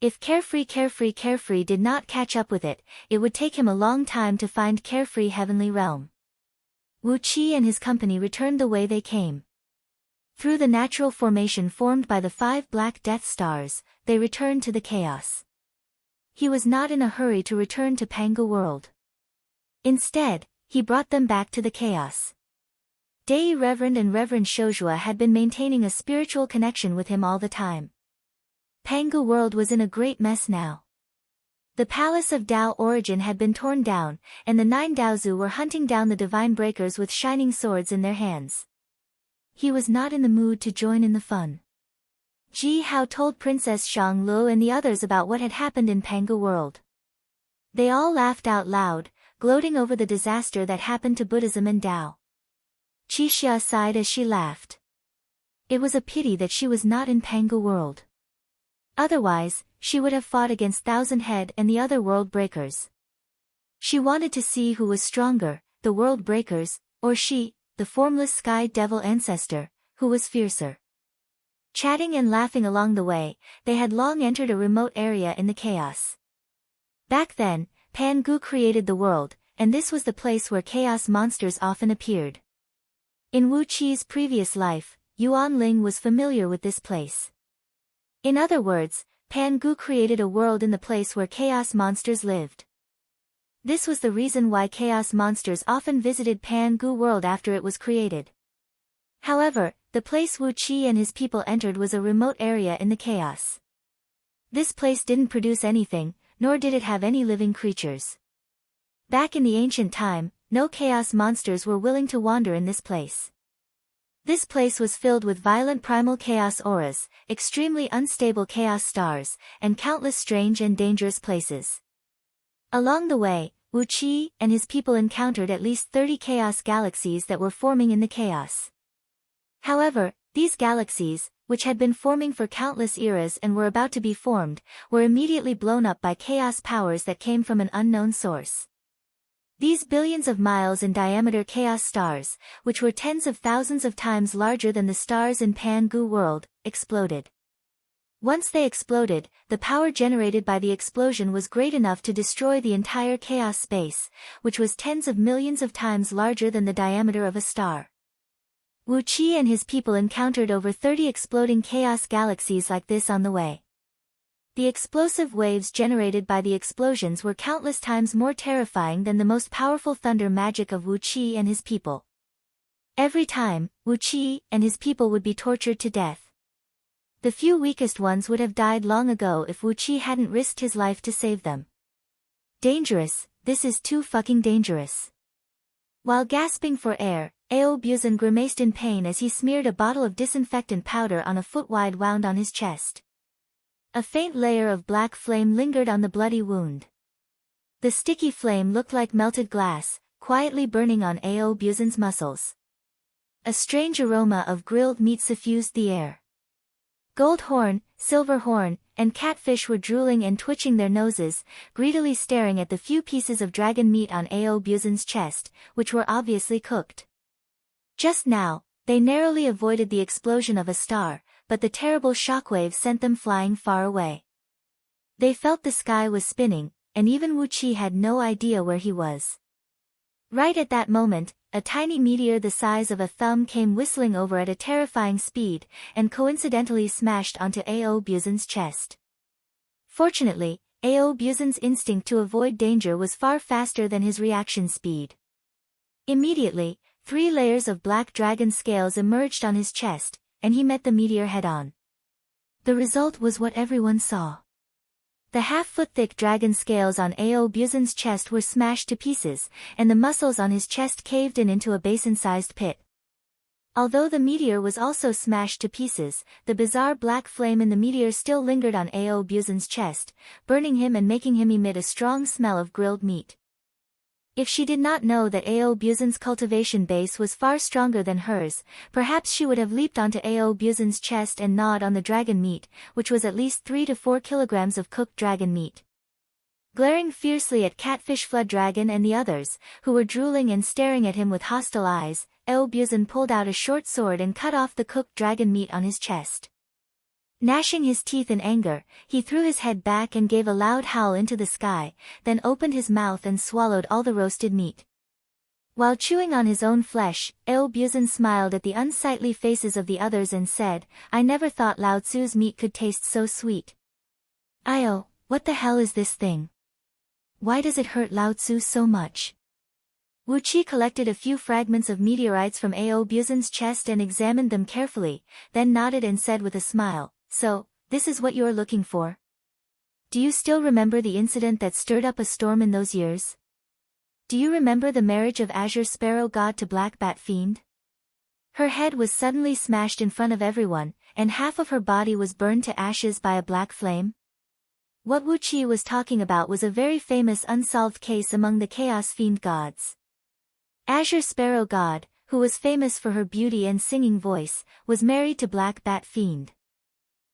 If Carefree did not catch up with it, it would take him a long time to find Carefree heavenly realm. Wuqi and his company returned the way they came. Through the natural formation formed by the 5 black death stars, they returned to the chaos. He was not in a hurry to return to Panga world. Instead, he brought them back to the chaos. Dei Reverend and Reverend Shojua had been maintaining a spiritual connection with him all the time. Panga world was in a great mess now. The palace of Dao origin had been torn down, and the 9 Daozu were hunting down the divine breakers with shining swords in their hands. He was not in the mood to join in the fun. Ji Hao told Princess Shang Lu and the others about what had happened in Panga world. They all laughed out loud, gloating over the disaster that happened to Buddhism and Dao. Qi Xia sighed as she laughed. It was a pity that she was not in Panga world. Otherwise, she would have fought against Thousand Head and the other world breakers. She wanted to see who was stronger, the world breakers, or she, the formless sky devil ancestor, who was fiercer. Chatting and laughing along the way, they had long entered a remote area in the chaos. Back then, Pan Gu created the world, and this was the place where chaos monsters often appeared. In Wu Qi's previous life, Yuan Ling was familiar with this place. In other words, Pan Gu created a world in the place where chaos monsters lived. This was the reason why chaos monsters often visited Pan Gu world after it was created. However, the place Wu Qi and his people entered was a remote area in the chaos. This place didn't produce anything, nor did it have any living creatures. Back in the ancient time, no chaos monsters were willing to wander in this place. This place was filled with violent primal chaos auras, extremely unstable chaos stars, and countless strange and dangerous places. Along the way, Wu Qi and his people encountered at least 30 chaos galaxies that were forming in the chaos. However, these galaxies, which had been forming for countless eras and were about to be formed, were immediately blown up by chaos powers that came from an unknown source. These billions of miles in diameter chaos stars, which were tens of thousands of times larger than the stars in Pan Gu world, exploded. Once they exploded, the power generated by the explosion was great enough to destroy the entire chaos space, which was tens of millions of times larger than the diameter of a star. Wu Qi and his people encountered over 30 exploding chaos galaxies like this on the way. The explosive waves generated by the explosions were countless times more terrifying than the most powerful thunder magic of Wu Qi and his people. Every time, Wu Qi and his people would be tortured to death. The few weakest ones would have died long ago if Wu Qi hadn't risked his life to save them. Dangerous, this is too fucking dangerous. While gasping for air, Ao Buzan grimaced in pain as he smeared a bottle of disinfectant powder on a foot-wide wound on his chest. A faint layer of black flame lingered on the bloody wound. The sticky flame looked like melted glass, quietly burning on Ao Buzan's muscles. A strange aroma of grilled meat suffused the air. Gold Horn, Silver Horn, and Catfish were drooling and twitching their noses, greedily staring at the few pieces of dragon meat on Ao Busan's chest, which were obviously cooked. Just now, they narrowly avoided the explosion of a star, but the terrible shockwave sent them flying far away. They felt the sky was spinning, and even Wu Qi had no idea where he was. Right at that moment, a tiny meteor the size of a thumb came whistling over at a terrifying speed, and coincidentally smashed onto Ao Busan's chest. Fortunately, Ao Busan's instinct to avoid danger was far faster than his reaction speed. Immediately, 3 layers of black dragon scales emerged on his chest, and he met the meteor head-on. The result was what everyone saw. The half-foot-thick dragon scales on Ao Busan's chest were smashed to pieces, and the muscles on his chest caved in into a basin-sized pit. Although the meteor was also smashed to pieces, the bizarre black flame in the meteor still lingered on Ao Busan's chest, burning him and making him emit a strong smell of grilled meat. If she did not know that Ao Busan's cultivation base was far stronger than hers, perhaps she would have leaped onto Ao Busan's chest and gnawed on the dragon meat, which was at least 3 to 4 kilograms of cooked dragon meat. Glaring fiercely at Catfish Flood Dragon and the others, who were drooling and staring at him with hostile eyes, Ao Busan pulled out a short sword and cut off the cooked dragon meat on his chest. Gnashing his teeth in anger, he threw his head back and gave a loud howl into the sky, then opened his mouth and swallowed all the roasted meat. While chewing on his own flesh, Ao Busan smiled at the unsightly faces of the others and said, "I never thought Lao Tzu's meat could taste so sweet. Io, what the hell is this thing? Why does it hurt Lao Tzu so much?" Wu Qi collected a few fragments of meteorites from Ao Busan's chest and examined them carefully, then nodded and said with a smile, "So, this is what you're looking for? Do you still remember the incident that stirred up a storm in those years? Do you remember the marriage of Azure Sparrow God to Black Bat Fiend?" Her head was suddenly smashed in front of everyone, and half of her body was burned to ashes by a black flame. What Wu Qi was talking about was a very famous unsolved case among the Chaos Fiend gods. Azure Sparrow God, who was famous for her beauty and singing voice, was married to Black Bat Fiend.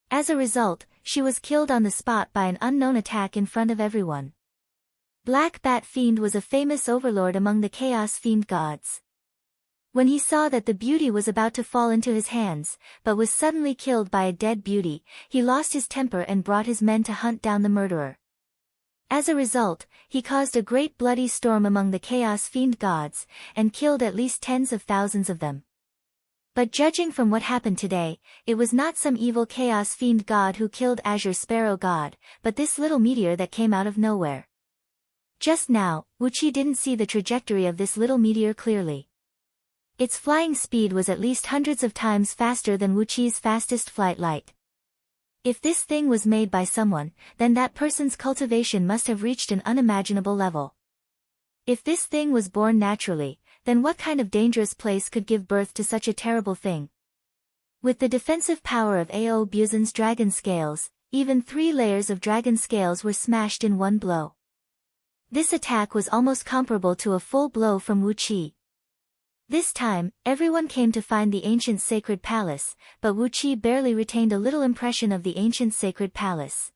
As a result, she was killed on the spot by an unknown attack in front of everyone. Black Bat Fiend was a famous overlord among the Chaos Fiend gods. When he saw that the beauty was about to fall into his hands, but was suddenly killed by a dead beauty, he lost his temper and brought his men to hunt down the murderer. As a result, he caused a great bloody storm among the Chaos Fiend gods, and killed at least tens of thousands of them. But judging from what happened today, it was not some evil Chaos Fiend god who killed Azure Sparrow God, but this little meteor that came out of nowhere. Just now, Wu Qi didn't see the trajectory of this little meteor clearly. Its flying speed was at least hundreds of times faster than Wu Qi's fastest flight light. If this thing was made by someone, then that person's cultivation must have reached an unimaginable level. If this thing was born naturally, then what kind of dangerous place could give birth to such a terrible thing? With the defensive power of Ao Busan's dragon scales, even 3 layers of dragon scales were smashed in one blow. This attack was almost comparable to a full blow from Wu Qi. This time, everyone came to find the ancient sacred palace, but Wu Qi barely retained a little impression of the ancient sacred palace.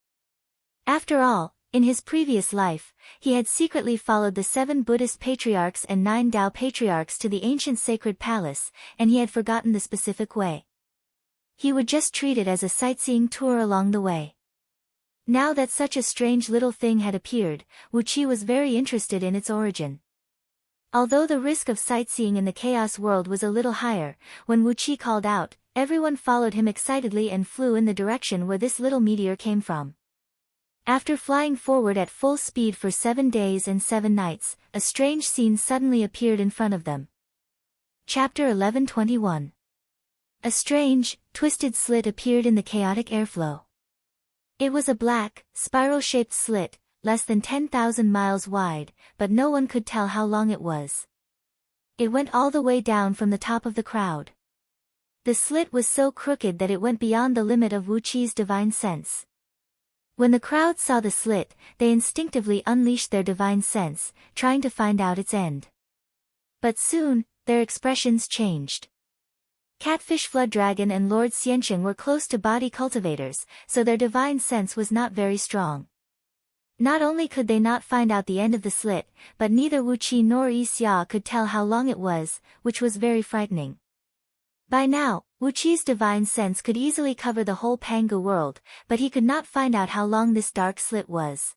After all, in his previous life, he had secretly followed the 7 Buddhist patriarchs and 9 Tao patriarchs to the ancient sacred palace, and he had forgotten the specific way. He would just treat it as a sightseeing tour along the way. Now that such a strange little thing had appeared, Wu Qi was very interested in its origin. Although the risk of sightseeing in the chaos world was a little higher, when Wu Qi called out, everyone followed him excitedly and flew in the direction where this little meteor came from. After flying forward at full speed for 7 days and 7 nights, a strange scene suddenly appeared in front of them. Chapter 11:21. A strange, twisted slit appeared in the chaotic airflow. It was a black, spiral-shaped slit, less than 10,000 miles wide, but no one could tell how long it was. It went all the way down from the top of the crowd. The slit was so crooked that it went beyond the limit of Wu Qi's divine sense. When the crowd saw the slit, they instinctively unleashed their divine sense, trying to find out its end. But soon, their expressions changed. Catfish Flood Dragon and Lord Xiansheng were close to body cultivators, so their divine sense was not very strong. Not only could they not find out the end of the slit, but neither Wu Qi nor Yi Xia could tell how long it was, which was very frightening. By now, Wu Qi's divine sense could easily cover the whole Pangu world, but he could not find out how long this dark slit was.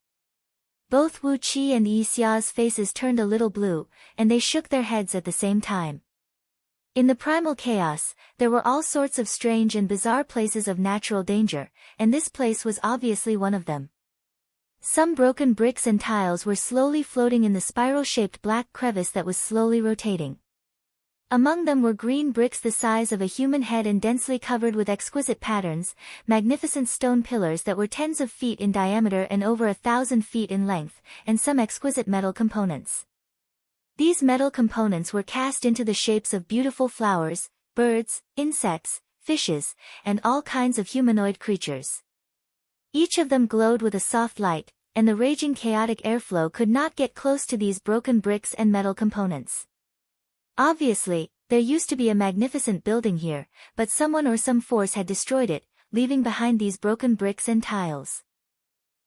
Both Wu Qi and Yi Xia's faces turned a little blue, and they shook their heads at the same time. In the primal chaos, there were all sorts of strange and bizarre places of natural danger, and this place was obviously one of them. Some broken bricks and tiles were slowly floating in the spiral-shaped black crevice that was slowly rotating. Among them were green bricks the size of a human head and densely covered with exquisite patterns, magnificent stone pillars that were tens of feet in diameter and over 1,000 feet in length, and some exquisite metal components. These metal components were cast into the shapes of beautiful flowers, birds, insects, fishes, and all kinds of humanoid creatures. Each of them glowed with a soft light, and the raging chaotic airflow could not get close to these broken bricks and metal components. Obviously, there used to be a magnificent building here, but someone or some force had destroyed it, leaving behind these broken bricks and tiles.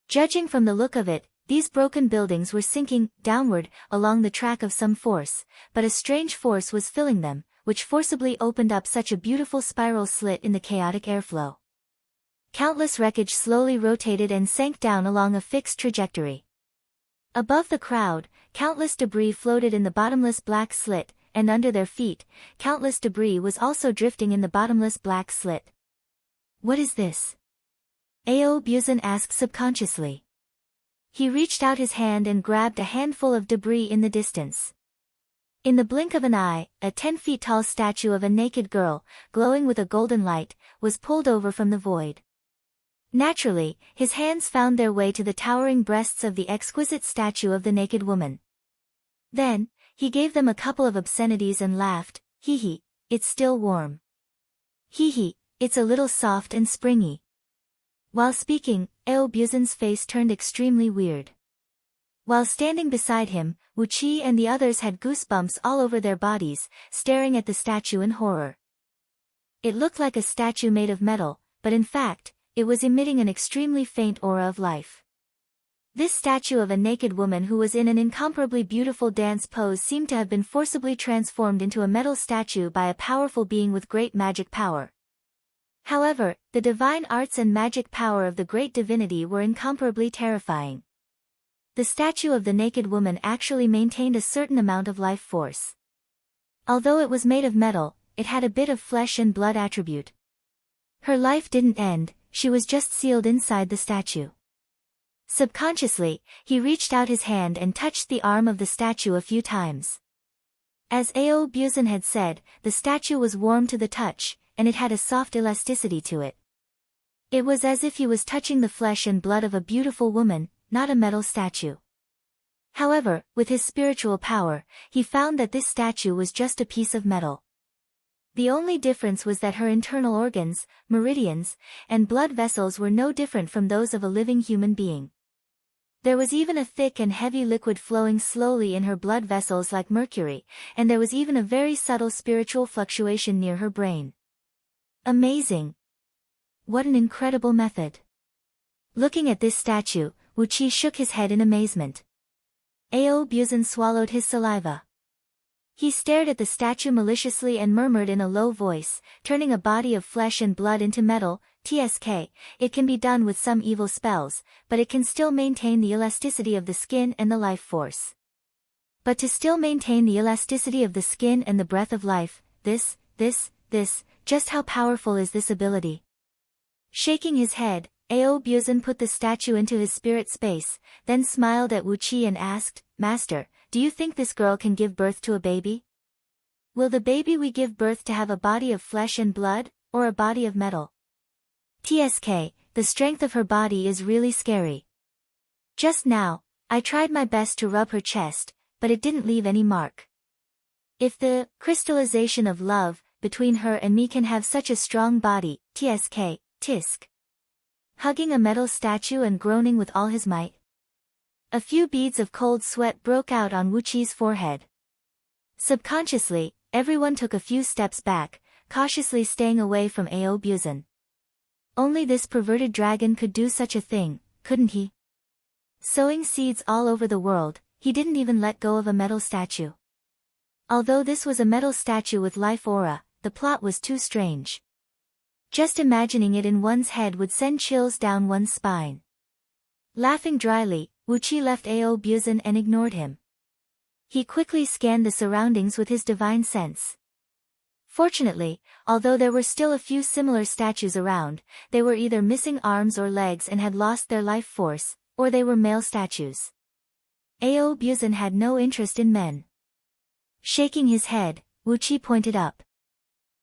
Judging from the look of it, these broken buildings were sinking downward along the track of some force, but a strange force was filling them, which forcibly opened up such a beautiful spiral slit in the chaotic airflow. Countless wreckage slowly rotated and sank down along a fixed trajectory. Above the crowd, countless debris floated in the bottomless black slit, and under their feet, countless debris was also drifting in the bottomless black slit. What is this? Ao Buzan asked subconsciously. He reached out his hand and grabbed a handful of debris in the distance. In the blink of an eye, a 10 feet tall statue of a naked girl, glowing with a golden light, was pulled over from the void. Naturally, his hands found their way to the towering breasts of the exquisite statue of the naked woman. Then, he gave them a couple of obscenities and laughed, "Hee hee, it's still warm. Hee hee, it's a little soft and springy." While speaking, Ao Buzan's face turned extremely weird. While standing beside him, Wu Qi and the others had goosebumps all over their bodies, staring at the statue in horror. It looked like a statue made of metal, but in fact, it was emitting an extremely faint aura of life. This statue of a naked woman who was in an incomparably beautiful dance pose seemed to have been forcibly transformed into a metal statue by a powerful being with great magic power. However, the divine arts and magic power of the great divinity were incomparably terrifying. The statue of the naked woman actually maintained a certain amount of life force. Although it was made of metal, it had a bit of flesh and blood attribute. Her life didn't end, she was just sealed inside the statue. Subconsciously, he reached out his hand and touched the arm of the statue a few times. As Ao Buzan had said, the statue was warm to the touch, and it had a soft elasticity to it. It was as if he was touching the flesh and blood of a beautiful woman, not a metal statue. However, with his spiritual power, he found that this statue was just a piece of metal. The only difference was that her internal organs, meridians, and blood vessels were no different from those of a living human being. There was even a thick and heavy liquid flowing slowly in her blood vessels like mercury, and there was even a very subtle spiritual fluctuation near her brain. Amazing! What an incredible method! Looking at this statue, Wu Qi shook his head in amazement. Ao Buzan swallowed his saliva. He stared at the statue maliciously and murmured in a low voice, turning a body of flesh and blood into metal, "TSK, it can be done with some evil spells, but it can still maintain the elasticity of the skin and the life force. But to still maintain the elasticity of the skin and the breath of life, this, just how powerful is this ability?" Shaking his head, Ao Buzan put the statue into his spirit space, then smiled at Wu Qi and asked, "Master, do you think this girl can give birth to a baby? Will the baby we give birth to have a body of flesh and blood, or a body of metal? TSK, the strength of her body is really scary. Just now, I tried my best to rub her chest, but it didn't leave any mark. If the crystallization of love between her and me can have such a strong body, TSK, tisk." Hugging a metal statue and groaning with all his might. A few beads of cold sweat broke out on Wu Qi's forehead. Subconsciously, everyone took a few steps back, cautiously staying away from Ao Buzan. Only this perverted dragon could do such a thing, couldn't he? Sowing seeds all over the world, he didn't even let go of a metal statue. Although this was a metal statue with life aura, the plot was too strange. Just imagining it in one's head would send chills down one's spine. Laughing dryly, Wuqi left Ao Buzan and ignored him. He quickly scanned the surroundings with his divine sense. Fortunately, although there were still a few similar statues around, they were either missing arms or legs and had lost their life force, or they were male statues. Ao Buzan had no interest in men. Shaking his head, Wuqi pointed up.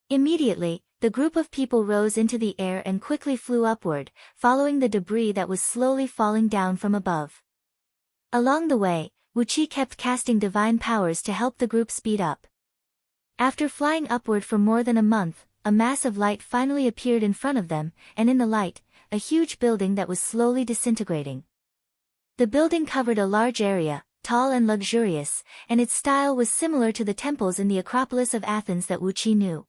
Immediately, the group of people rose into the air and quickly flew upward, following the debris that was slowly falling down from above. Along the way, Wuqi kept casting divine powers to help the group speed up. After flying upward for more than a month, a mass of light finally appeared in front of them, and in the light, a huge building that was slowly disintegrating. The building covered a large area, tall and luxurious, and its style was similar to the temples in the Acropolis of Athens that Wuqi knew.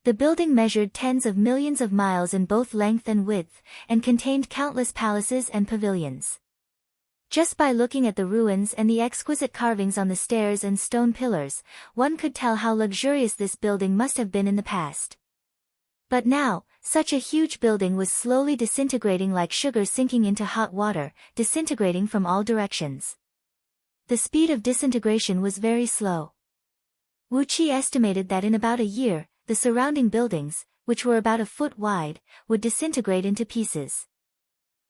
The building measured tens of millions of miles in both length and width, and contained countless palaces and pavilions. Just by looking at the ruins and the exquisite carvings on the stairs and stone pillars, one could tell how luxurious this building must have been in the past. But now, such a huge building was slowly disintegrating like sugar sinking into hot water, disintegrating from all directions. The speed of disintegration was very slow. Wuqi estimated that in about a year, the surrounding buildings, which were about a foot wide, would disintegrate into pieces.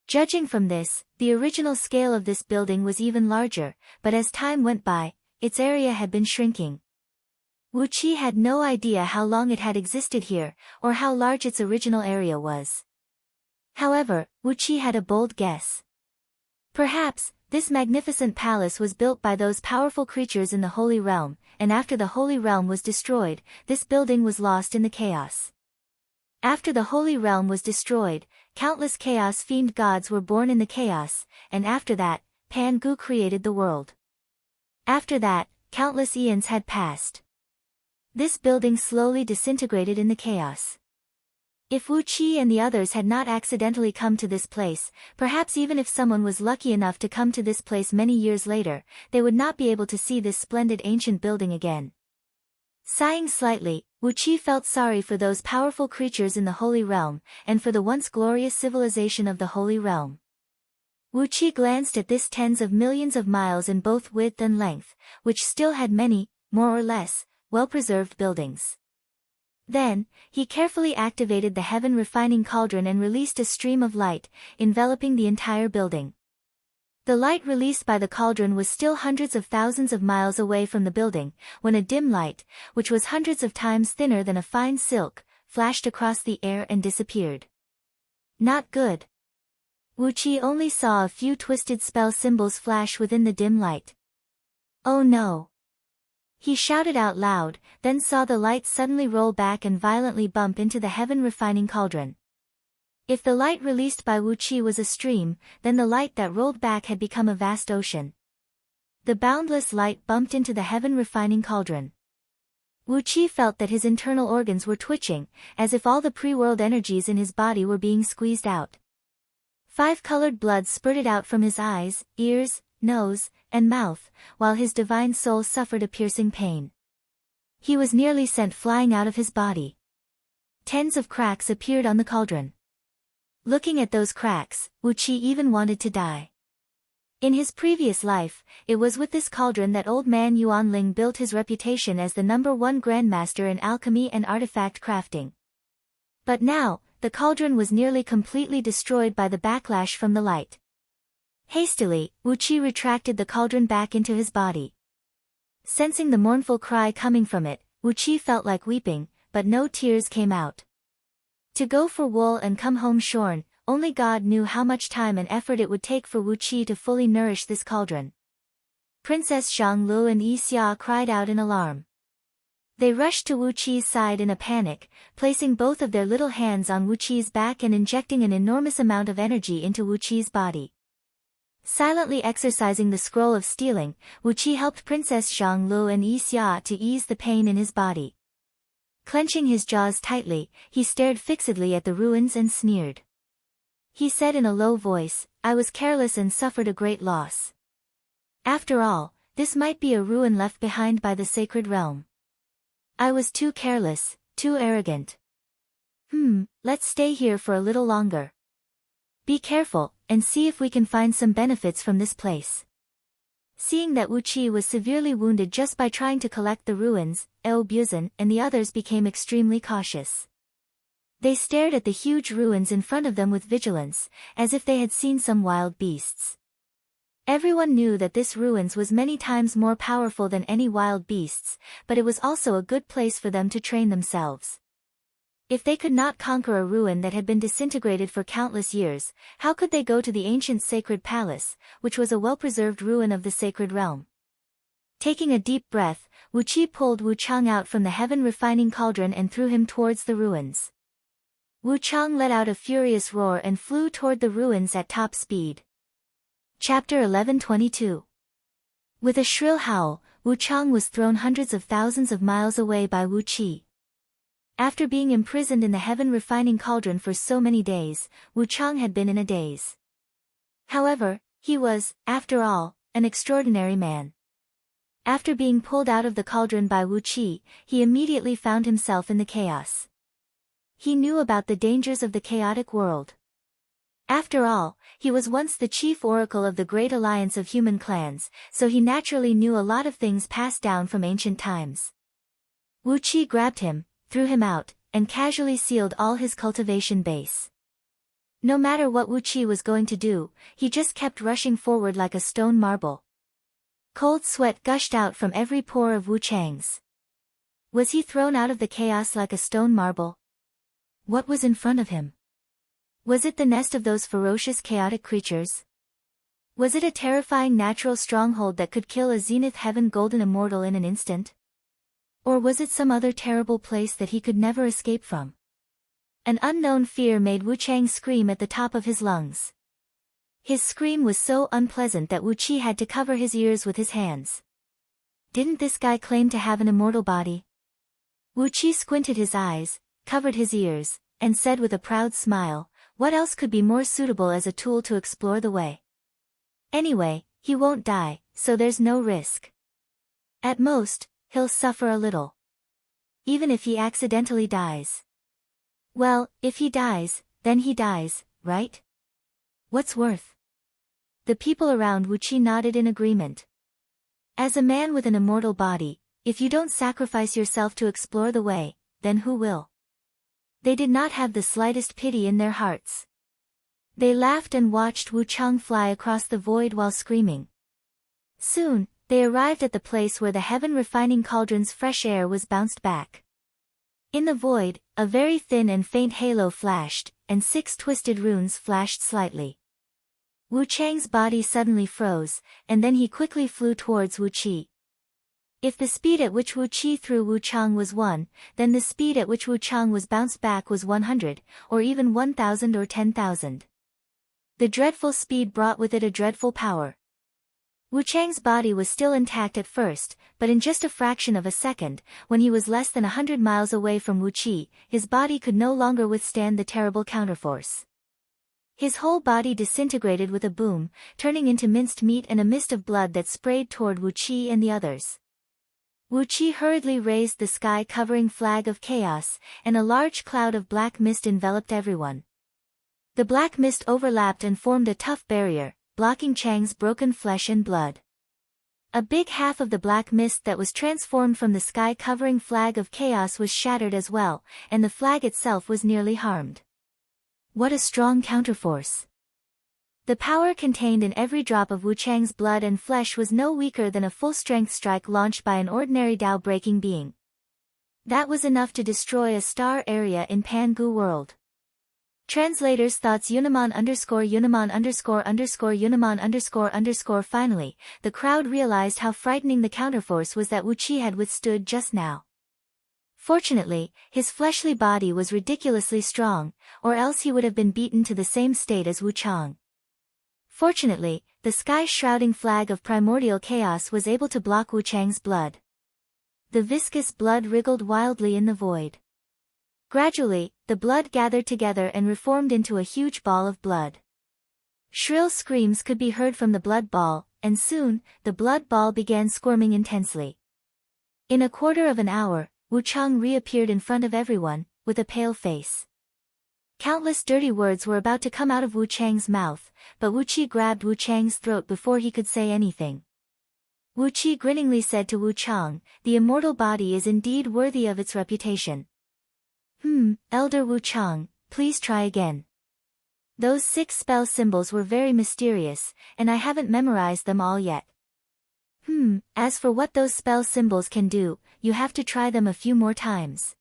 Judging from this, the original scale of this building was even larger, but as time went by, its area had been shrinking. Wuqi had no idea how long it had existed here, or how large its original area was. However, Wuqi had a bold guess. Perhaps, this magnificent palace was built by those powerful creatures in the Holy Realm, and after the Holy Realm was destroyed, this building was lost in the chaos. After the Holy Realm was destroyed, countless chaos fiend gods were born in the chaos, and after that, Pan-gu created the world. After that, countless eons had passed. This building slowly disintegrated in the chaos. If Wuqi and the others had not accidentally come to this place, perhaps even if someone was lucky enough to come to this place many years later, they would not be able to see this splendid ancient building again. Sighing slightly, Wuqi felt sorry for those powerful creatures in the Holy Realm, and for the once glorious civilization of the Holy Realm. Wuqi glanced at this tens of millions of miles in both width and length, which still had many, more or less, well-preserved buildings. Then, he carefully activated the heaven refining cauldron and released a stream of light, enveloping the entire building. The light released by the cauldron was still hundreds of thousands of miles away from the building, when a dim light, which was hundreds of times thinner than a fine silk, flashed across the air and disappeared. Not good. Wuqi only saw a few twisted spell symbols flash within the dim light. Oh no! He shouted out loud, then saw the light suddenly roll back and violently bump into the heaven refining cauldron. If the light released by Wuqi was a stream, then the light that rolled back had become a vast ocean. The boundless light bumped into the heaven refining cauldron. Wuqi felt that his internal organs were twitching, as if all the pre-world energies in his body were being squeezed out. 5 colored blood spurted out from his eyes, ears, nose, and mouth, while his divine soul suffered a piercing pain. He was nearly sent flying out of his body. Tens of cracks appeared on the cauldron. Looking at those cracks, Wuqi even wanted to die. In his previous life, it was with this cauldron that old man Yuanling built his reputation as the #1 grandmaster in alchemy and artifact crafting. But now, the cauldron was nearly completely destroyed by the backlash from the light. Hastily, Wuqi retracted the cauldron back into his body. Sensing the mournful cry coming from it, Wuqi felt like weeping, but no tears came out. To go for wool and come home shorn, only God knew how much time and effort it would take for Wuqi to fully nourish this cauldron. Princess Zhanglu and Yi Xia cried out in alarm. They rushed to Wuqi's side in a panic, placing both of their little hands on Wuqi's back and injecting an enormous amount of energy into Wuqi's body. Silently exercising the scroll of stealing, Wuqi helped Princess Zhanglu and Yi Xia to ease the pain in his body. Clenching his jaws tightly, he stared fixedly at the ruins and sneered. He said in a low voice, "I was careless and suffered a great loss. After all, this might be a ruin left behind by the sacred realm. I was too careless, too arrogant. Let's stay here for a little longer. Be careful, and see if we can find some benefits from this place." Seeing that Wu Qi was severely wounded just by trying to collect the ruins, Buzan and the others became extremely cautious. They stared at the huge ruins in front of them with vigilance, as if they had seen some wild beasts. Everyone knew that this ruins was many times more powerful than any wild beasts, but it was also a good place for them to train themselves. If they could not conquer a ruin that had been disintegrated for countless years, how could they go to the ancient sacred palace, which was a well-preserved ruin of the sacred realm? Taking a deep breath, Wu Qi pulled Wu Chang out from the heaven-refining cauldron and threw him towards the ruins. Wu Chang let out a furious roar and flew toward the ruins at top speed. Chapter 11:22. With a shrill howl, Wu Chang was thrown hundreds of thousands of miles away by Wu Qi. After being imprisoned in the heaven-refining cauldron for so many days, Wu Chang had been in a daze. However, he was, after all, an extraordinary man. After being pulled out of the cauldron by Wu Qi, he immediately found himself in the chaos. He knew about the dangers of the chaotic world. After all, he was once the chief oracle of the great alliance of human clans, so he naturally knew a lot of things passed down from ancient times. Wu Qi grabbed him, threw him out, and casually sealed all his cultivation base. No matter what Wu Qi was going to do, he just kept rushing forward like a stone marble. Cold sweat gushed out from every pore of Wu Chang's. Was he thrown out of the chaos like a stone marble? What was in front of him? Was it the nest of those ferocious chaotic creatures? Was it a terrifying natural stronghold that could kill a zenith heaven golden immortal in an instant? Or was it some other terrible place that he could never escape from? An unknown fear made Wu Chang scream at the top of his lungs. His scream was so unpleasant that Wu Qi had to cover his ears with his hands. Didn't this guy claim to have an immortal body? Wu Qi squinted his eyes, covered his ears, and said with a proud smile, "What else could be more suitable as a tool to explore the way? Anyway, he won't die, so there's no risk. At most, he'll suffer a little. Even if he accidentally dies. Well, if he dies, then he dies, right? What's worth?" The people around Wu Qi nodded in agreement. As a man with an immortal body, if you don't sacrifice yourself to explore the way, then who will? They did not have the slightest pity in their hearts. They laughed and watched Wu Chang fly across the void while screaming. Soon, they arrived at the place where the heaven-refining cauldron's fresh air was bounced back. In the void, a very thin and faint halo flashed, and 6 twisted runes flashed slightly. Wu Chang's body suddenly froze, and then he quickly flew towards Wu Qi. If the speed at which Wu Qi threw Wu Chang was 1, then the speed at which Wu Chang was bounced back was 100, or even 1,000 or 10,000. The dreadful speed brought with it a dreadful power. Wu Chang's body was still intact at first, but in just a fraction of a second, when he was less than 100 miles away from Wu Qi, his body could no longer withstand the terrible counterforce. His whole body disintegrated with a boom, turning into minced meat and a mist of blood that sprayed toward Wu Qi and the others. Wu Qi hurriedly raised the sky-covering flag of chaos, and a large cloud of black mist enveloped everyone. The black mist overlapped and formed a tough barrier, blocking Chang's broken flesh and blood. A big half of the black mist that was transformed from the sky-covering flag of chaos was shattered as well, and the flag itself was nearly harmed. What a strong counterforce! The power contained in every drop of Wu Chang's blood and flesh was no weaker than a full-strength strike launched by an ordinary Tao-breaking being. That was enough to destroy a star area in Pangu world. Translators thoughts Unimon _Unimon___Unimon___. Finally, the crowd realized how frightening the counterforce was that Wu Qi had withstood just now. Fortunately, his fleshly body was ridiculously strong, or else he would have been beaten to the same state as Wu Chang. Fortunately, the sky-shrouding flag of primordial chaos was able to block Wu Chang's blood. The viscous blood wriggled wildly in the void. Gradually, the blood gathered together and reformed into a huge ball of blood. Shrill screams could be heard from the blood ball, and soon, the blood ball began squirming intensely. In a quarter of an hour, Wu Chang reappeared in front of everyone, with a pale face. Countless dirty words were about to come out of Wu Chang's mouth, but Wu Qi grabbed Wu Chang's throat before he could say anything. Wu Qi grinningly said to Wu Chang, "The immortal body is indeed worthy of its reputation." Elder Wu Chang, please try again. Those 6 spell symbols were very mysterious, and I haven't memorized them all yet. As for what those spell symbols can do, you have to try them a few more times.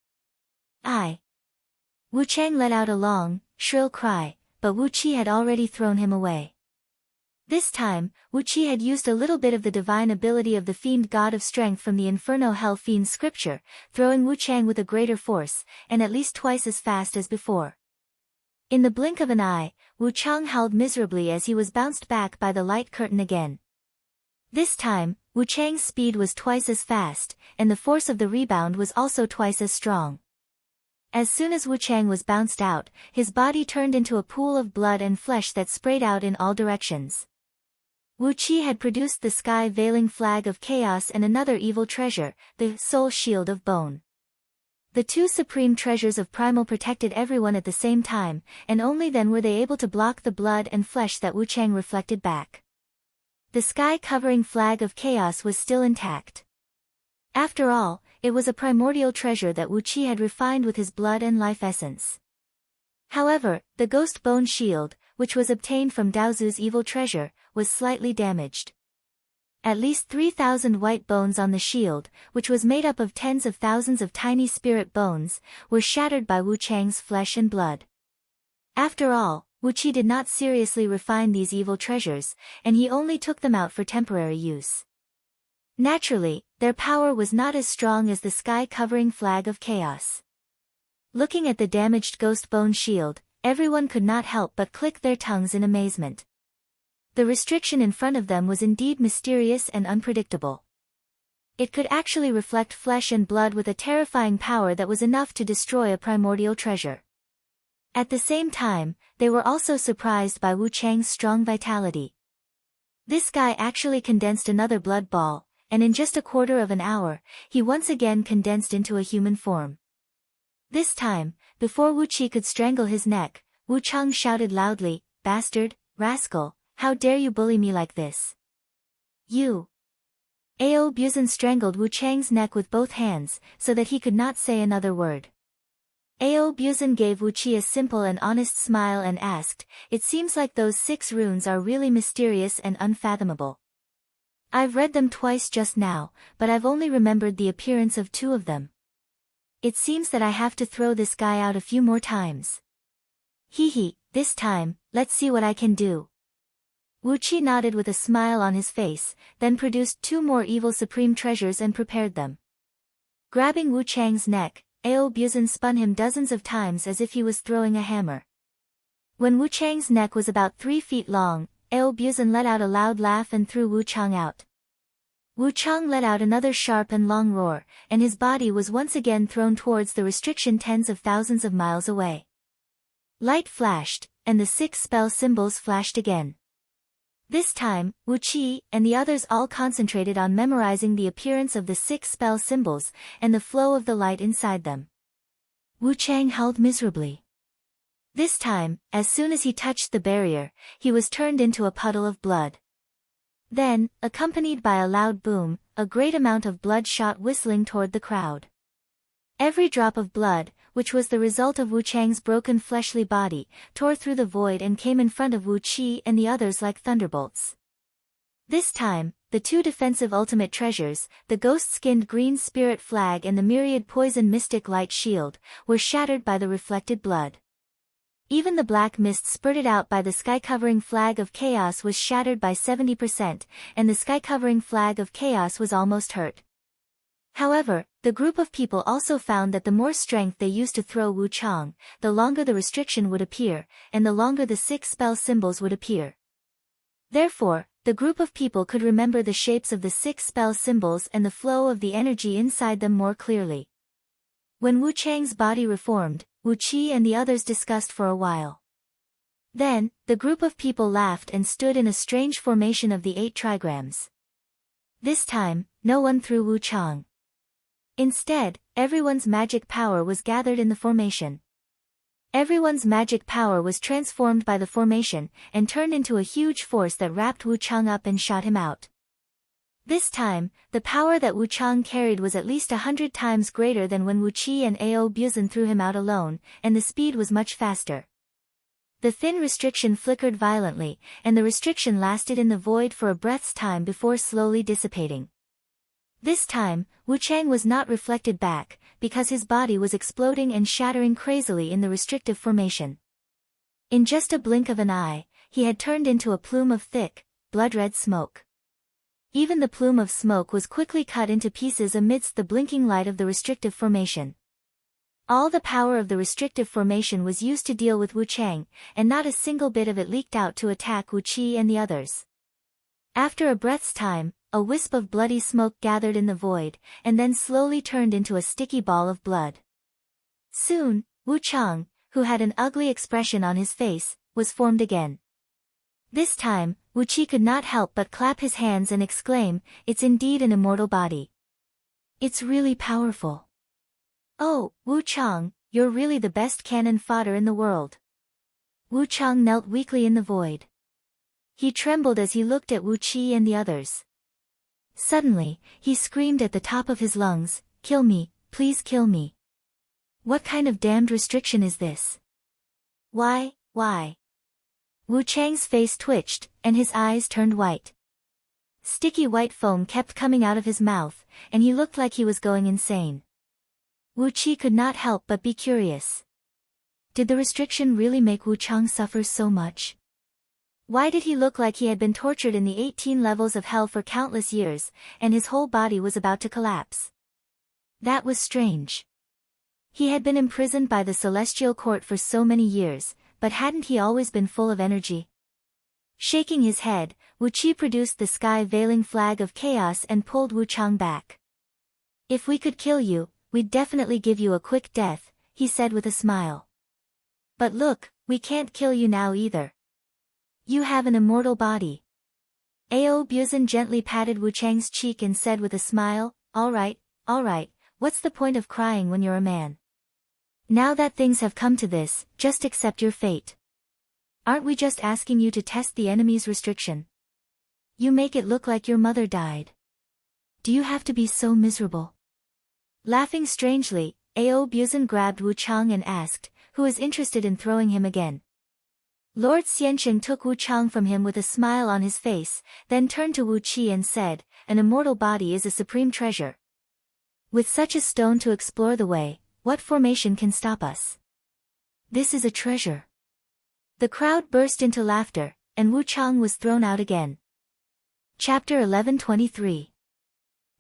Wu Chang let out a long, shrill cry, but Wu Qi had already thrown him away. This time, Wu Qi had used a little bit of the divine ability of the fiend god of strength from the Inferno Hell Fiend scripture, throwing Wu Chang with a greater force, and at least twice as fast as before. In the blink of an eye, Wu Chang howled miserably as he was bounced back by the light curtain again. This time, Wu Chang's speed was twice as fast, and the force of the rebound was also twice as strong. As soon as Wu Chang was bounced out, his body turned into a pool of blood and flesh that sprayed out in all directions. Wu Qi had produced the sky-veiling flag of chaos and another evil treasure, the soul shield of bone. The 2 supreme treasures of primal protected everyone at the same time, and only then were they able to block the blood and flesh that Wu Chang reflected back. The sky-covering flag of chaos was still intact. After all, it was a primordial treasure that Wu Qi had refined with his blood and life essence. However, the ghost bone shield, which was obtained from Daozu's evil treasure, was slightly damaged. At least 3,000 white bones on the shield, which was made up of tens of thousands of tiny spirit bones, were shattered by Wu Chang's flesh and blood. After all, Wu Qi did not seriously refine these evil treasures, and he only took them out for temporary use. Naturally, their power was not as strong as the sky-covering flag of chaos. Looking at the damaged ghost bone shield, everyone could not help but click their tongues in amazement. The restriction in front of them was indeed mysterious and unpredictable. It could actually reflect flesh and blood with a terrifying power that was enough to destroy a primordial treasure. At the same time, they were also surprised by Wu Chang's strong vitality. This guy actually condensed another blood ball, and in just a quarter of an hour, he once again condensed into a human form. This time, before Wu Qi could strangle his neck, Wu Chang shouted loudly, "Bastard, rascal, how dare you bully me like this? You!" Ao Buzan strangled Wu Chang's neck with both hands, so that he could not say another word. Ao Buzan gave Wu Qi a simple and honest smile and asked, "It seems like those 6 runes are really mysterious and unfathomable. I've read them twice just now, but I've only remembered the appearance of 2 of them. It seems that I have to throw this guy out a few more times. Hee, this time, let's see what I can do." Wu Qi nodded with a smile on his face, then produced 2 more evil supreme treasures and prepared them. Grabbing Wu Chang's neck, Ao Buzan spun him dozens of times as if he was throwing a hammer. When Wu Chang's neck was about 3 feet long, Ao Buzan let out a loud laugh and threw Wu Chang out. Wu Chang let out another sharp and long roar, and his body was once again thrown towards the restriction tens of thousands of miles away. Light flashed, and the 6 spell symbols flashed again. This time, Wu Qi and the others all concentrated on memorizing the appearance of the 6 spell symbols, and the flow of the light inside them. Wu Chang howled miserably. This time, as soon as he touched the barrier, he was turned into a puddle of blood. Then, accompanied by a loud boom, a great amount of blood shot whistling toward the crowd. Every drop of blood, which was the result of Wu Chang's broken fleshly body, tore through the void and came in front of Wu Qi and the others like thunderbolts. This time, the 2 defensive ultimate treasures, the ghost-skinned green spirit flag and the myriad poison mystic light shield, were shattered by the reflected blood. Even the black mist spurted out by the sky-covering flag of chaos was shattered by 70%, and the sky-covering flag of chaos was almost hurt. However, the group of people also found that the more strength they used to throw Wu Chang, the longer the restriction would appear, and the longer the 6 spell symbols would appear. Therefore, the group of people could remember the shapes of the 6 spell symbols and the flow of the energy inside them more clearly. When Wu Chang's body reformed, Wu Qi and the others discussed for a while. Then, the group of people laughed and stood in a strange formation of the 8 trigrams. This time, no one threw Wu Chang. Instead, everyone's magic power was gathered in the formation. Everyone's magic power was transformed by the formation, and turned into a huge force that wrapped Wu Chang up and shot him out. This time, the power that Wu Chang carried was at least 100 times greater than when Wu Qi and Ao Buzan threw him out alone, and the speed was much faster. The thin restriction flickered violently, and the restriction lasted in the void for a breath's time before slowly dissipating. This time, Wu Chang was not reflected back, because his body was exploding and shattering crazily in the restrictive formation. In just a blink of an eye, he had turned into a plume of thick, blood-red smoke. Even the plume of smoke was quickly cut into pieces amidst the blinking light of the restrictive formation. All the power of the restrictive formation was used to deal with Wu Chang, and not a single bit of it leaked out to attack Wu Qi and the others. After a breath's time, a wisp of bloody smoke gathered in the void, and then slowly turned into a sticky ball of blood. Soon, Wu Chang, who had an ugly expression on his face, was formed again. This time, Wu Qi could not help but clap his hands and exclaim, "It's indeed an immortal body. It's really powerful. Oh, Wu Chang, you're really the best cannon fodder in the world." Wu Chang knelt weakly in the void. He trembled as he looked at Wu Qi and the others. Suddenly, he screamed at the top of his lungs, "Kill me, please kill me. What kind of damned restriction is this? Why? Wu Chang's face twitched, and his eyes turned white. Sticky white foam kept coming out of his mouth, and he looked like he was going insane. Wu Qi could not help but be curious. Did the restriction really make Wu Chang suffer so much? Why did he look like he had been tortured in the 18 levels of hell for countless years, and his whole body was about to collapse? That was strange. He had been imprisoned by the Celestial Court for so many years, but hadn't he always been full of energy? Shaking his head, Wu Qi produced the sky-veiling flag of chaos and pulled Wu Chang back. "If we could kill you, we'd definitely give you a quick death," he said with a smile. "But look, we can't kill you now either. You have an immortal body." Ao Buzan gently patted Wu Chang's cheek and said with a smile, all right, what's the point of crying when you're a man? Now that things have come to this, just accept your fate. Aren't we just asking you to test the enemy's restriction? You make it look like your mother died. Do you have to be so miserable?" Laughing strangely, Ao Buzan grabbed Wu Chang and asked, "Who is interested in throwing him again?" Lord Xiansheng took Wu Chang from him with a smile on his face, then turned to Wu Qi and said, "An immortal body is a supreme treasure. With such a stone to explore the way, what formation can stop us? This is a treasure." The crowd burst into laughter, and Wu Chang was thrown out again. Chapter 11:23.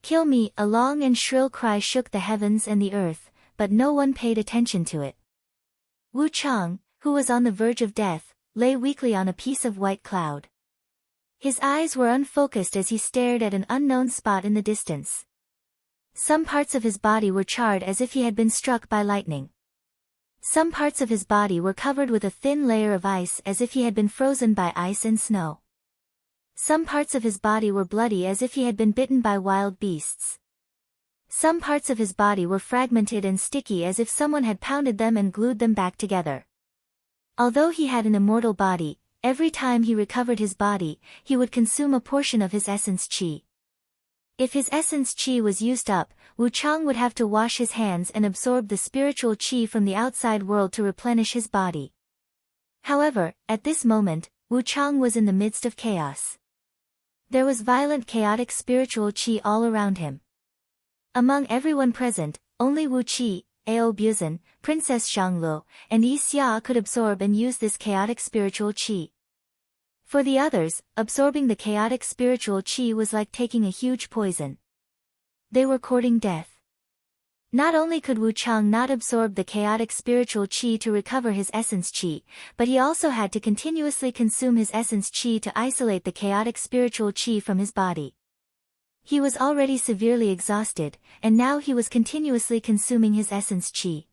"Kill me!" A long and shrill cry shook the heavens and the earth, but no one paid attention to it. Wu Chang, who was on the verge of death, lay weakly on a piece of white cloud. His eyes were unfocused as he stared at an unknown spot in the distance. Some parts of his body were charred as if he had been struck by lightning. Some parts of his body were covered with a thin layer of ice as if he had been frozen by ice and snow. Some parts of his body were bloody as if he had been bitten by wild beasts. Some parts of his body were fragmented and sticky as if someone had pounded them and glued them back together. Although he had an immortal body, every time he recovered his body, he would consume a portion of his essence qi. If his essence qi was used up, Wu Chang would have to wash his hands and absorb the spiritual qi from the outside world to replenish his body. However, at this moment, Wu Chang was in the midst of chaos. There was violent chaotic spiritual qi all around him. Among everyone present, only Wu Qi, Ao Buzan, Princess Shanglu, and Yi Xia could absorb and use this chaotic spiritual qi. For the others, absorbing the chaotic spiritual qi was like taking a huge poison. They were courting death. Not only could Wu Chang not absorb the chaotic spiritual qi to recover his essence qi, but he also had to continuously consume his essence qi to isolate the chaotic spiritual qi from his body. He was already severely exhausted, and now he was continuously consuming his essence qi.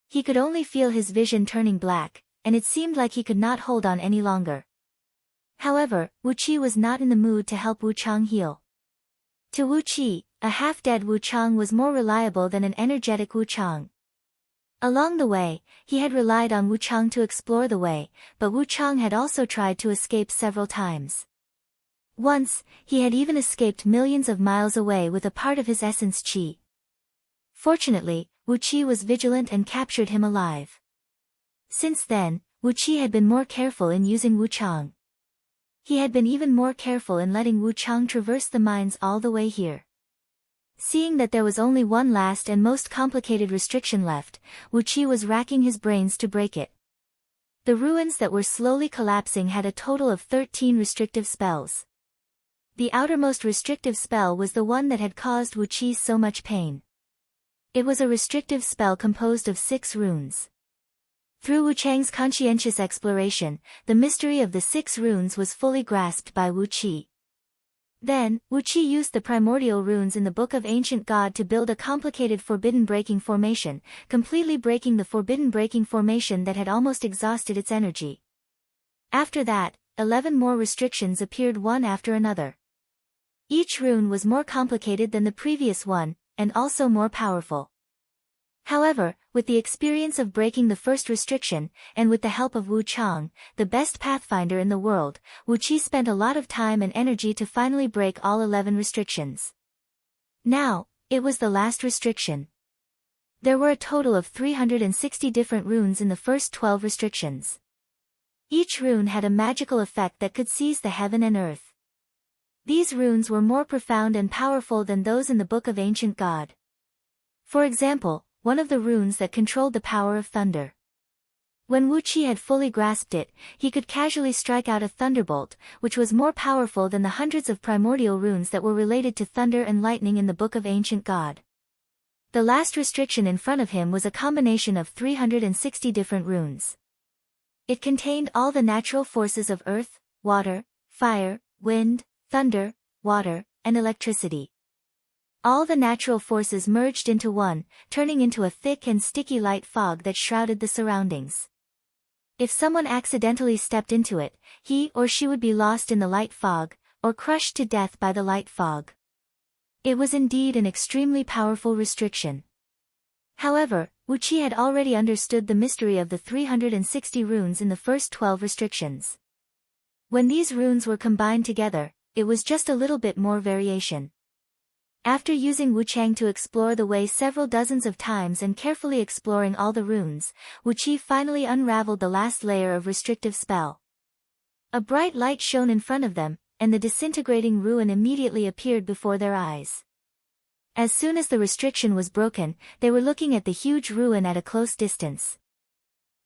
He could only feel his vision turning black, and it seemed like he could not hold on any longer. However, Wu Qi was not in the mood to help Wu Chang heal. To Wu Qi, a half-dead Wu Chang was more reliable than an energetic Wu Chang. Along the way, he had relied on Wu Chang to explore the way, but Wu Chang had also tried to escape several times. Once, he had even escaped millions of miles away with a part of his essence qi. Fortunately, Wu Qi was vigilant and captured him alive. Since then, Wu Qi had been more careful in using Wu Chang. He had been even more careful in letting Wu Chang traverse the mines all the way here. Seeing that there was only one last and most complicated restriction left, Wu Qi was racking his brains to break it. The ruins that were slowly collapsing had a total of 13 restrictive spells. The outermost restrictive spell was the one that had caused Wu Qi so much pain. It was a restrictive spell composed of 6 runes. Through Wu Chang's conscientious exploration, the mystery of the 6 runes was fully grasped by Wu Qi. Then, Wu Qi used the primordial runes in the Book of Ancient God to build a complicated forbidden breaking formation, completely breaking the forbidden breaking formation that had almost exhausted its energy. After that, 11 more restrictions appeared one after another. Each rune was more complicated than the previous one, and also more powerful. However, with the experience of breaking the first restriction, and with the help of Wu Chang, the best pathfinder in the world, Wu Qi spent a lot of time and energy to finally break all 11 restrictions. Now, it was the last restriction. There were a total of 360 different runes in the first 12 restrictions. Each rune had a magical effect that could seize the heaven and earth. These runes were more profound and powerful than those in the Book of Ancient God. For example, one of the runes that controlled the power of thunder. When Wu Qi had fully grasped it, he could casually strike out a thunderbolt, which was more powerful than the hundreds of primordial runes that were related to thunder and lightning in the Book of Ancient God. The last restriction in front of him was a combination of 360 different runes. It contained all the natural forces of earth, water, fire, wind, thunder, water, and electricity. All the natural forces merged into one, turning into a thick and sticky light fog that shrouded the surroundings. If someone accidentally stepped into it, he or she would be lost in the light fog, or crushed to death by the light fog. It was indeed an extremely powerful restriction. However, Wu Qi had already understood the mystery of the 360 runes in the first 12 restrictions. When these runes were combined together, it was just a little bit more variation. After using Wu Chang to explore the way several dozens of times and carefully exploring all the runes, Wu Qi finally unraveled the last layer of restrictive spell. A bright light shone in front of them, and the disintegrating ruin immediately appeared before their eyes. As soon as the restriction was broken, they were looking at the huge ruin at a close distance.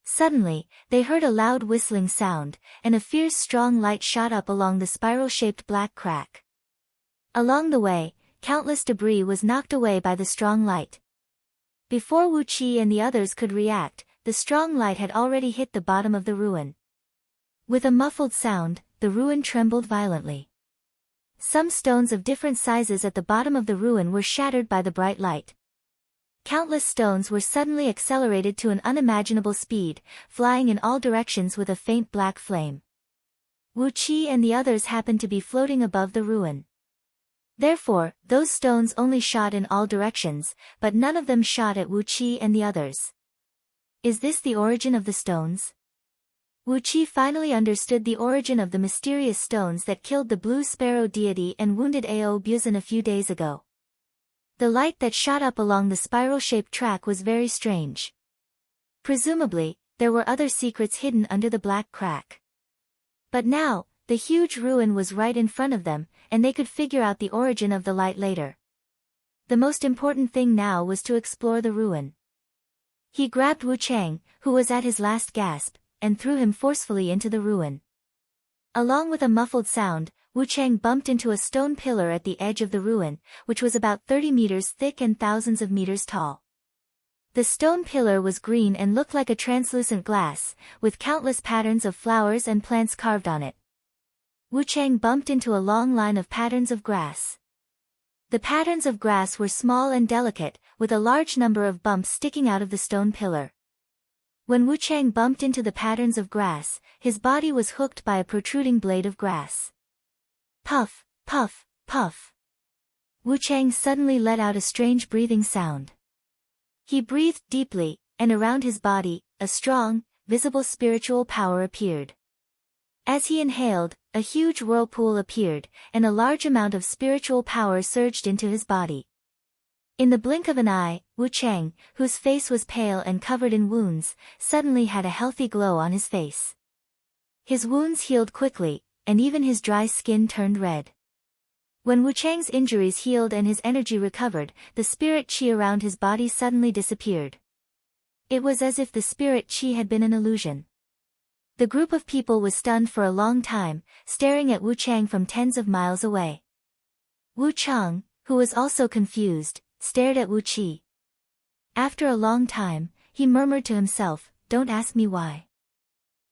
Suddenly, they heard a loud whistling sound, and a fierce strong light shot up along the spiral-shaped black crack. Along the way, countless debris was knocked away by the strong light. Before Wu Qi and the others could react, the strong light had already hit the bottom of the ruin. With a muffled sound, the ruin trembled violently. Some stones of different sizes at the bottom of the ruin were shattered by the bright light. Countless stones were suddenly accelerated to an unimaginable speed, flying in all directions with a faint black flame. Wu Qi and the others happened to be floating above the ruin. Therefore, those stones only shot in all directions, but none of them shot at Wu Qi and the others. Is this the origin of the stones? Wu Qi finally understood the origin of the mysterious stones that killed the Blue Sparrow deity and wounded Ao Buzan a few days ago. The light that shot up along the spiral-shaped track was very strange. Presumably, there were other secrets hidden under the black crack. But now, the huge ruin was right in front of them, and they could figure out the origin of the light later. The most important thing now was to explore the ruin. He grabbed Wu Chang, who was at his last gasp, and threw him forcefully into the ruin. Along with a muffled sound, Wu Chang bumped into a stone pillar at the edge of the ruin, which was about 30 meters thick and thousands of meters tall. The stone pillar was green and looked like a translucent glass, with countless patterns of flowers and plants carved on it. Wu Chang bumped into a long line of patterns of grass. The patterns of grass were small and delicate, with a large number of bumps sticking out of the stone pillar. When Wu Chang bumped into the patterns of grass, his body was hooked by a protruding blade of grass. Puff, puff, puff. Wu Chang suddenly let out a strange breathing sound. He breathed deeply, and around his body, a strong, visible spiritual power appeared. As he inhaled, a huge whirlpool appeared, and a large amount of spiritual power surged into his body. In the blink of an eye, Wu Chang, whose face was pale and covered in wounds, suddenly had a healthy glow on his face. His wounds healed quickly, and even his dry skin turned red. When Wu Chang's injuries healed and his energy recovered, the spirit qi around his body suddenly disappeared. It was as if the spirit qi had been an illusion. The group of people was stunned for a long time, staring at Wu Chang from tens of miles away. Wu Chang, who was also confused, stared at Wu Qi. After a long time, he murmured to himself, "Don't ask me why.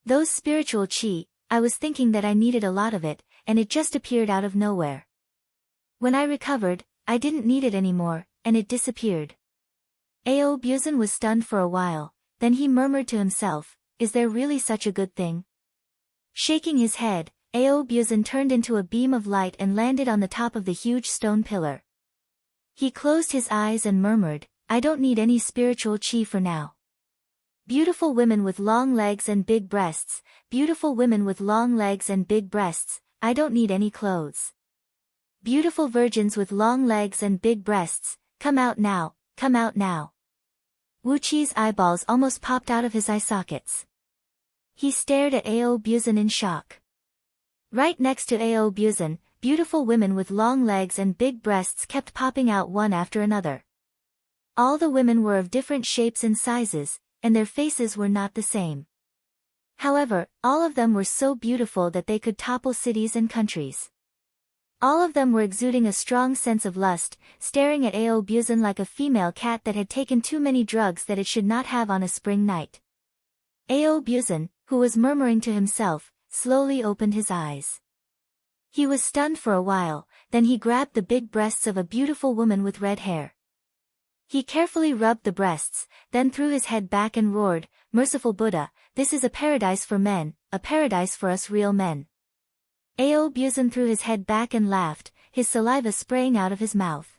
Those spiritual qi, I was thinking that I needed a lot of it, and it just appeared out of nowhere. When I recovered, I didn't need it anymore, and it disappeared." Ao Buzan was stunned for a while, then he murmured to himself, "Is there really such a good thing?" Shaking his head, Ao Buzan turned into a beam of light and landed on the top of the huge stone pillar. He closed his eyes and murmured, "I don't need any spiritual qi for now. Beautiful women with long legs and big breasts, beautiful women with long legs and big breasts, I don't need any clothes. Beautiful virgins with long legs and big breasts, come out now, come out now." Wu Qi's eyeballs almost popped out of his eye sockets. He stared at Ao Buzan in shock. Right next to Ao Buzan, beautiful women with long legs and big breasts kept popping out one after another. All the women were of different shapes and sizes, and their faces were not the same. However, all of them were so beautiful that they could topple cities and countries. All of them were exuding a strong sense of lust, staring at Ao Buzan like a female cat that had taken too many drugs that it should not have on a spring night. Ao Buzan, who was murmuring to himself, slowly opened his eyes. He was stunned for a while, then he grabbed the big breasts of a beautiful woman with red hair. He carefully rubbed the breasts, then threw his head back and roared, "Merciful Buddha, this is a paradise for men, a paradise for us real men." Ao Buzan threw his head back and laughed, his saliva spraying out of his mouth.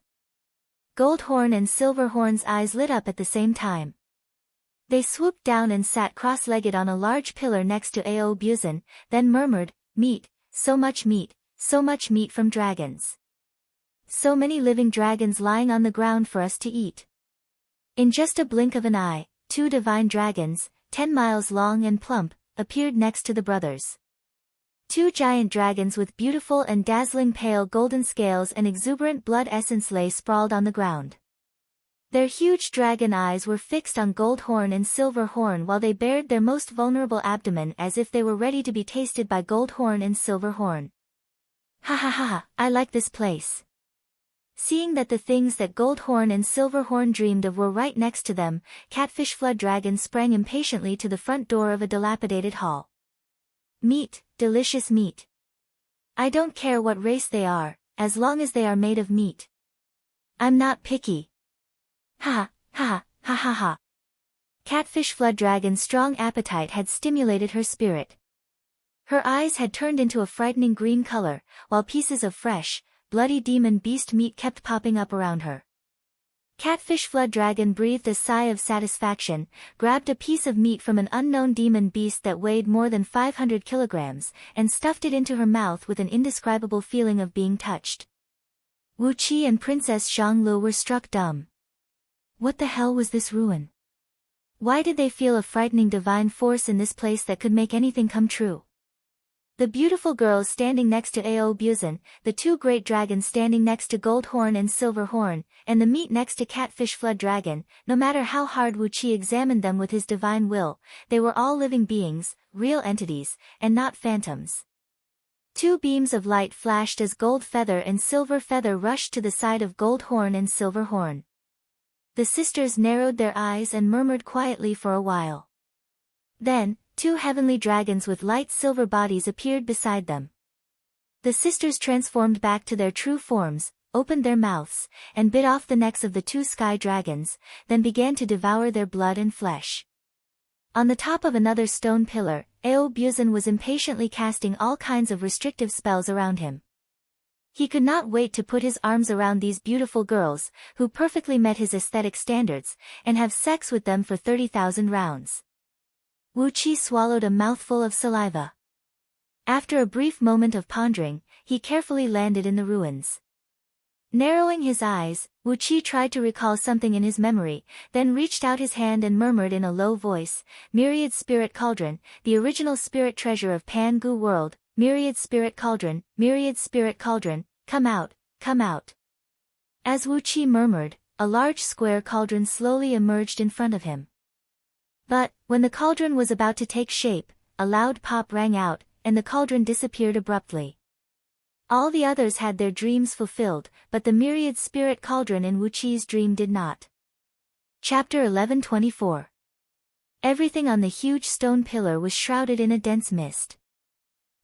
Goldhorn and Silverhorn's eyes lit up at the same time. They swooped down and sat cross-legged on a large pillar next to Ao Buzan, then murmured, "Meat, so much meat from dragons. So many living dragons lying on the ground for us to eat." In just a blink of an eye, 2 divine dragons, 10 miles long and plump, appeared next to the brothers. 2 giant dragons with beautiful and dazzling pale golden scales and exuberant blood essence lay sprawled on the ground. Their huge dragon eyes were fixed on Goldhorn and Silverhorn while they bared their most vulnerable abdomen as if they were ready to be tasted by Goldhorn and Silverhorn. "Ha ha ha ha, I like this place." Seeing that the things that Goldhorn and Silverhorn dreamed of were right next to them, Catfish Flood Dragon sprang impatiently to the front door of a dilapidated hall. "Meat, delicious meat. I don't care what race they are, as long as they are made of meat. I'm not picky." Ha ha ha ha ha. Catfish Flood Dragon's strong appetite had stimulated her spirit. Her eyes had turned into a frightening green color, while pieces of fresh, bloody demon beast meat kept popping up around her. Catfish Flood Dragon breathed a sigh of satisfaction, grabbed a piece of meat from an unknown demon beast that weighed more than 500 kilograms, and stuffed it into her mouth with an indescribable feeling of being touched. Wu Qi and Princess Zhanglu were struck dumb. What the hell was this ruin? Why did they feel a frightening divine force in this place that could make anything come true? The beautiful girls standing next to Ao Buzan, the 2 great dragons standing next to Goldhorn and Silverhorn, and the meat next to Catfish Flood Dragon, no matter how hard Wu Qi examined them with his divine will, they were all living beings, real entities, and not phantoms. Two beams of light flashed as Gold Feather and Silver Feather rushed to the side of Gold Horn and Silver Horn. The sisters narrowed their eyes and murmured quietly for a while. Then, two heavenly dragons with light silver bodies appeared beside them. The sisters transformed back to their true forms, opened their mouths, and bit off the necks of the two sky dragons, then began to devour their blood and flesh. On the top of another stone pillar, Aobuzan was impatiently casting all kinds of restrictive spells around him. He could not wait to put his arms around these beautiful girls, who perfectly met his aesthetic standards, and have sex with them for 30,000 rounds. Wu Qi swallowed a mouthful of saliva. After a brief moment of pondering, he carefully landed in the ruins. Narrowing his eyes, Wu Qi tried to recall something in his memory, then reached out his hand and murmured in a low voice, "Myriad Spirit Cauldron, the original spirit treasure of Pan Gu world, Myriad Spirit Cauldron, come out, come out." As Wu Qi murmured, a large square cauldron slowly emerged in front of him. But, when the cauldron was about to take shape, a loud pop rang out, and the cauldron disappeared abruptly. All the others had their dreams fulfilled, but the Myriad Spirit Cauldron in Wu Qi's dream did not. Chapter 1124. Everything on the huge stone pillar was shrouded in a dense mist.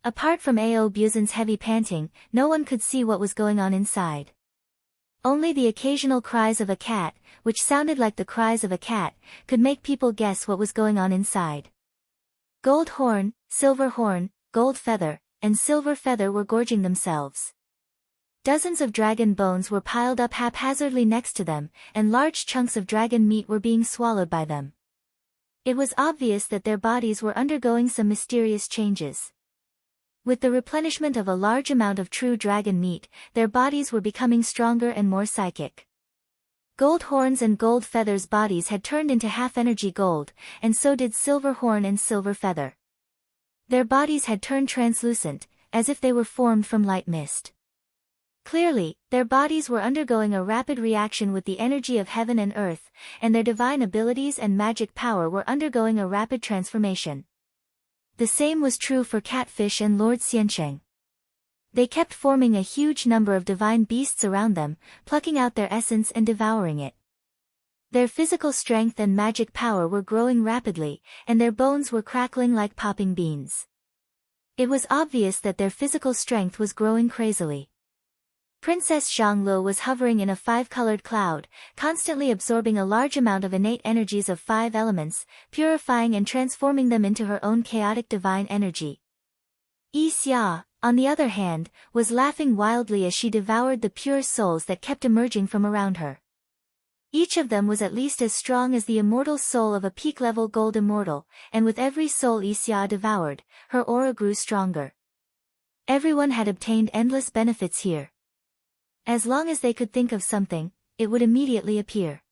Apart from Aobuzan's heavy panting, no one could see what was going on inside. Only the occasional cries of a cat, which sounded like the cries of a cat, could make people guess what was going on inside. Gold Horn, Silver Horn, Gold Feather, and Silver Feather were gorging themselves. Dozens of dragon bones were piled up haphazardly next to them, and large chunks of dragon meat were being swallowed by them. It was obvious that their bodies were undergoing some mysterious changes. With the replenishment of a large amount of true dragon meat, their bodies were becoming stronger and more psychic. Gold Horn's and Gold Feather's bodies had turned into half-energy gold, and so did Silver Horn and Silver Feather. Their bodies had turned translucent, as if they were formed from light mist. Clearly, their bodies were undergoing a rapid reaction with the energy of heaven and earth, and their divine abilities and magic power were undergoing a rapid transformation. The same was true for Catfish and Lord Xiansheng. They kept forming a huge number of divine beasts around them, plucking out their essence and devouring it. Their physical strength and magic power were growing rapidly, and their bones were crackling like popping beans. It was obvious that their physical strength was growing crazily. Princess Zhanglu was hovering in a five-colored cloud, constantly absorbing a large amount of innate energies of 5 elements, purifying and transforming them into her own chaotic divine energy. Yi Xia, on the other hand, was laughing wildly as she devoured the pure souls that kept emerging from around her. Each of them was at least as strong as the immortal soul of a peak-level gold immortal, and with every soul Yi Xia devoured, her aura grew stronger. Everyone had obtained endless benefits here. As long as they could think of something, it would immediately appear.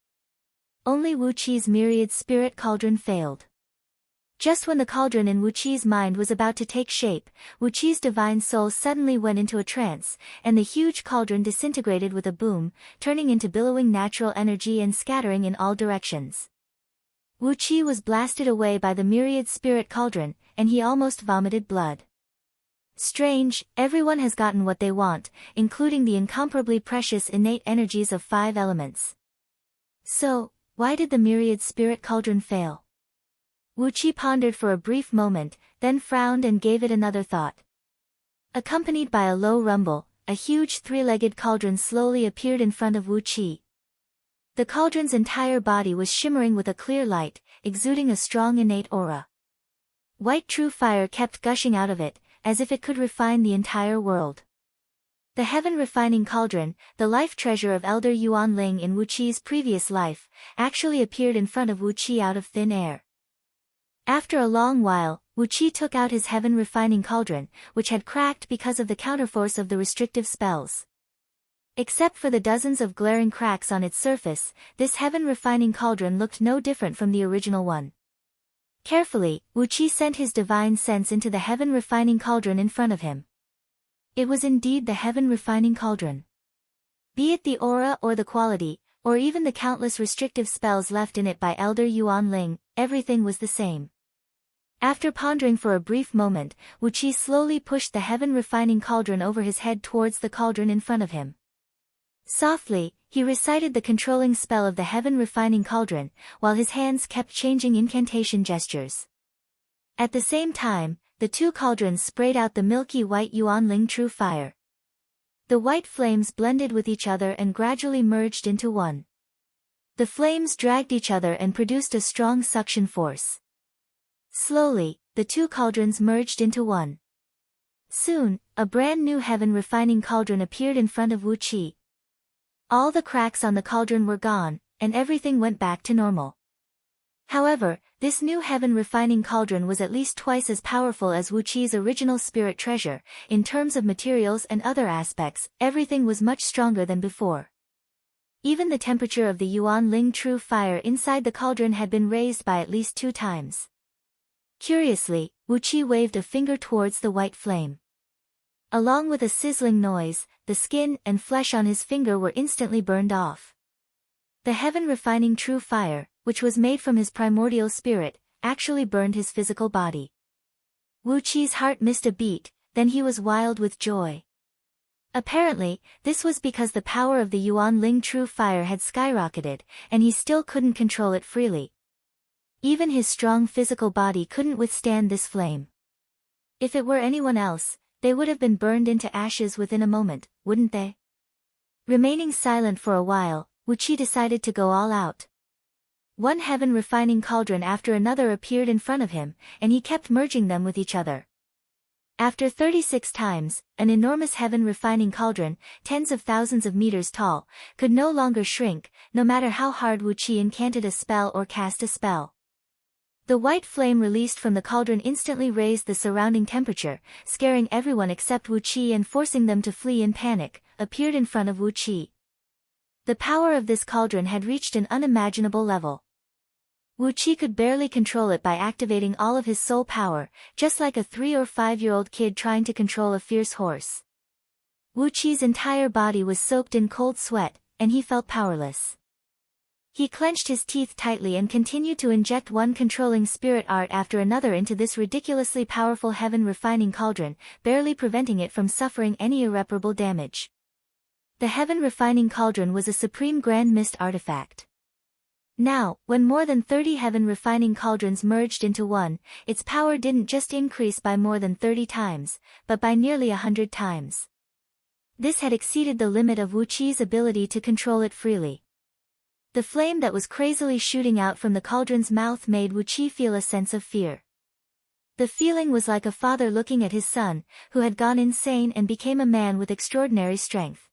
Only Wu Qi's Myriad Spirit Cauldron failed. Just when the cauldron in Wu Qi's mind was about to take shape, Wu Qi's divine soul suddenly went into a trance, and the huge cauldron disintegrated with a boom, turning into billowing natural energy and scattering in all directions. Wu Qi was blasted away by the Myriad Spirit Cauldron, and he almost vomited blood. Strange, everyone has gotten what they want, including the incomparably precious innate energies of 5 elements. So, why did the Myriad Spirit Cauldron fail? Wu Qi pondered for a brief moment, then frowned and gave it another thought. Accompanied by a low rumble, a huge 3-legged cauldron slowly appeared in front of Wu Qi. The cauldron's entire body was shimmering with a clear light, exuding a strong innate aura. White true fire kept gushing out of it, as if it could refine the entire world. The heaven-refining cauldron, the life treasure of Elder Yuan Ling in Wu Qi's previous life, actually appeared in front of Wu Qi out of thin air. After a long while, Wu Qi took out his heaven-refining cauldron, which had cracked because of the counterforce of the restrictive spells. Except for the dozens of glaring cracks on its surface, this heaven-refining cauldron looked no different from the original one. Carefully, Wu Qi sent his divine sense into the heaven-refining cauldron in front of him. It was indeed the heaven-refining cauldron. Be it the aura or the quality, or even the countless restrictive spells left in it by Elder Yuan Ling, everything was the same. After pondering for a brief moment, Wuqi slowly pushed the heaven-refining cauldron over his head towards the cauldron in front of him. Softly, he recited the controlling spell of the heaven-refining cauldron, while his hands kept changing incantation gestures. At the same time, the two cauldrons sprayed out the milky white Yuanling true fire. The white flames blended with each other and gradually merged into one. The flames dragged each other and produced a strong suction force. Slowly, the two cauldrons merged into one. Soon, a brand new heaven-refining cauldron appeared in front of Wuqi. All the cracks on the cauldron were gone, and everything went back to normal. However, this new heaven-refining cauldron was at least twice as powerful as Wuqi's original spirit treasure. In terms of materials and other aspects, everything was much stronger than before. Even the temperature of the Yuanling true fire inside the cauldron had been raised by at least 2 times. Curiously, Wuqi waved a finger towards the white flame. Along with a sizzling noise, the skin and flesh on his finger were instantly burned off. The heaven-refining true fire, which was made from his primordial spirit, actually burned his physical body. Wuqi's heart missed a beat, then he was wild with joy. Apparently, this was because the power of the Yuanling true fire had skyrocketed, and he still couldn't control it freely. Even his strong physical body couldn't withstand this flame. If it were anyone else, they would have been burned into ashes within a moment, wouldn't they? Remaining silent for a while, Wuqi decided to go all out. One heaven-refining cauldron after another appeared in front of him, and he kept merging them with each other. After 36 times, an enormous heaven-refining cauldron, tens of thousands of meters tall, could no longer shrink, no matter how hard Wuqi incanted a spell or cast a spell. The white flame released from the cauldron instantly raised the surrounding temperature, scaring everyone except Wuqi and forcing them to flee in panic, appeared in front of Wuqi. The power of this cauldron had reached an unimaginable level. Wuqi could barely control it by activating all of his soul power, just like a 3 or 5-year-old kid trying to control a fierce horse. Wuqi's entire body was soaked in cold sweat, and he felt powerless. He clenched his teeth tightly and continued to inject one controlling spirit art after another into this ridiculously powerful heaven-refining cauldron, barely preventing it from suffering any irreparable damage. The heaven-refining cauldron was a supreme grand mist artifact. Now, when more than 30 heaven-refining cauldrons merged into one, its power didn't just increase by more than 30 times, but by nearly 100 times. This had exceeded the limit of Wuqi's ability to control it freely. The flame that was crazily shooting out from the cauldron's mouth made Wuqi feel a sense of fear. The feeling was like a father looking at his son, who had gone insane and became a man with extraordinary strength.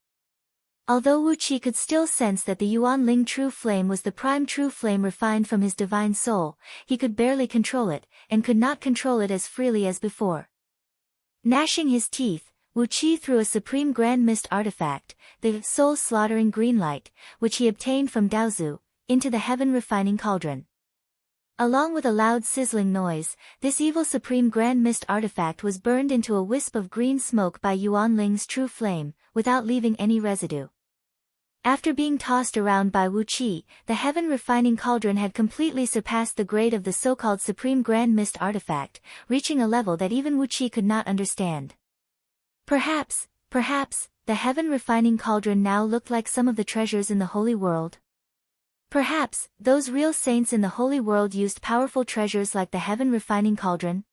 Although Wuqi could still sense that the Yuanling true flame was the prime true flame refined from his divine soul, he could barely control it, and could not control it as freely as before. Gnashing his teeth, Wuqi threw a supreme grand mist artifact, the soul-slaughtering green light, which he obtained from Daozu, into the heaven-refining cauldron. Along with a loud sizzling noise, this evil supreme grand mist artifact was burned into a wisp of green smoke by Yuanling's true flame, without leaving any residue. After being tossed around by Wuqi, the heaven-refining cauldron had completely surpassed the grade of the so-called supreme grand mist artifact, reaching a level that even Wuqi could not understand. Perhaps, the heaven-refining cauldron now looked like some of the treasures in the Holy World. Perhaps, those real saints in the Holy World used powerful treasures like the heaven-refining cauldron.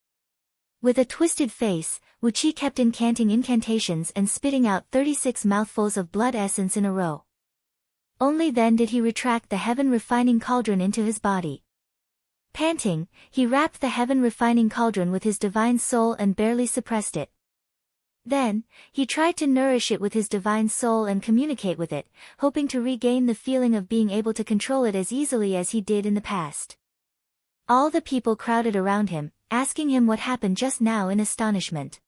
With a twisted face, Wuqi kept incanting incantations and spitting out 36 mouthfuls of blood essence in a row. Only then did he retract the heaven-refining cauldron into his body. Panting, he wrapped the heaven-refining cauldron with his divine soul and barely suppressed it. Then, he tried to nourish it with his divine soul and communicate with it, hoping to regain the feeling of being able to control it as easily as he did in the past. All the people crowded around him, asking him what happened just now in astonishment.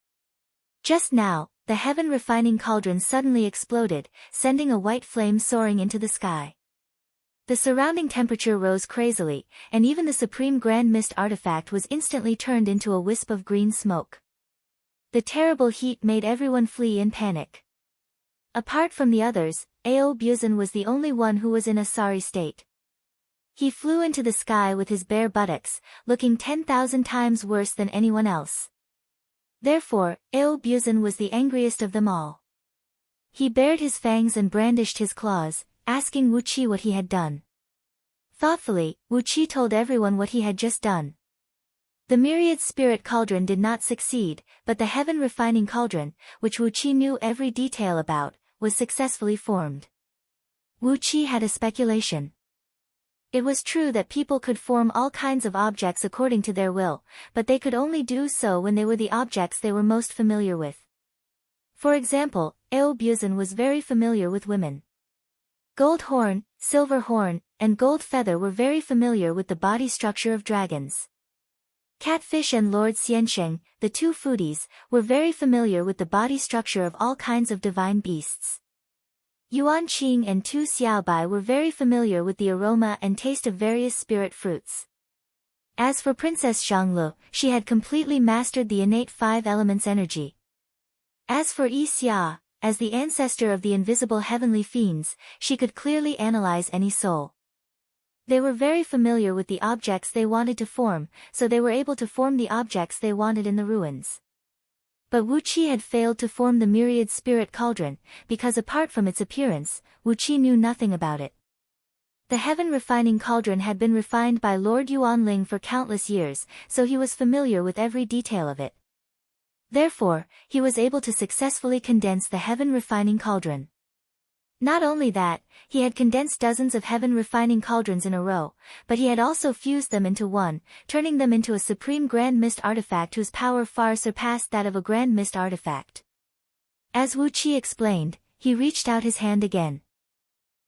Just now, the heaven-refining cauldron suddenly exploded, sending a white flame soaring into the sky. The surrounding temperature rose crazily, and even the supreme grand mist artifact was instantly turned into a wisp of green smoke. The terrible heat made everyone flee in panic. Apart from the others, Ao Buzan was the only one who was in a sorry state. He flew into the sky with his bare buttocks, looking 10,000 times worse than anyone else. Therefore, Eobuzen was the angriest of them all. He bared his fangs and brandished his claws, asking Wu Qi what he had done. Thoughtfully, Wu Qi told everyone what he had just done. The myriad spirit cauldron did not succeed, but the heaven refining cauldron, which Wu Qi knew every detail about, was successfully formed. Wu Qi had a speculation. It was true that people could form all kinds of objects according to their will, but they could only do so when they were the objects they were most familiar with. For example, Eobuzen was very familiar with women. Gold horn, silver horn, and gold feather were very familiar with the body structure of dragons. Catfish and Lord Xiansheng, the two foodies, were very familiar with the body structure of all kinds of divine beasts. Yuan Qing and Tu Xiaobai were very familiar with the aroma and taste of various spirit fruits. As for Princess Zhanglu, she had completely mastered the innate five elements energy. As for Yi Xia, as the ancestor of the invisible heavenly fiends, she could clearly analyze any soul. They were very familiar with the objects they wanted to form, so they were able to form the objects they wanted in the ruins. But Wu Qi had failed to form the myriad spirit cauldron, because apart from its appearance, Wu Qi knew nothing about it. The heaven refining cauldron had been refined by Lord Yuanling for countless years, so he was familiar with every detail of it. Therefore, he was able to successfully condense the heaven refining cauldron. Not only that, he had condensed dozens of heaven refining cauldrons in a row, but he had also fused them into one, turning them into a supreme grand mist artifact whose power far surpassed that of a grand mist artifact. As Wu Qi explained, he reached out his hand again.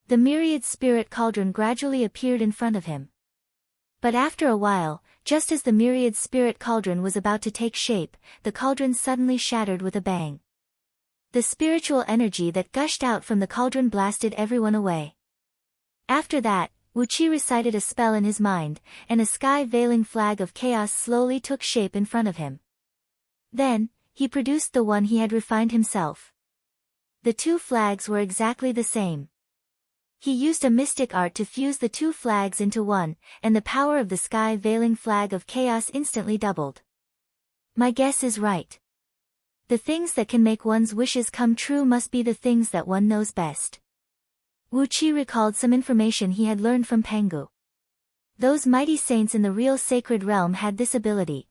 The myriad spirit cauldron gradually appeared in front of him. But after a while, just as the myriad spirit cauldron was about to take shape, the cauldron suddenly shattered with a bang. The spiritual energy that gushed out from the cauldron blasted everyone away. After that, Wu Qi recited a spell in his mind, and a sky-veiling flag of chaos slowly took shape in front of him. Then, he produced the one he had refined himself. The two flags were exactly the same. He used a mystic art to fuse the two flags into one, and the power of the sky-veiling flag of chaos instantly doubled. My guess is right. The things that can make one's wishes come true must be the things that one knows best. Wu Qi recalled some information he had learned from Pangu. Those mighty saints in the real sacred realm had this ability.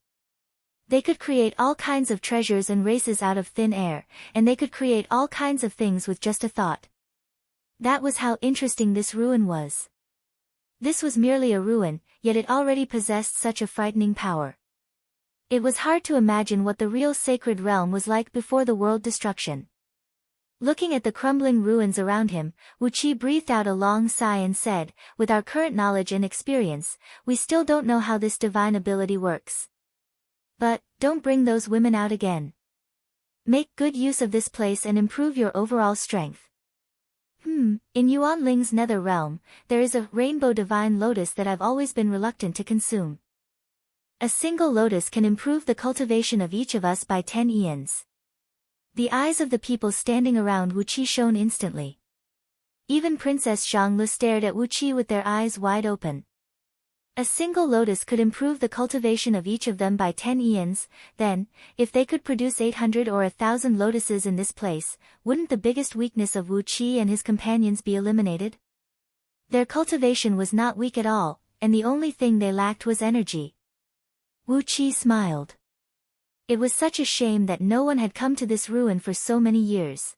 They could create all kinds of treasures and races out of thin air, and they could create all kinds of things with just a thought. That was how interesting this ruin was. This was merely a ruin, yet it already possessed such a frightening power. It was hard to imagine what the real sacred realm was like before the world destruction. Looking at the crumbling ruins around him, Wu Qi breathed out a long sigh and said, with our current knowledge and experience, we still don't know how this divine ability works. But, don't bring those women out again. Make good use of this place and improve your overall strength. In Yuanling's nether realm, there is a rainbow divine lotus that I've always been reluctant to consume. A single lotus can improve the cultivation of each of us by 10 eons. The eyes of the people standing around Wu Qi shone instantly. Even Princess Zhanglu stared at Wu Qi with their eyes wide open. A single lotus could improve the cultivation of each of them by 10 eons, then, if they could produce 800 or 1,000 lotuses in this place, wouldn't the biggest weakness of Wu Qi and his companions be eliminated? Their cultivation was not weak at all, and the only thing they lacked was energy. Wu Qi smiled. It was such a shame that no one had come to this ruin for so many years.